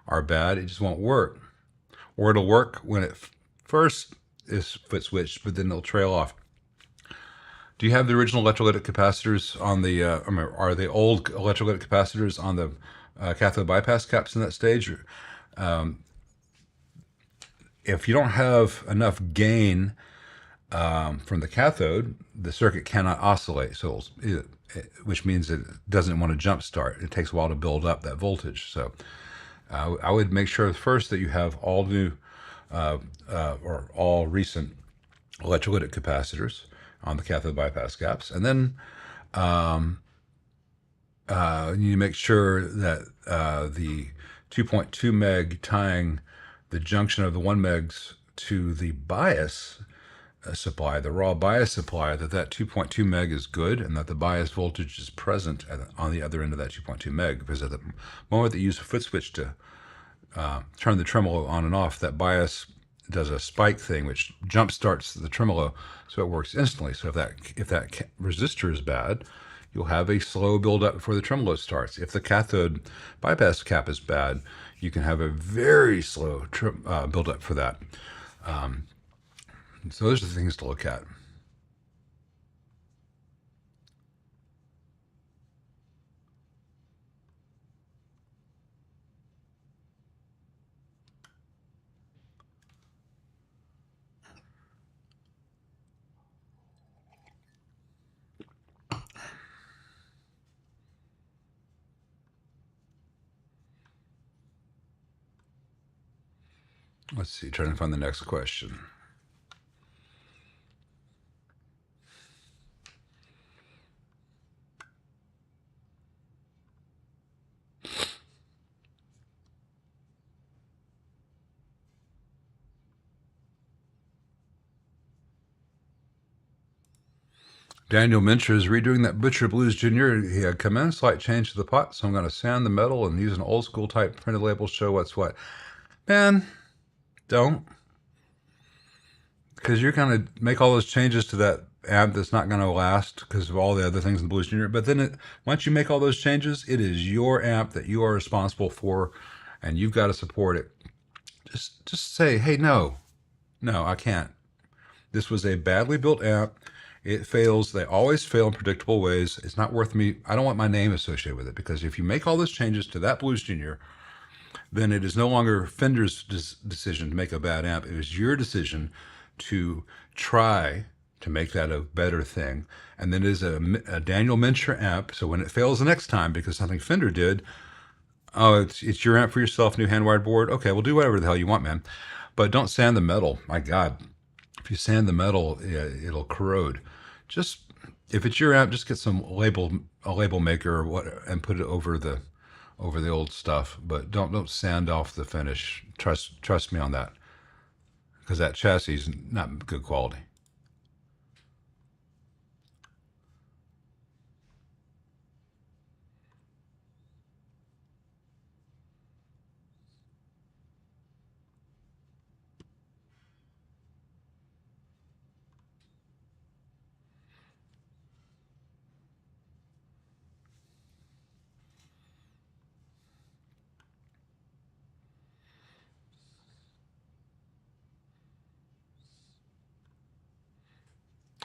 are bad, it just won't work. Or it'll work when it first is foot switched, but then it'll trail off. Do you have the original electrolytic capacitors on the, are the old electrolytic capacitors on the cathode bypass caps in that stage? If you don't have enough gain from the cathode, the circuit cannot oscillate, so which means it doesn't want to jump start. It takes a while to build up that voltage. So I would make sure first that you have all new or all recent electrolytic capacitors on the cathode bypass caps, and then you need to make sure that the 2.2 meg tying the junction of the 1 megs to the bias supply, the raw bias supply, that 2.2 meg is good and that the bias voltage is present on the other end of that 2.2 meg. Because at the moment that you use a foot switch to turn the tremolo on and off, that bias does a spike thing which jump starts the tremolo, so it works instantly. So if that resistor is bad, you'll have a slow build up before the tremolo starts. If the cathode bypass cap is bad, you can have a very slow build up for that. So those are the things to look at. Let's see, trying to find the next question. Daniel Mincher is redoing that Butcher Blues Junior. He had come in, slight change to the pot, so I'm going to sand the metal and use an old school type printed label to show what's what. Man, don't. Because you're going to make all those changes to that amp that's not going to last because of all the other things in the Blues Junior. But then once you make all those changes, it is your amp that you are responsible for, and you've got to support it. Just say, hey, no, I can't. This was a badly built amp. It fails. They always fail in predictable ways. It's not worth me. I don't want my name associated with it, because if you make all those changes to that Blues Junior, then it is no longer Fender's decision to make a bad amp. It was your decision to try to make that a better thing. And then there's a Daniel Mincher amp. So when it fails the next time because something Fender did, oh, it's your amp for yourself, new hand-wired board. Okay, we'll do whatever the hell you want, man. But don't sand the metal. My God, if you sand the metal, it'll corrode. Just if it's your amp, just get a label maker or what, and put it over the old stuff. But don't sand off the finish. Trust me on that, because that chassis is not good quality.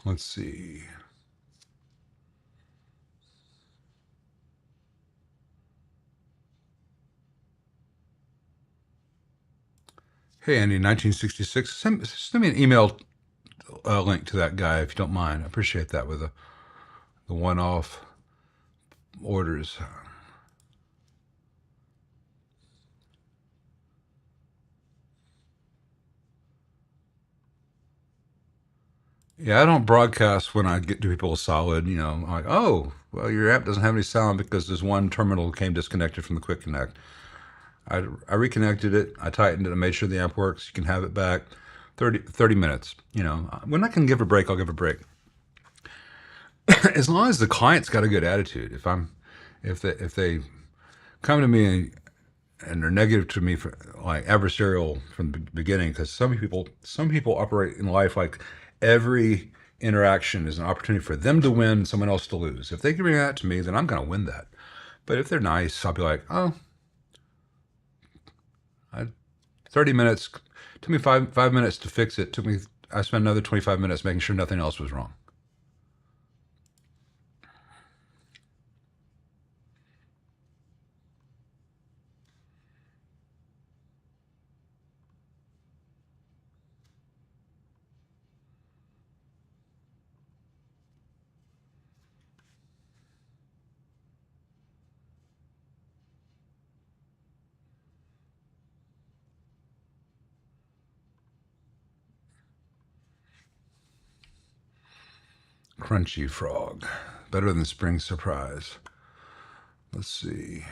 Let's see. Hey, Andy, 1966. Send me an email link to that guy if you don't mind. I appreciate that with the one-off orders. Yeah, I don't broadcast when I get to people solid, I'm like, oh, well, your amp doesn't have any sound because this one terminal came disconnected from the quick connect. I reconnected it, I tightened it, I made sure the amp works, you can have it back. 30 minutes. When I can give a break, I'll give a break. As long as the client's got a good attitude. If they come to me and they're negative to me, for like adversarial from the beginning, because some people operate in life like every interaction is an opportunity for them to win, someone else to lose. If they can bring that to me, then I'm going to win that. But if they're nice, I'll be like, oh, 30 minutes, took me five minutes to fix it. I spent another 25 minutes making sure nothing else was wrong. Crunchy Frog. Better than Spring Surprise. Let's see.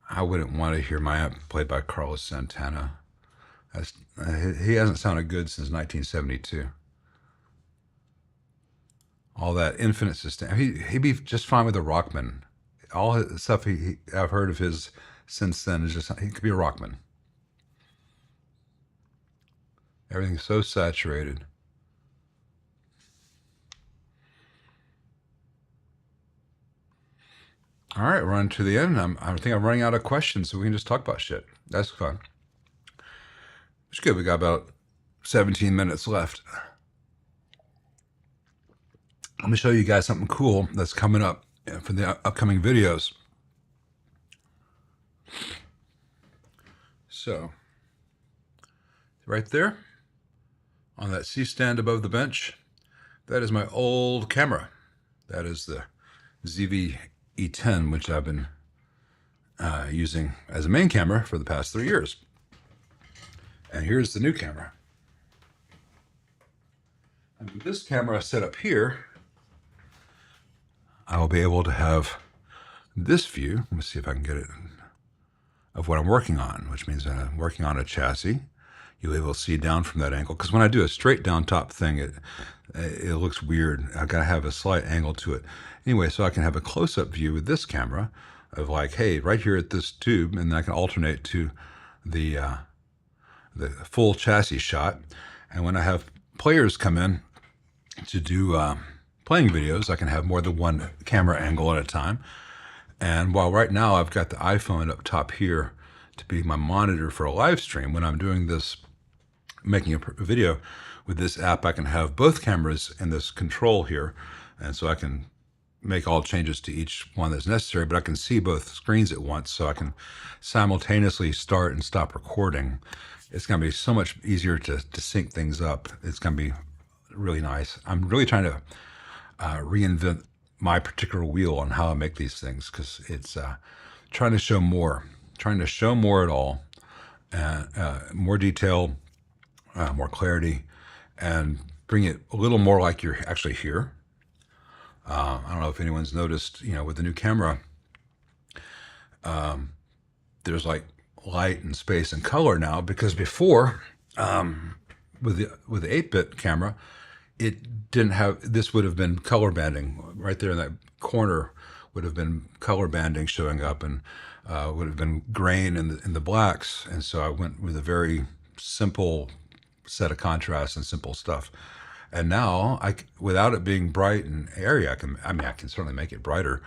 I wouldn't want to hear my amp played by Carlos Santana. He hasn't sounded good since 1972. All that infinite system. He'd be just fine with a Rockman. All his stuff I've heard of his since then is just, he could be a Rockman. Everything's so saturated. All right, we're on to the end. I think I'm running out of questions, so we can just talk about shit. That's fun. It's good. We got about 17 minutes left. Let me show you guys something cool that's coming up for the upcoming videos. So, right there on that C-stand above the bench, that is my old camera. That is the ZV-E10, which I've been using as a main camera for the past 3 years. And here's the new camera. And with this camera set up here, I will be able to have this view. Let me see if I can get it, of what I'm working on, which means I'm working on a chassis. You'll be able to see down from that angle, because when I do a straight down top thing, it looks weird. I've got to have a slight angle to it. Anyway, so I can have a close-up view with this camera of like, hey, right here at this tube, and then I can alternate to the full chassis shot. And when I have players come in to do playing videos, I can have more than one camera angle at a time. And while right now I've got the iPhone up top here to be my monitor for a live stream, when I'm doing this, making a video with this app, I can have both cameras in this control here. And so I can make all changes to each one that's necessary, but I can see both screens at once, so I can simultaneously start and stop recording. It's going to be so much easier to sync things up. It's going to be really nice. I'm really trying to reinvent my particular wheel on how I make these things, because it's trying to show more, at all, more detail, more clarity, and bring it a little more like you're actually here. I don't know if anyone's noticed, with the new camera, there's like light and space and color now, because before, with the 8-bit camera, it didn't have, this would have been color banding right there in that corner, would have been color banding showing up, and would have been grain in the blacks. And so I went with a very simple set of contrasts and simple stuff. And now, without it being bright and airy, I can certainly make it brighter.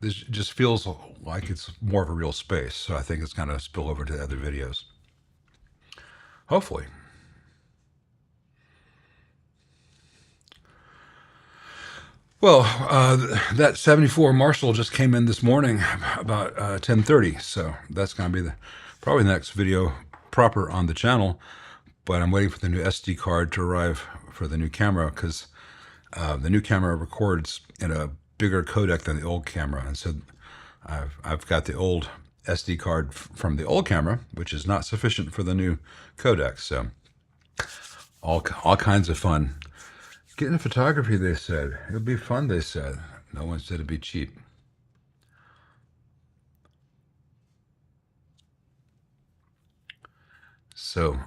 This just feels like it's more of a real space. So I think it's going to spill over to other videos. Hopefully. Well, that 74 Marshall just came in this morning about 10:30. So that's going to be probably the next video proper on the channel. But I'm waiting for the new SD card to arrive for the new camera, because the new camera records in a bigger codec than the old camera. And so I've got the old SD card from the old camera, which is not sufficient for the new codec. So all kinds of fun. Get into photography, they said. It would be fun, they said. No one said it'd be cheap. So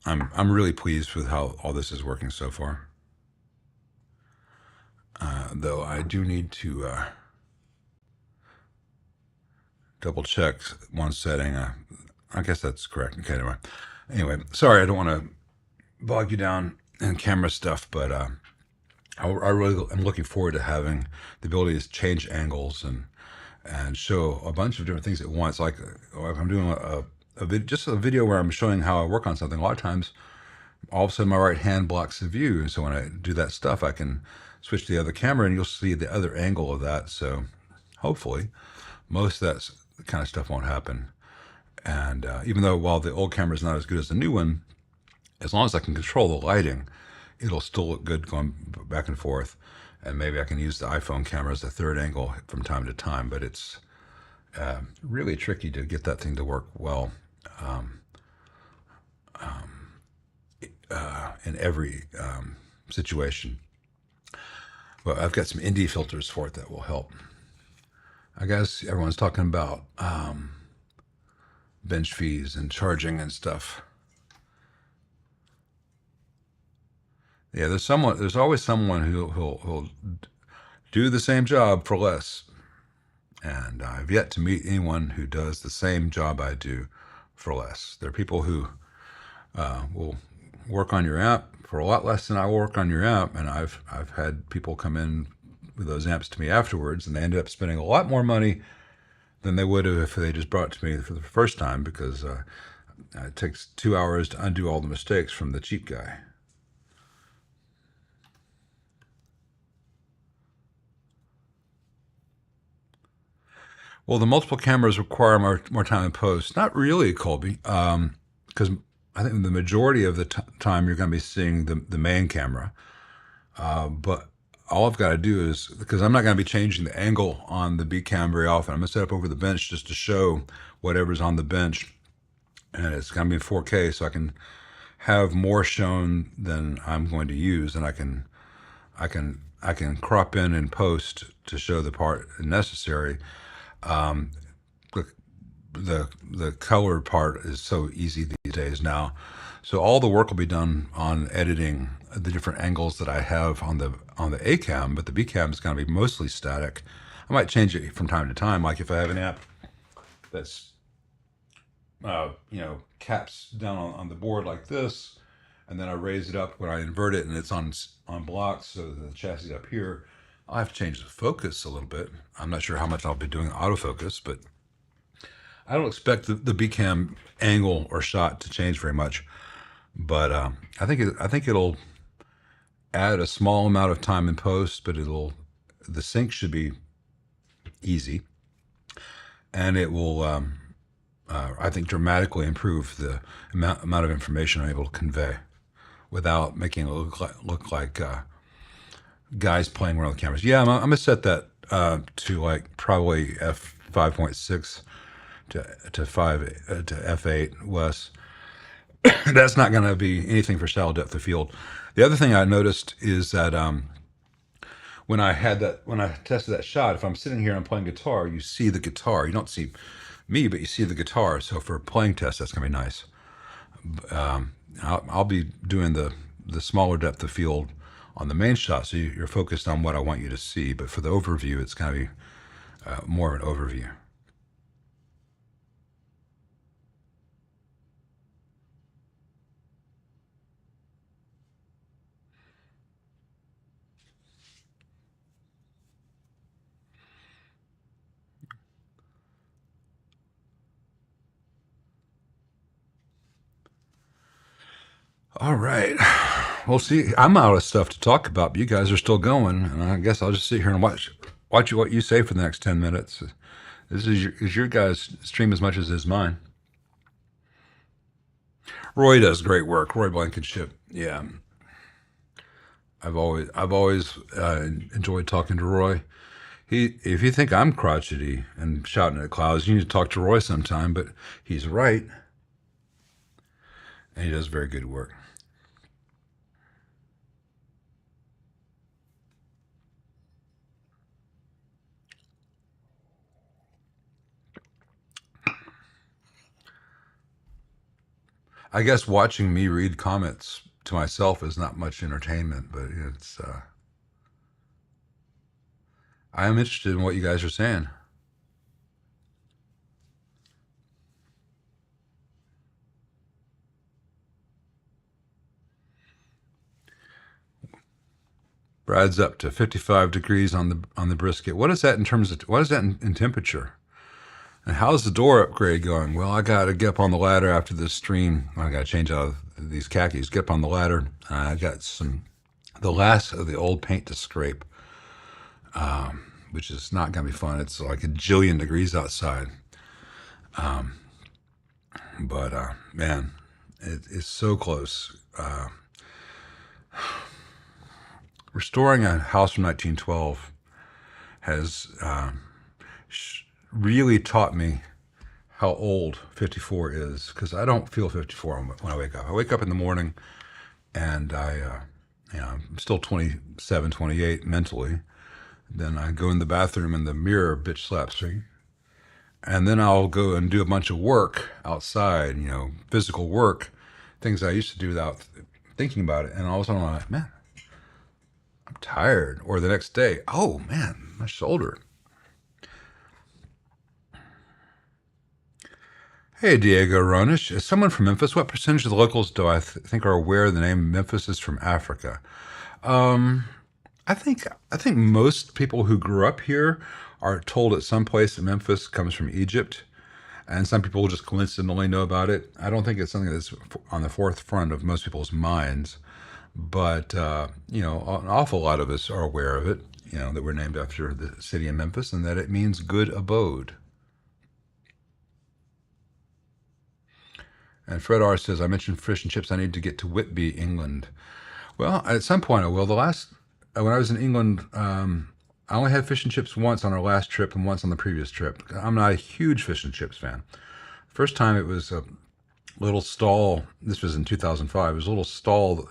I'm really pleased with how all this is working so far. Though I do need to double check one setting. I guess that's correct. Okay, anyway, sorry, I don't want to bog you down in camera stuff, but I really am looking forward to having the ability to change angles and show a bunch of different things at once. Like if I'm doing just a video where I'm showing how I work on something, a lot of times all of a sudden my right hand blocks the view, and so when I do that stuff, I can switch to the other camera and you'll see the other angle of that. So hopefully most of that kind of stuff won't happen. And even though while the old camera is not as good as the new one, as long as I can control the lighting, it'll still look good going back and forth. And maybe I can use the iPhone camera as a third angle from time to time, but it's really tricky to get that thing to work well in every situation. But I've got some ND filters for it that will help. I guess everyone's talking about bench fees and charging and stuff. Yeah, there's always someone who'll do the same job for less. And I've yet to meet anyone who does the same job I do for less. There are people who will work on your amp for a lot less than I work on your amp, and I've had people come in with those amps to me afterwards, and they ended up spending a lot more money than they would have if they just brought it to me for the first time, because it takes 2 hours to undo all the mistakes from the cheap guy. Well, the multiple cameras require more time in post. Not really, Colby, because I think the majority of the time you're going to be seeing the main camera. But all I've got to do is, because I'm not going to be changing the angle on the B cam very often, I'm going to set up over the bench just to show whatever's on the bench. And it's going to be in 4K, so I can have more shown than I'm going to use, and I can crop in post to show the part necessary. The color part is so easy these days now. So all the work will be done on editing the different angles that I have on the A cam, but the B cam is going to be mostly static. I might change it from time to time, like if I have an amp that's caps down on the board like this, and then I raise it up when I invert it and it's on blocks, so the chassis up here. I'll have to change the focus a little bit. I'm not sure how much I'll be doing autofocus, but I don't expect the B cam angle or shot to change very much. But I think it'll add a small amount of time in post, but the sync should be easy, and it will, I think, dramatically improve the amount of information I'm able to convey without making it look like guys playing around with cameras. Yeah, I'm gonna set that to like probably f5.6 to 5 to f8 less. That's not going to be anything for shallow depth of field. The other thing I noticed is that when I tested that shot, if I'm sitting here and I'm playing guitar, you see the guitar. You don't see me, but you see the guitar. So for a playing test, that's going to be nice. I'll be doing the smaller depth of field on the main shot, so you're focused on what I want you to see. But for the overview, it's going to be more of an overview. All right. Well, see, I'm out of stuff to talk about, but you guys are still going, and I guess I'll just sit here and watch what you say for the next 10 minutes. This is your guys' stream as much as is mine. Roy does great work. Roy Blankenship. Yeah, I've always enjoyed talking to Roy. If you think I'm crotchety and shouting at clouds, you need to talk to Roy sometime. But he's right, and he does very good work. I guess watching me read comments to myself is not much entertainment, but it's. I am interested in what you guys are saying. Brad's up to 55 degrees on the brisket. What is that in terms of what is that in temperature? And how's the door upgrade going? Well, I got to get up on the ladder after this stream. I got to change out of these khakis. Get up on the ladder. I got the last of the old paint to scrape, which is not going to be fun. It's like a jillion degrees outside. But man, it's so close. Restoring a house from 1912 has really taught me how old 54 is, because I don't feel 54 when I wake up. I wake up in the morning and I'm still 27, 28 mentally. Then I go in the bathroom and the mirror bitch slaps me. And then I'll go and do a bunch of work outside, physical work, things I used to do without thinking about it. And all of a sudden I'm like, man, I'm tired. Or the next day, oh man, my shoulder. Hey, Diego Ronish. As someone from Memphis, what percentage of the locals do I think are aware the name Memphis is from Africa? I think most people who grew up here are told at some place that Memphis comes from Egypt, and some people just coincidentally know about it. I don't think it's something that's on the forefront of most people's minds, but an awful lot of us are aware of it. That we're named after the city of Memphis and that it means good abode. And Fred R. says, I mentioned fish and chips. I need to get to Whitby, England. Well, at some point I will. When I was in England, I only had fish and chips once on our last trip and once on the previous trip. I'm not a huge fish and chips fan. First time it was a little stall. This was in 2005. It was a little stall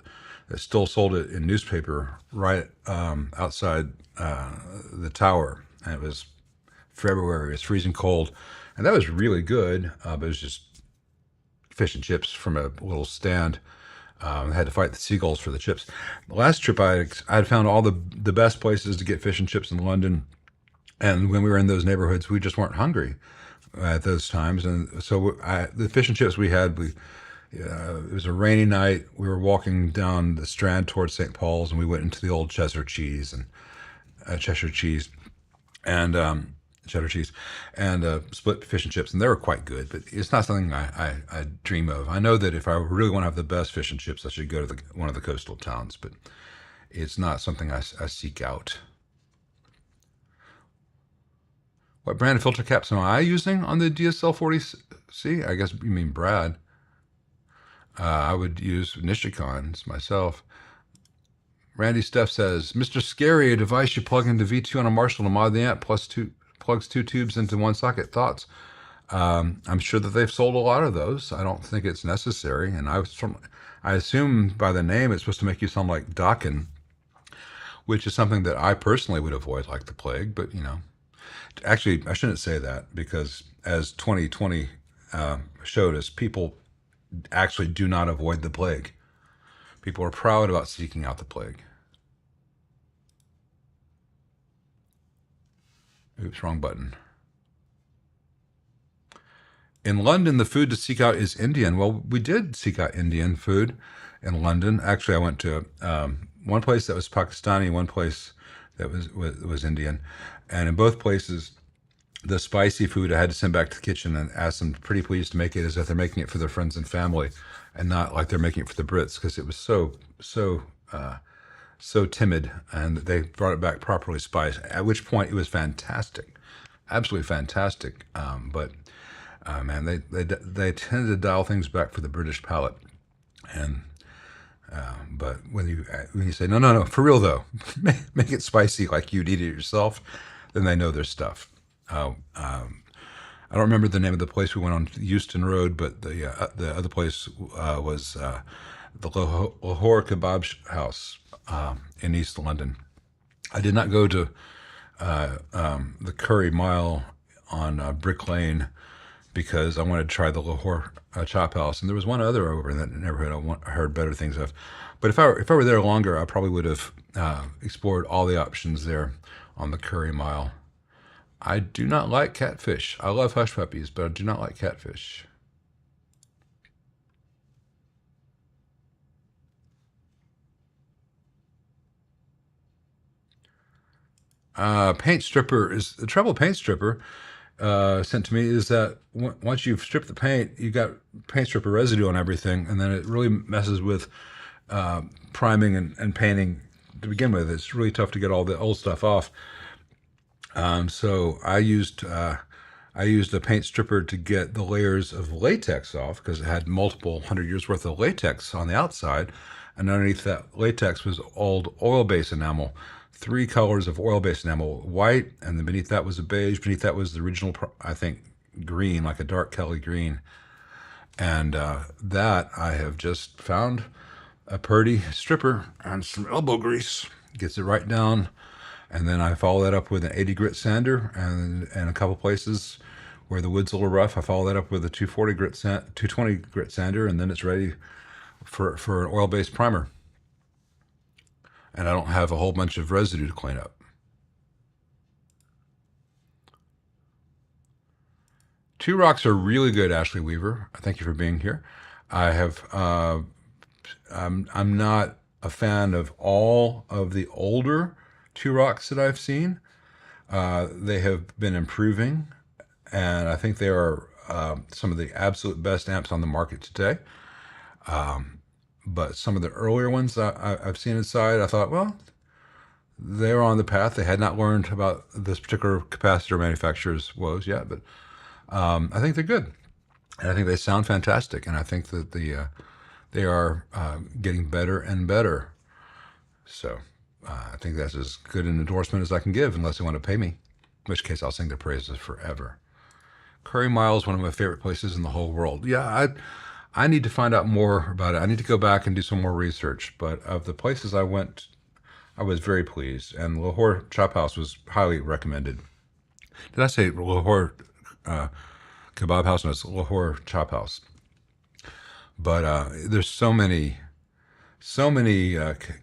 that still sold it in newspaper right outside the tower. And it was February. It was freezing cold. And that was really good, but it was just fish and chips from a little stand. I had to fight the seagulls for the chips. The last trip, I had found all the best places to get fish and chips in London. And when we were in those neighborhoods, we just weren't hungry at those times. And so the fish and chips we had, it was a rainy night. We were walking down the Strand towards St. Paul's, and we went into the old Cheshire cheese and cheddar cheese and split fish and chips, and they were quite good, but it's not something I dream of. I know that if I really want to have the best fish and chips, I should go to one of the coastal towns, but It's not something I seek out. What brand of filter caps am I using on the DSL-40C? I guess you mean Brad. I would use Nishikons myself. Randy Steff says, Mr. Scary, a device you plug into V2 on a Marshall to mod the amp, plugs two tubes into one socket. Thoughts? I'm sure that they've sold a lot of those. I don't think it's necessary. And I assume by the name it's supposed to make you sound like Dokken, which is something that I personally would avoid like the plague. But, actually, I shouldn't say that, because as 2020 showed us, people actually do not avoid the plague. People are proud about seeking out the plague. Oops, wrong button. In London, the food to seek out is Indian. Well, we did seek out Indian food in London. Actually, I went to one place that was Pakistani, one place that was Indian. And in both places, the spicy food I had to send back to the kitchen and ask them, pretty please, to make it as if they're making it for their friends and family and not like they're making it for the Brits, because it was so timid, and they brought it back properly spiced, at which point it was fantastic, absolutely fantastic. But man, they tended to dial things back for the British palate. And but when you say no, for real though, make it spicy like you'd eat it yourself, then they know their stuff. I don't remember the name of the place we went on Euston Road, but the other place was the Lahore Kebab House in East London. I did not go to the Curry Mile on Brick Lane, because I wanted to try the Lahore Chop House, and there was one other over in that neighborhood I heard better things of. But if I were there longer, I probably would have explored all the options there on the Curry Mile. I do not like catfish. I love hush puppies, but I do not like catfish. Paint stripper is the trouble. Paint stripper sent to me is that once you've stripped the paint, you got paint stripper residue on everything, and then it really messes with priming and painting to begin with. It's really tough to get all the old stuff off. So I used a paint stripper to get the layers of latex off, because it had multiple 100 years worth of latex on the outside, and underneath that latex was old oil-based enamel. 3 colors of oil-based enamel: white, and then beneath that was a beige. Beneath that was the original, I think, green, like a dark Kelly green. And that I have just found a purdy stripper and some elbow grease. Gets it right down. And then I follow that up with an 80 grit sander, and a couple places where the wood's a little rough, I follow that up with a 220 grit sander, and then it's ready for an oil-based primer. And I don't have a whole bunch of residue to clean up. Two Rocks are really good, Ashley Weaver. Thank you for being here. I'm not a fan of all of the older Two Rocks that I've seen. They have been improving, and I think they are some of the absolute best amps on the market today. But some of the earlier ones I've seen inside, I thought, well, they were on the path. They had not learned about this particular capacitor manufacturer's woes yet, but I think they're good, and I think they sound fantastic, and I think that they are getting better and better. So I think that's as good an endorsement as I can give, unless they want to pay me, in which case I'll sing their praises forever. Curry Mile is one of my favorite places in the whole world. Yeah, I need to find out more about it. I need to go back and do some more research. But of the places I went, I was very pleased. And Lahore Chop House was highly recommended. Did I say Lahore Kebab House? No, it's Lahore Chop House. But there's so many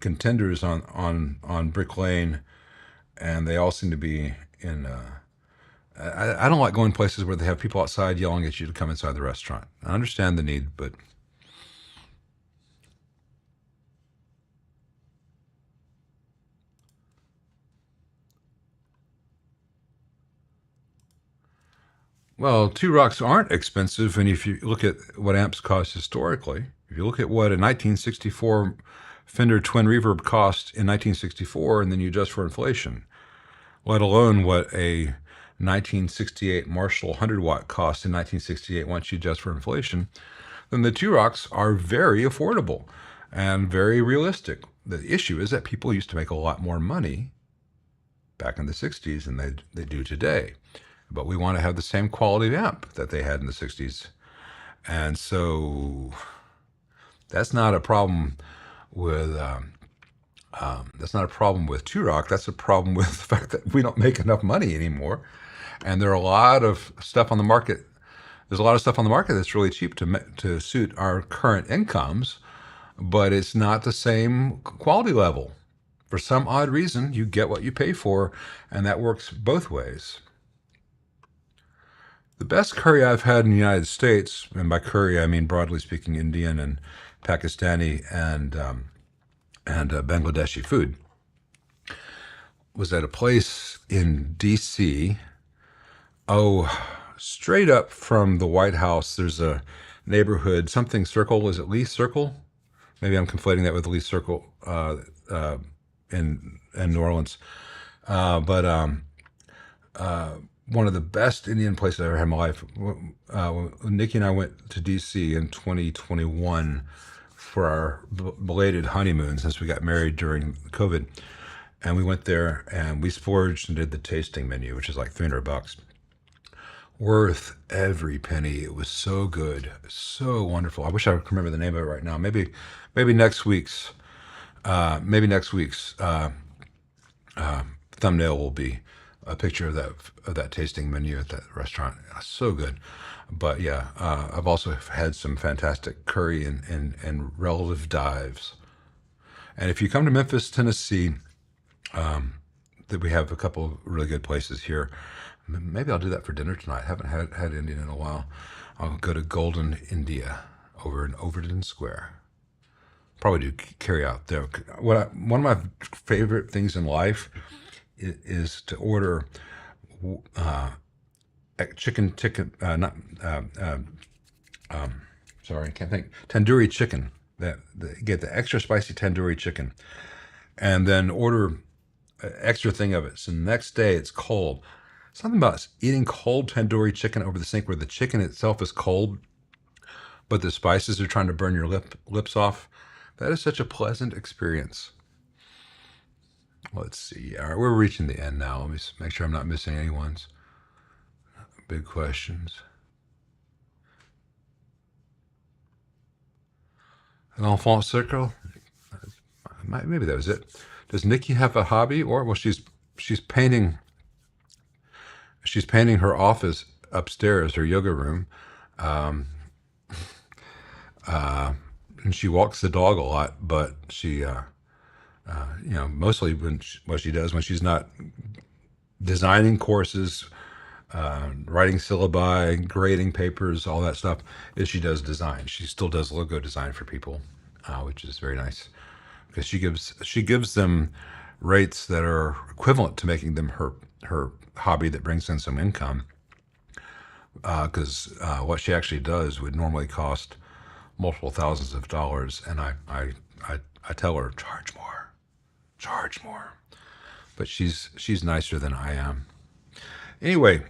contenders on Brick Lane, and they all seem to be in. I don't like going places where they have people outside yelling at you to come inside the restaurant. I understand the need, but well, Two Rocks aren't expensive, and if you look at what amps cost historically, if you look at what a 1964 Fender Twin Reverb cost in 1964, and then you adjust for inflation, let alone what a 1968 Marshall 100 watt cost in 1968 once you adjust for inflation, then the two rocks are very affordable and very realistic. The issue is that people used to make a lot more money back in the 60s than they do today. But we want to have the same quality of amp that they had in the 60s. And so that's not a problem with two rock. That's a problem with the fact that we don't make enough money anymore. And there are a lot of stuff on the market. There's a lot of stuff on the market that's really cheap to suit our current incomes, but it's not the same quality level. For some odd reason, you get what you pay for, and that works both ways. The best curry I've had in the United States, and by curry I mean broadly speaking Indian and Pakistani and Bangladeshi food, was at a place in D.C. Straight up from the White House, there's a neighborhood, something Circle. Is it Lee Circle? Maybe I'm conflating that with Lee Circle in New Orleans. But one of the best Indian places I ever had in my life. Nikki and I went to D.C. in 2021 for our belated honeymoon since we got married during COVID. And we went there and we splurged and did the tasting menu, which is like $300. Worth every penny. It was so good, so wonderful. I wish I could remember the name of it right now. Maybe next week's thumbnail will be a picture of that tasting menu at that restaurant. So good. But yeah, I've also had some fantastic curry and relative dives. And if you come to Memphis, Tennessee, that we have a couple of really good places here. Maybe I'll do that for dinner tonight. I haven't had Indian in a while. I'll go to Golden India over in Overton Square. Probably do carry out there. One of my favorite things in life is to order chicken sorry, I can't think. Tandoori chicken. Get the extra spicy tandoori chicken, and then order an extra thing of it. So the next day it's cold. Something about eating cold tandoori chicken over the sink where the chicken itself is cold, but the spices are trying to burn your lips off. That is such a pleasant experience. Let's see. All right, we're reaching the end now. Let me make sure I'm not missing any ones. Big questions. An enfant circle? Maybe that was it. Does Nikki have a hobby? Well, she's painting. She's painting her office upstairs, her yoga room, and she walks the dog a lot. But she, mostly what she does when she's not designing courses, writing syllabi, grading papers, all that stuff, is she does design. She still does logo design for people, which is very nice because she gives them rates that are equivalent to making them her hobby that brings in some income, because what she actually does would normally cost multiple thousands of dollars, and I tell her charge more, but she's nicer than I am. Anyway,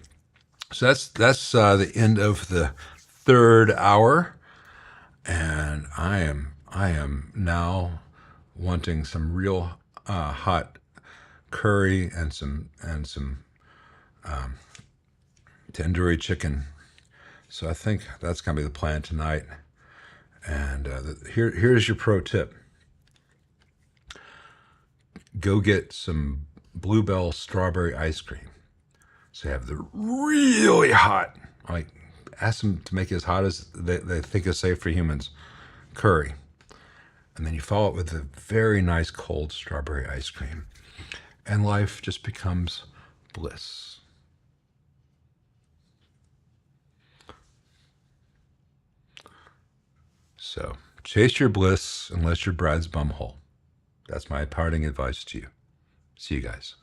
so that's the end of the third hour, and I am now wanting some real hot curry and some tandoori chicken. So I think that's gonna be the plan tonight. And here's your pro tip: go get some Bluebell strawberry ice cream. So you have the really hot, like ask them to make it as hot as they think is safe for humans, curry. And then you follow it with a very nice cold strawberry ice cream. And life just becomes bliss. So chase your bliss unless you're Brad's bumhole. That's my parting advice to you. See you guys.